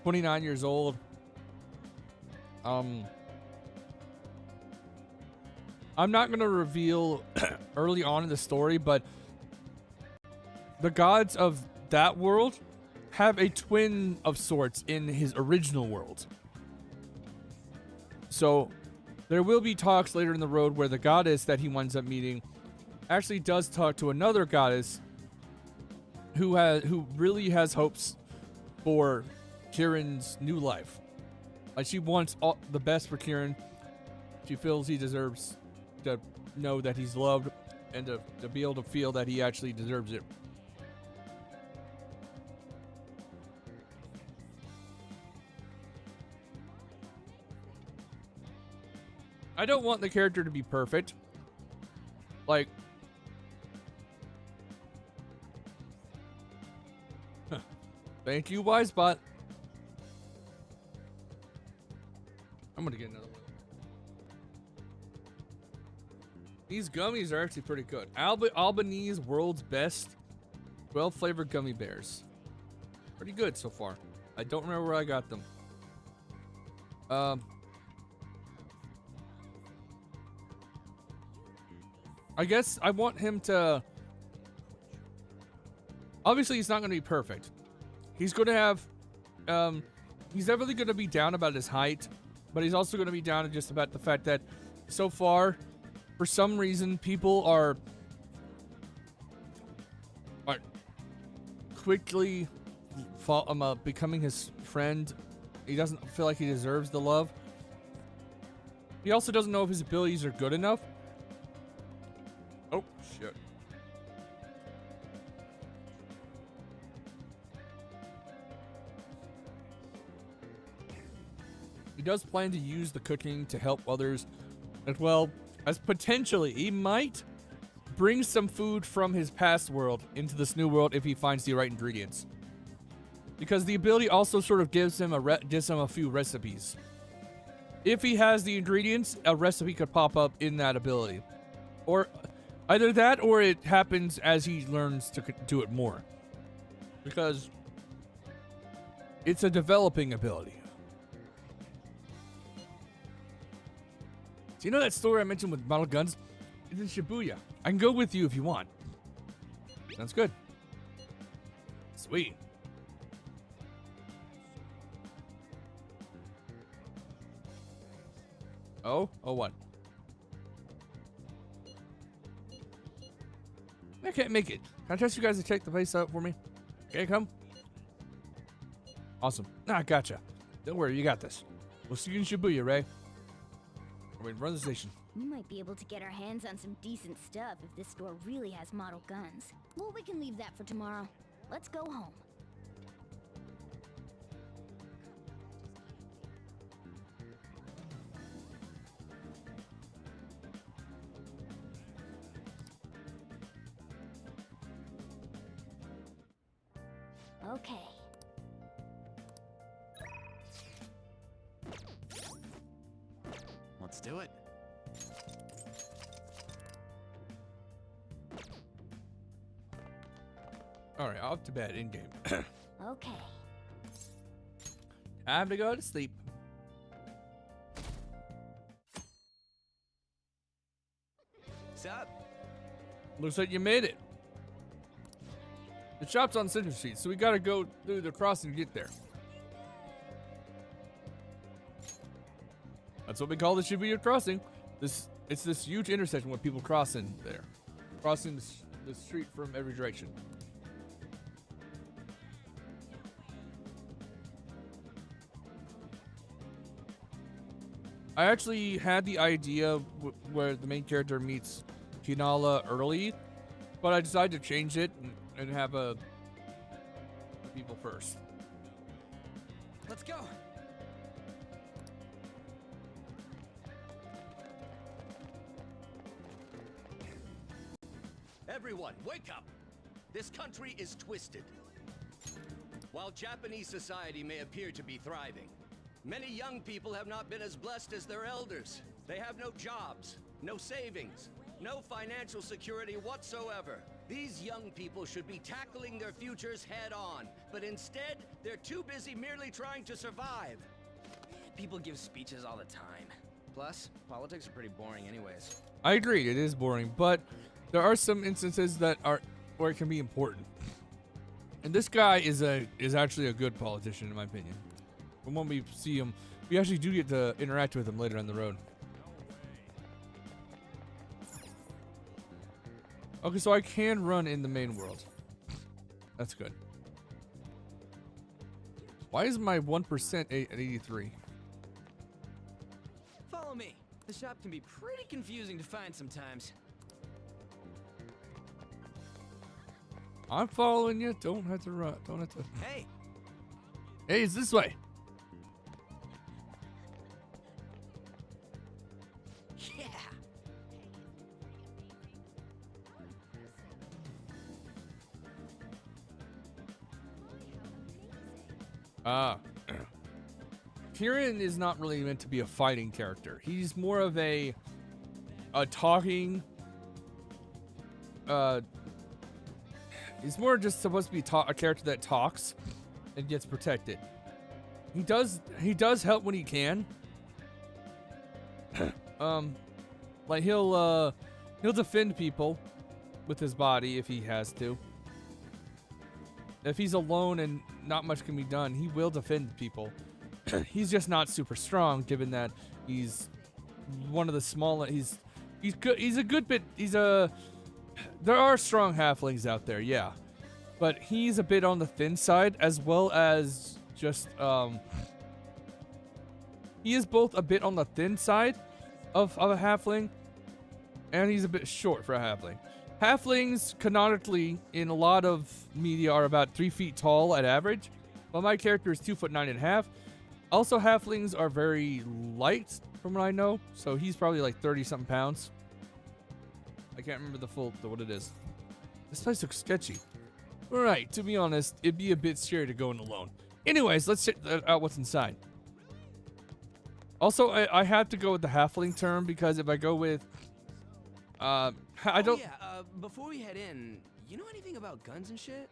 29 years old. I'm not going to reveal early on in the story, but the gods of that world have a twin of sorts in his original world. So there will be talks later in the road where the goddess that he winds up meeting actually does talk to another goddess who really has hopes for Kieran's new life. Like, she wants the best for Kieran. She feels he deserves to know that he's loved and to be able to feel that he actually deserves it. I don't want the character to be perfect. Like, thank you, Wisebot. I'm gonna get another one. These gummies are actually pretty good. Albanese World's Best 12 flavored gummy bears. Pretty good so far. I don't remember where I got them. I guess I want him to... Obviously, he's not going to be perfect. He's going to have... he's definitely going to be down about his height, but he's also going to be down just about the fact that so far, for some reason, people are quickly becoming his friend. He doesn't feel like he deserves the love. He also doesn't know if his abilities are good enough. Oh, shit. He does plan to use the cooking to help others, as well as potentially he might bring some food from his past world into this new world if he finds the right ingredients. Because the ability also sort of gives him a few recipes. if he has the ingredients, a recipe could pop up in that ability. Or either that or it happens as he learns to do it more. Because it's a developing ability. Do you know that store I mentioned with model guns? It's in Shibuya. I can go with you if you want. Sounds good. Sweet. Oh? Oh, what? I can't make it. Can I trust you guys to check the place out for me? Okay, come. Awesome. Ah, gotcha. Don't worry, you got this. We'll see you in Shibuya, Ray. Wait, run the station. We might be able to get our hands on some decent stuff if this store really has model guns. Well, we can leave that for tomorrow. Let's go home. Okay. Let's do it. All right, off to bed in game. Okay. Time to go to sleep. What's up? Looks like you made it. The shop's on Center Street, so we gotta go through the crossing to get there. That's what we call the Shibuya crossing. It's this huge intersection where people cross in there, crossing the street from every direction. I actually had the idea where the main character meets Kinala early, but I decided to change it and have the people first. Let's go. Everyone, wake up! This country is twisted. While Japanese society may appear to be thriving, many young people have not been as blessed as their elders. They have no jobs, no savings, no financial security whatsoever. These young people should be tackling their futures head on, but instead, they're too busy merely trying to survive. People give speeches all the time. Plus, politics are pretty boring anyways. I agree, it is boring, but there are some instances that are where it can be important. And this guy is actually a good politician in my opinion. And when we see him, we actually do get to interact with him later on the road. Okay, so I can run in the main world. That's good. Why is my 1% at 83? Follow me. The shop can be pretty confusing to find sometimes. I'm following you. Don't have to run. Don't have to. Hey. Hey, it's this way. Yeah. Kieran is not really meant to be a fighting character. He's more of a talking. He's more just supposed to be a character that talks and gets protected. He does help when he can. Like he'll defend people with his body if he has to. If he's alone and not much can be done, he will defend people. He's just not super strong, given that he's one of the small. He's good. He's a good bit. There are strong halflings out there, yeah, but he's a bit on the thin side, as well as just he is both a bit on the thin side of a halfling, and he's a bit short for a halfling. Halflings canonically in a lot of media are about 3 feet tall at average, but my character is 2'9½". Also, halflings are very light from what I know, so he's probably like 30-something pounds. I can't remember what it is. This place looks sketchy. Alright, to be honest, it'd be a bit scary to go in alone. Anyways, let's check out what's inside. Also, I have to go with the halfling term because if I go with, I don't. Yeah. Before we head in, you know anything about guns and shit?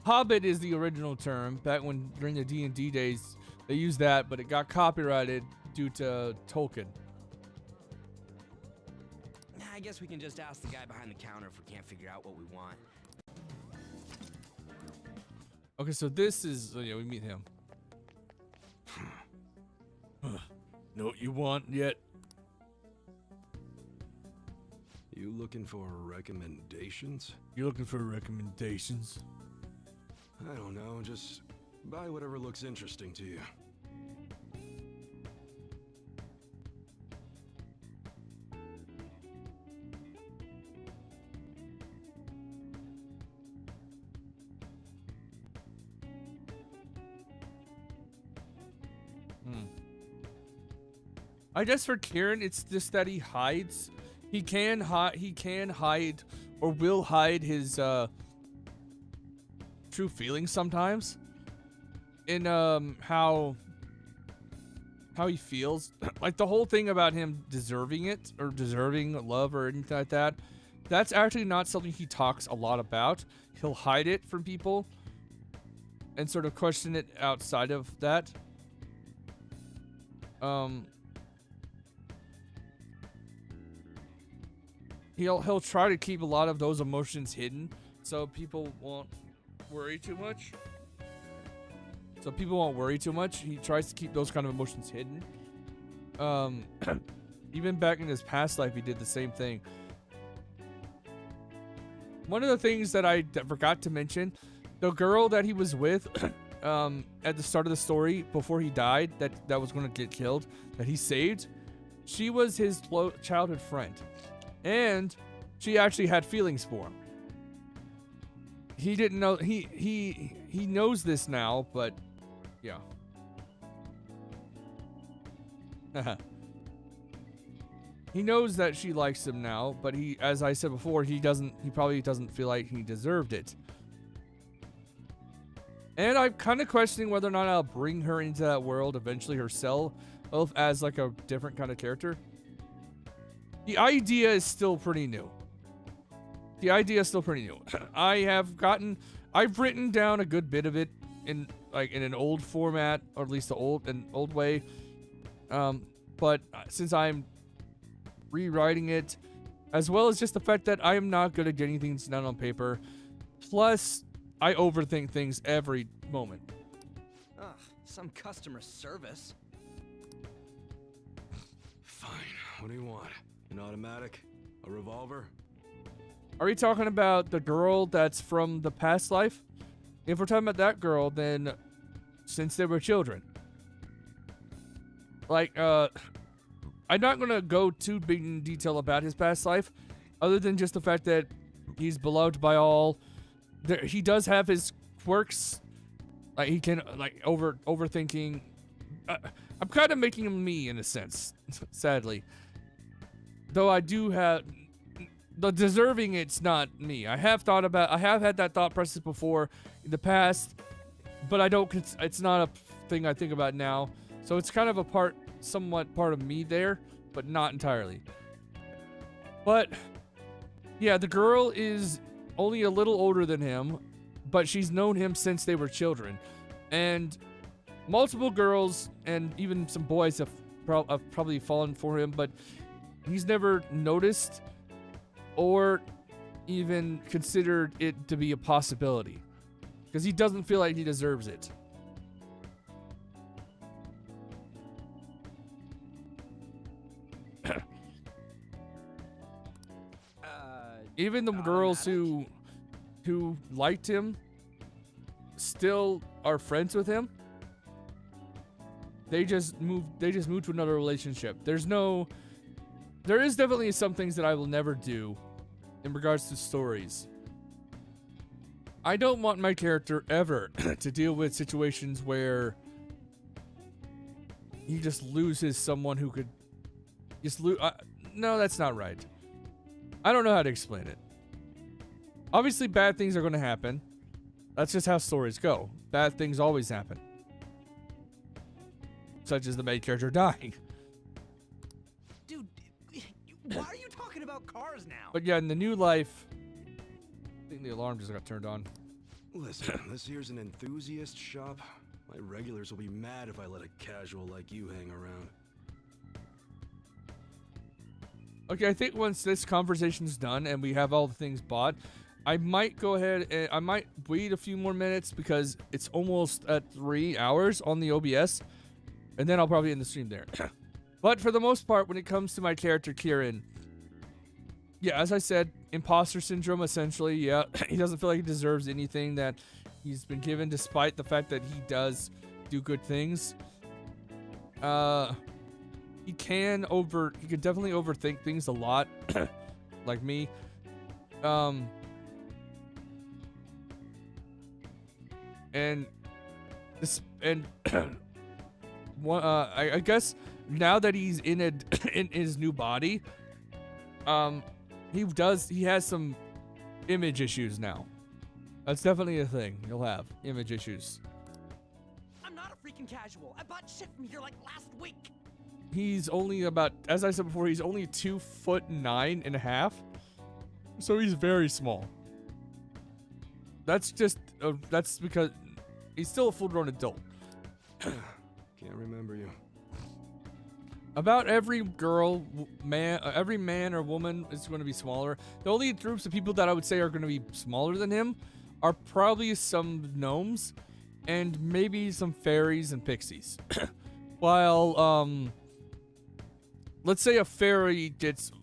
Hobbit is the original term. Back when during the D&D days, they used that, but it got copyrighted due to Tolkien. I guess we can just ask the guy behind the counter if we can't figure out what we want. Okay, so this is we meet him. Know what you want yet? You looking for recommendations? You looking for recommendations? I don't know, just buy whatever looks interesting to you. I guess for Kieran, it's just that he hides. He can hide or will hide his true feelings sometimes. In how he feels. Like the whole thing about him deserving it or deserving love or anything like that. That's actually not something he talks a lot about. He'll hide it from people and sort of question it outside of that. He'll try to keep a lot of those emotions hidden so people won't worry too much. He tries to keep those kind of emotions hidden. Even back in his past life, he did the same thing. One of the things that I forgot to mention, the girl that he was with at the start of the story before he died, that was going to get killed, that he saved, she was his childhood friend. And she actually had feelings for him. He didn't know, he knows this now, but yeah. He knows that she likes him now, but he, as I said before, he probably doesn't feel like he deserved it. And I'm kind of questioning whether or not I'll bring her into that world eventually herself as like a different kind of character. The idea is still pretty new. I've written down a good bit of it in an old format, or at least an old way. But since I'm rewriting it, as well as just the fact that I am not good at getting things down on paper, plus I overthink things every moment. Ugh, some customer service. Fine, what do you want? An automatic? A revolver? Are we talking about the girl that's from the past life? If we're talking about that girl, then since they were children. I'm not going to go too big in detail about his past life, other than just the fact that he's beloved by all. He does have his quirks. Like, he can, overthinking. I'm kind of making him me, in a sense, sadly. Though I do have... The deserving, it's not me. I have had that thought process before in the past, but it's not a thing I think about now. So it's kind of somewhat part of me there, but not entirely. But yeah, the girl is only a little older than him, but she's known him since they were children. And multiple girls and even some boys have probably fallen for him, but he's never noticed or even considered it to be a possibility, because he doesn't feel like he deserves it. Even the girls who liked him still are friends with him. They just moved to another relationship. There is definitely some things that I will never do in regards to stories. I don't want my character ever to deal with situations where he just loses someone who could just lose. No, that's not right. I don't know how to explain it. Obviously, bad things are going to happen. That's just how stories go. Bad things always happen. such as the main character dying. Dude, why are you talking about cars now? But yeah, in the new life, I think the alarm just got turned on. Listen, this here's an enthusiast shop. My regulars will be mad if I let a casual like you hang around. Okay, I think once this conversation's done and we have all the things bought, I might go ahead and I might wait a few more minutes because it's almost at 3 hours on the OBS, and then I'll probably end the stream there. But for the most part, when it comes to my character Kieran, yeah, as I said, imposter syndrome essentially. Yeah, he doesn't feel like he deserves anything that he's been given, despite the fact that he does do good things. He can definitely overthink things a lot, like me. And this I guess now that he's in his new body, he has some image issues now. That's definitely a thing. You'll have image issues. I'm not a freaking casual. I bought shit from here like last week. He's only about, as I said before, he's only 2'9.5", so he's very small. That's just that's because he's still a full-grown adult. Can't remember you. About every every man or woman is going to be smaller. The only groups of people that I would say are going to be smaller than him are probably some gnomes and maybe some fairies and pixies. While let's say a fairy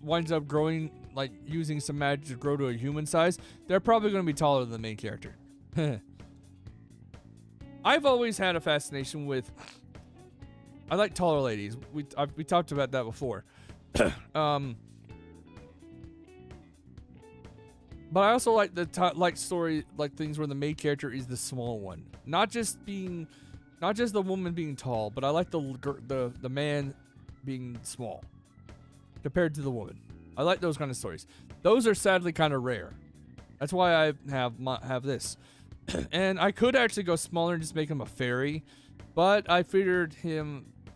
winds up growing, like using some magic to grow to a human size, they're probably going to be taller than the main character. I've always had a fascination with, I like taller ladies. We talked about that before. But I also like story like things where the main character is the small one, not just the woman being tall, but I like the man being small compared to the woman. I like those kind of stories. Those are sadly kind of rare. That's why I have this. And I could actually go smaller and just make him a fairy, but I figured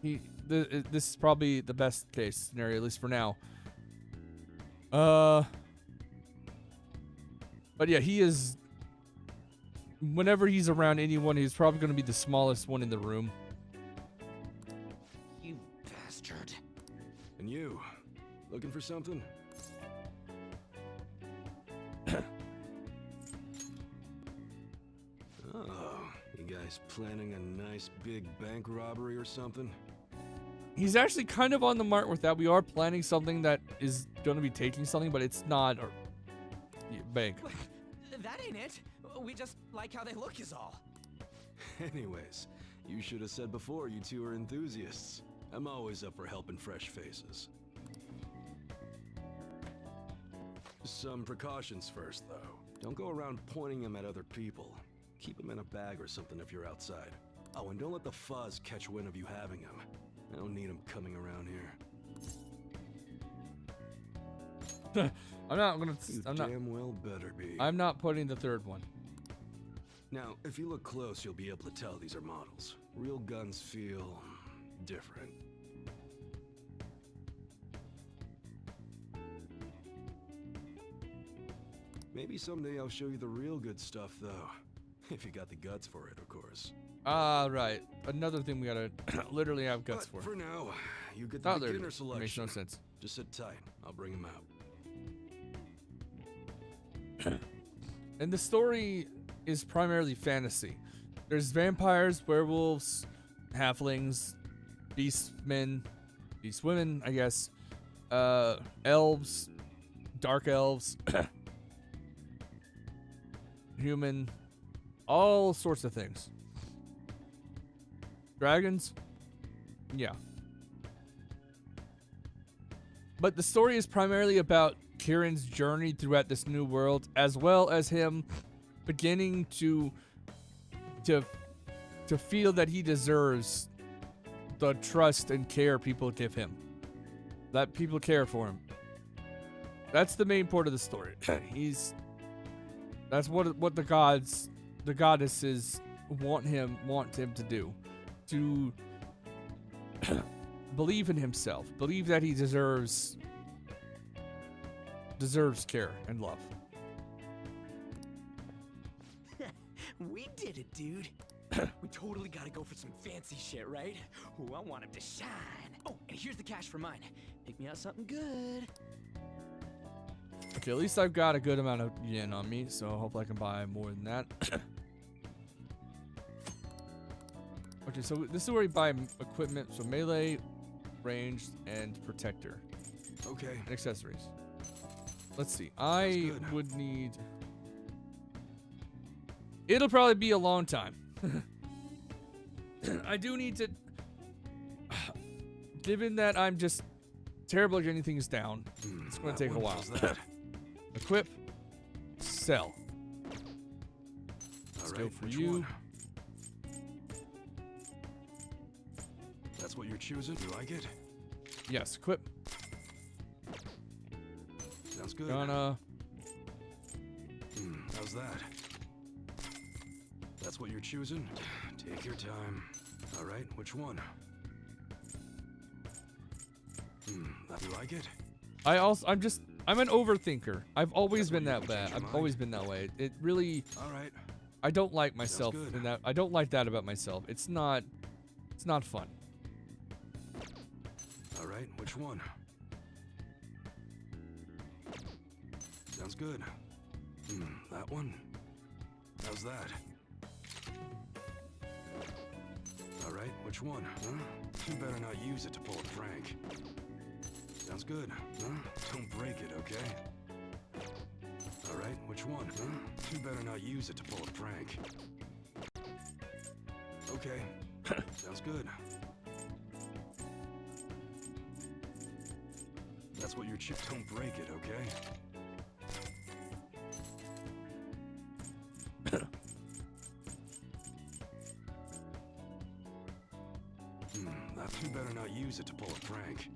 this is probably the best case scenario, at least for now. But yeah, he is. Whenever he's around anyone, he's probably going to be the smallest one in the room. You bastard. And you, looking for something? Oh, you guys planning a nice big bank robbery or something? He's actually kind of on the mark with that. We are planning something that is going to be taking something, but it's not a bank. That ain't it. We just like how they look is all. Anyways, you should have said before you two are enthusiasts. I'm always up for helping fresh faces. Some precautions first, though. Don't go around pointing them at other people. Keep them in a bag or something if you're outside. Oh, and don't let the fuzz catch wind of you having them. I don't need them coming around here. I'm not gonna. Damn well better be. I'm not putting the third one. Now, if you look close, you'll be able to tell these are models. Real guns feel different. Maybe someday I'll show you the real good stuff, though. If you got the guts for it, of course. Right. Another thing we gotta literally have guts But for. for now, you get the Not beginner literally. selection. Makes no sense. Just sit tight. I'll bring him out. And the story is primarily fantasy. There's vampires, werewolves, halflings, beastmen, beastwomen, I guess, elves, dark elves, human, all sorts of things. Dragons? Yeah. But the story is primarily about Kieran's journey throughout this new world, as well as him beginning to feel that he deserves the trust and care people give him. That people care for him. That's the main part of the story. That's what the goddesses want him to do. believe in himself. Believe that he deserves care and love. We did it, dude. We totally gotta go for some fancy shit, right? Ooh, I want him to shine. Oh, and here's the cash for mine. Pick me out something good. Okay, at least I've got a good amount of yen on me, so hopefully I can buy more than that. Okay, so this is where you buy equipment, so melee, ranged, and protector. Okay. And accessories. Let's see. I would need... It'll probably be a long time. I do need to... Given that I'm just terrible at getting things down, it's going to take a while. Equip. Sell. Let's go for you. One? That's what you're choosing? You like it? Yes, equip. Sounds good. Gonna... How's that? That's what you're choosing? Take your time. Alright, which one? You like it? I'm an overthinker. I've always been that bad. I've always been that way. It really... Alright. I don't like myself in that. I don't like that about myself. It's not fun. Alright, which one? Sounds good. That one? How's that? Alright, which one? Huh? You better not use it to pull a prank. Sounds good. Huh? Don't break it, okay? Alright, which one? Huh? You better not use it to pull a prank. Okay. Sounds good. That's what your chip. Don't break it, okay? You better not use it to pull a prank.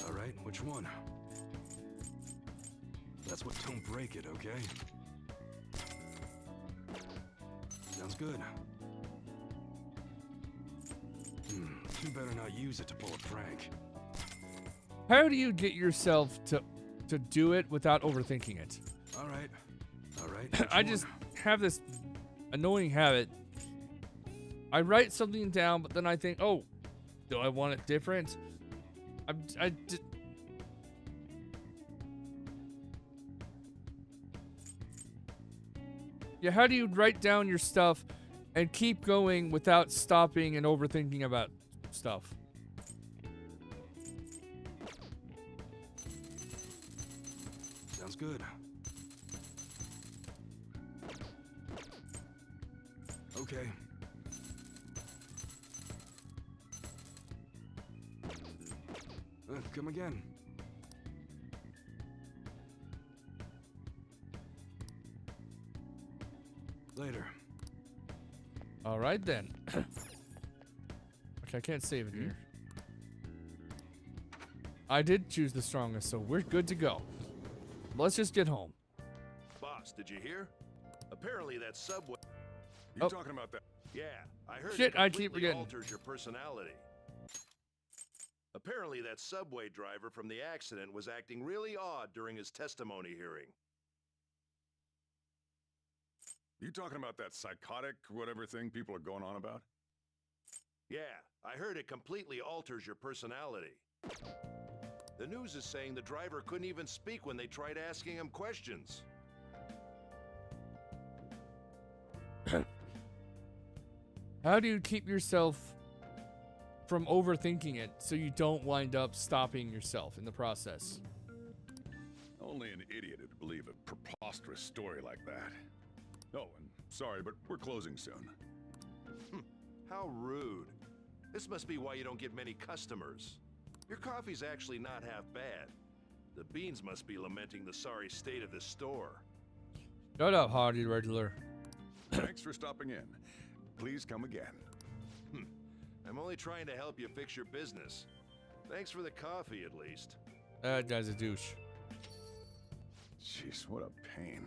Alright, which one? That's what. Don't break it, okay? Sounds good. You better not use it to pull a prank. How do you get yourself to do it without overthinking it? Alright. Alright. I just have this annoying habit. I write something down, but then I think, oh, do I want it different? Yeah, how do you write down your stuff and keep going without stopping and overthinking about stuff? Sounds good. Okay. Come again. Later. All right then. Okay, I can't save it here. I did choose the strongest, so we're good to go. Let's just get home. Boss, did you hear? Apparently that subway... You talking about that? Yeah, I heard Shit, it I keep completely forgetting. alters your personality. Apparently that subway driver from the accident was acting really odd during his testimony hearing. You talking about that psychotic whatever thing people are going on about? Yeah, I heard it completely alters your personality. The news is saying the driver couldn't even speak when they tried asking him questions. How do you keep yourself from overthinking it so you don't wind up stopping yourself in the process? Only an idiot would believe a preposterous story like that. Oh, and sorry, but we're closing soon. How rude. This must be why you don't get many customers. Your coffee's actually not half bad. The beans must be lamenting the sorry state of this store. Shut up, Hardy Regular. Thanks for stopping in. Please come again. I'm only trying to help you fix your business. Thanks for the coffee, at least. That guy's a douche. Jeez, what a pain.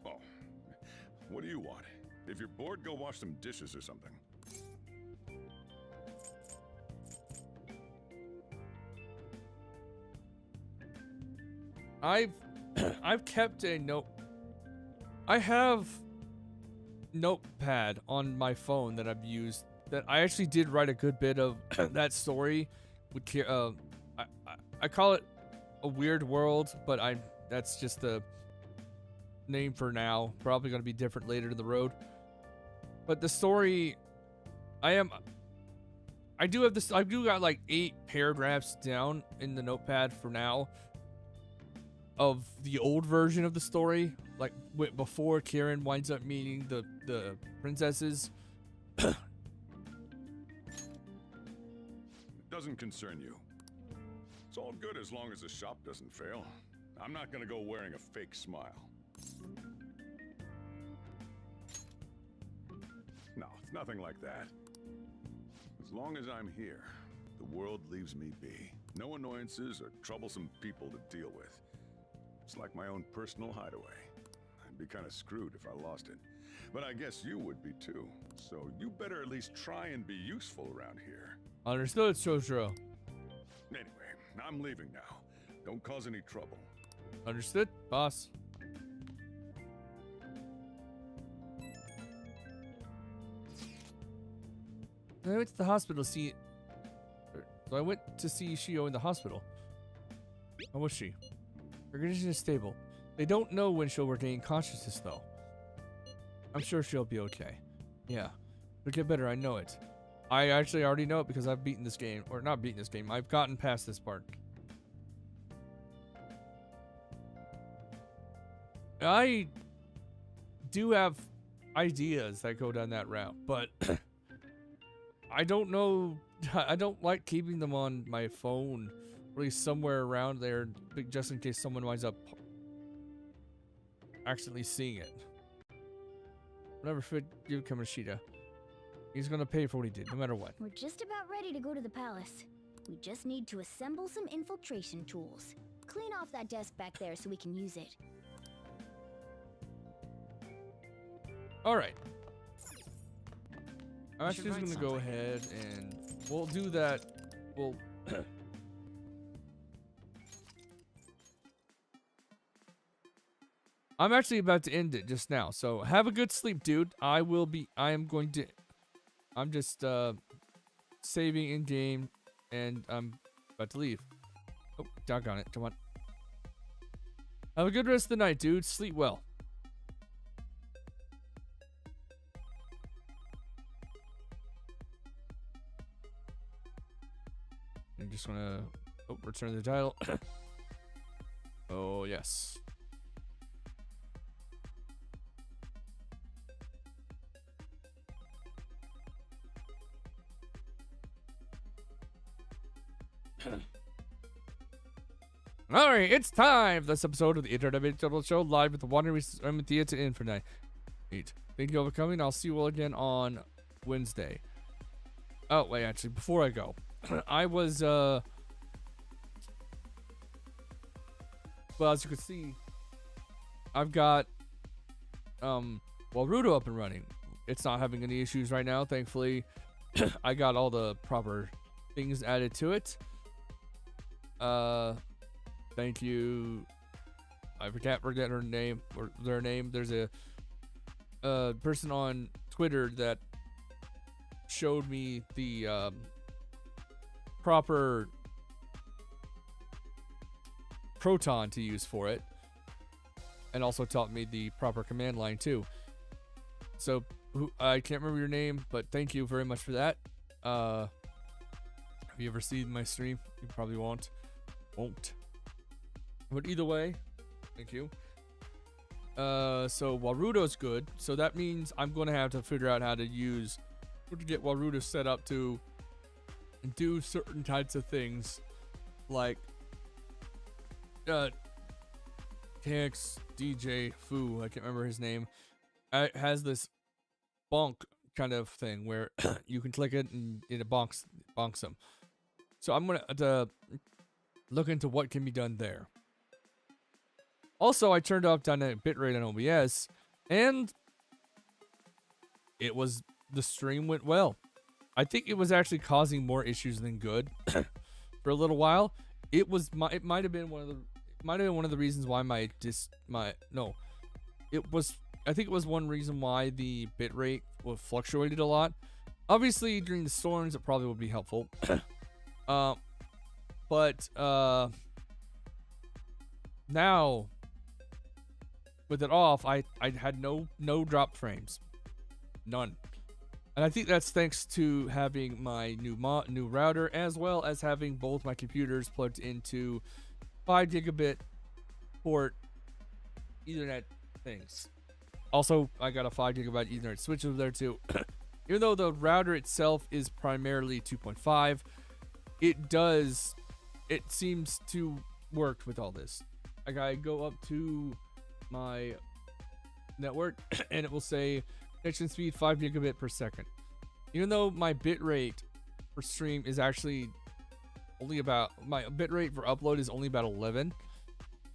Oh, what do you want? If you're bored, go wash some dishes or something. I've kept a note. I have Notepad on my phone that I've used. That I actually did write a good bit of that story. With I call it a weird world, but that's just the name for now. Probably going to be different later in the road. But the story, I do have this. I do got like 8 paragraphs down in the Notepad for now. Of the old version of the story, like before Kieran winds up meeting the princesses. It doesn't concern you. It's all good as long as the shop doesn't fail. I'm not gonna go wearing a fake smile. No, it's nothing like that. As long as I'm here, the world leaves me be. No annoyances or troublesome people to deal with. It's like my own personal hideaway. I'd be kind of screwed if I lost it. But I guess you would be too. So you better at least try and be useful around here. Understood, Shojuro. Anyway, I'm leaving now. Don't cause any trouble. Understood, boss. I went to the hospital to see... So I went to see Shio in the hospital. How was she? Her condition is stable. They don't know when she'll regain consciousness, though. I'm sure she'll be okay. Yeah. It'll get better, I know it. I actually already know it because I've beaten this game. Or not beaten this game. I've gotten past this part. I do have ideas that go down that route, but I don't know. I don't like keeping them on my phone. Really somewhere around there, just in case someone winds up accidentally seeing it. Whatever fit you, Kamoshida. He's gonna pay for what he did, no matter what. We're just about ready to go to the palace. We just need to assemble some infiltration tools. Clean off that desk back there so we can use it. Alright. I'm actually just gonna go ahead and we'll do that. We'll I'm actually about to end it just now, so have a good sleep, dude. I'm just saving in game, and I'm about to leave. Oh, doggone it! Come on. Have a good rest of the night, dude. Sleep well. I'm just gonna return the title. Oh yes. Alright, it's time! This episode of the Internet Total Show live at the Wandering Theater Infinite. Thank you all for coming. I'll see you all again on Wednesday. Oh, wait, actually, before I go, I was, well, as you can see, I've got, Warudo up and running. It's not having any issues right now, thankfully. I got all the proper things added to it. Thank you. I can't forget her name or their name. There's a person on Twitter that showed me the proper proton to use for it, and also taught me the proper command line too. So I can't remember your name, but thank you very much for that. Have you ever seen my stream? You probably won't. But either way, thank you. So Warudo's good. So that means I'm going to have to figure out how to get Warudo set up to do certain types of things. Like, KX DJ Fu, I can't remember his name, has this bonk kind of thing where you can click it and it bonks them. So I'm going to look into what can be done there. Also, I turned off dynamic bitrate on OBS, and the stream went well. I think it was actually causing more issues than good for a little while. It might have been one of the reasons why I think it was one reason why the bitrate fluctuated a lot. Obviously, during the storms, it probably would be helpful. But now with it off, I had no drop frames, none. And I think that's thanks to having my new router, as well as having both my computers plugged into 5 gigabit port Ethernet things. Also, I got a 5 gigabyte Ethernet switch over there too. Even though the router itself is primarily 2.5, it seems to work with all this. Like, I go up to my network and it will say connection speed 5 gigabit per second. Even though my bitrate for stream is actually only about, my bitrate for upload is only about 11,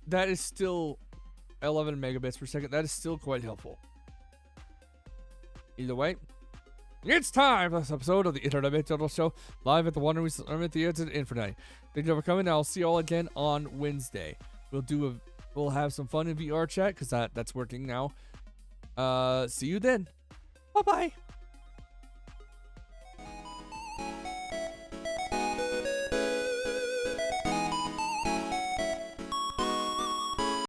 that is still 11 megabits per second. That is still quite helpful. Either way, it's time for this episode of the Internet Total Show, live at the Wonder Woman Theater in Infinite. Thank you for coming. I'll see you all again on Wednesday. We'll have some fun in VR chat because that's working now. See you then. Bye bye.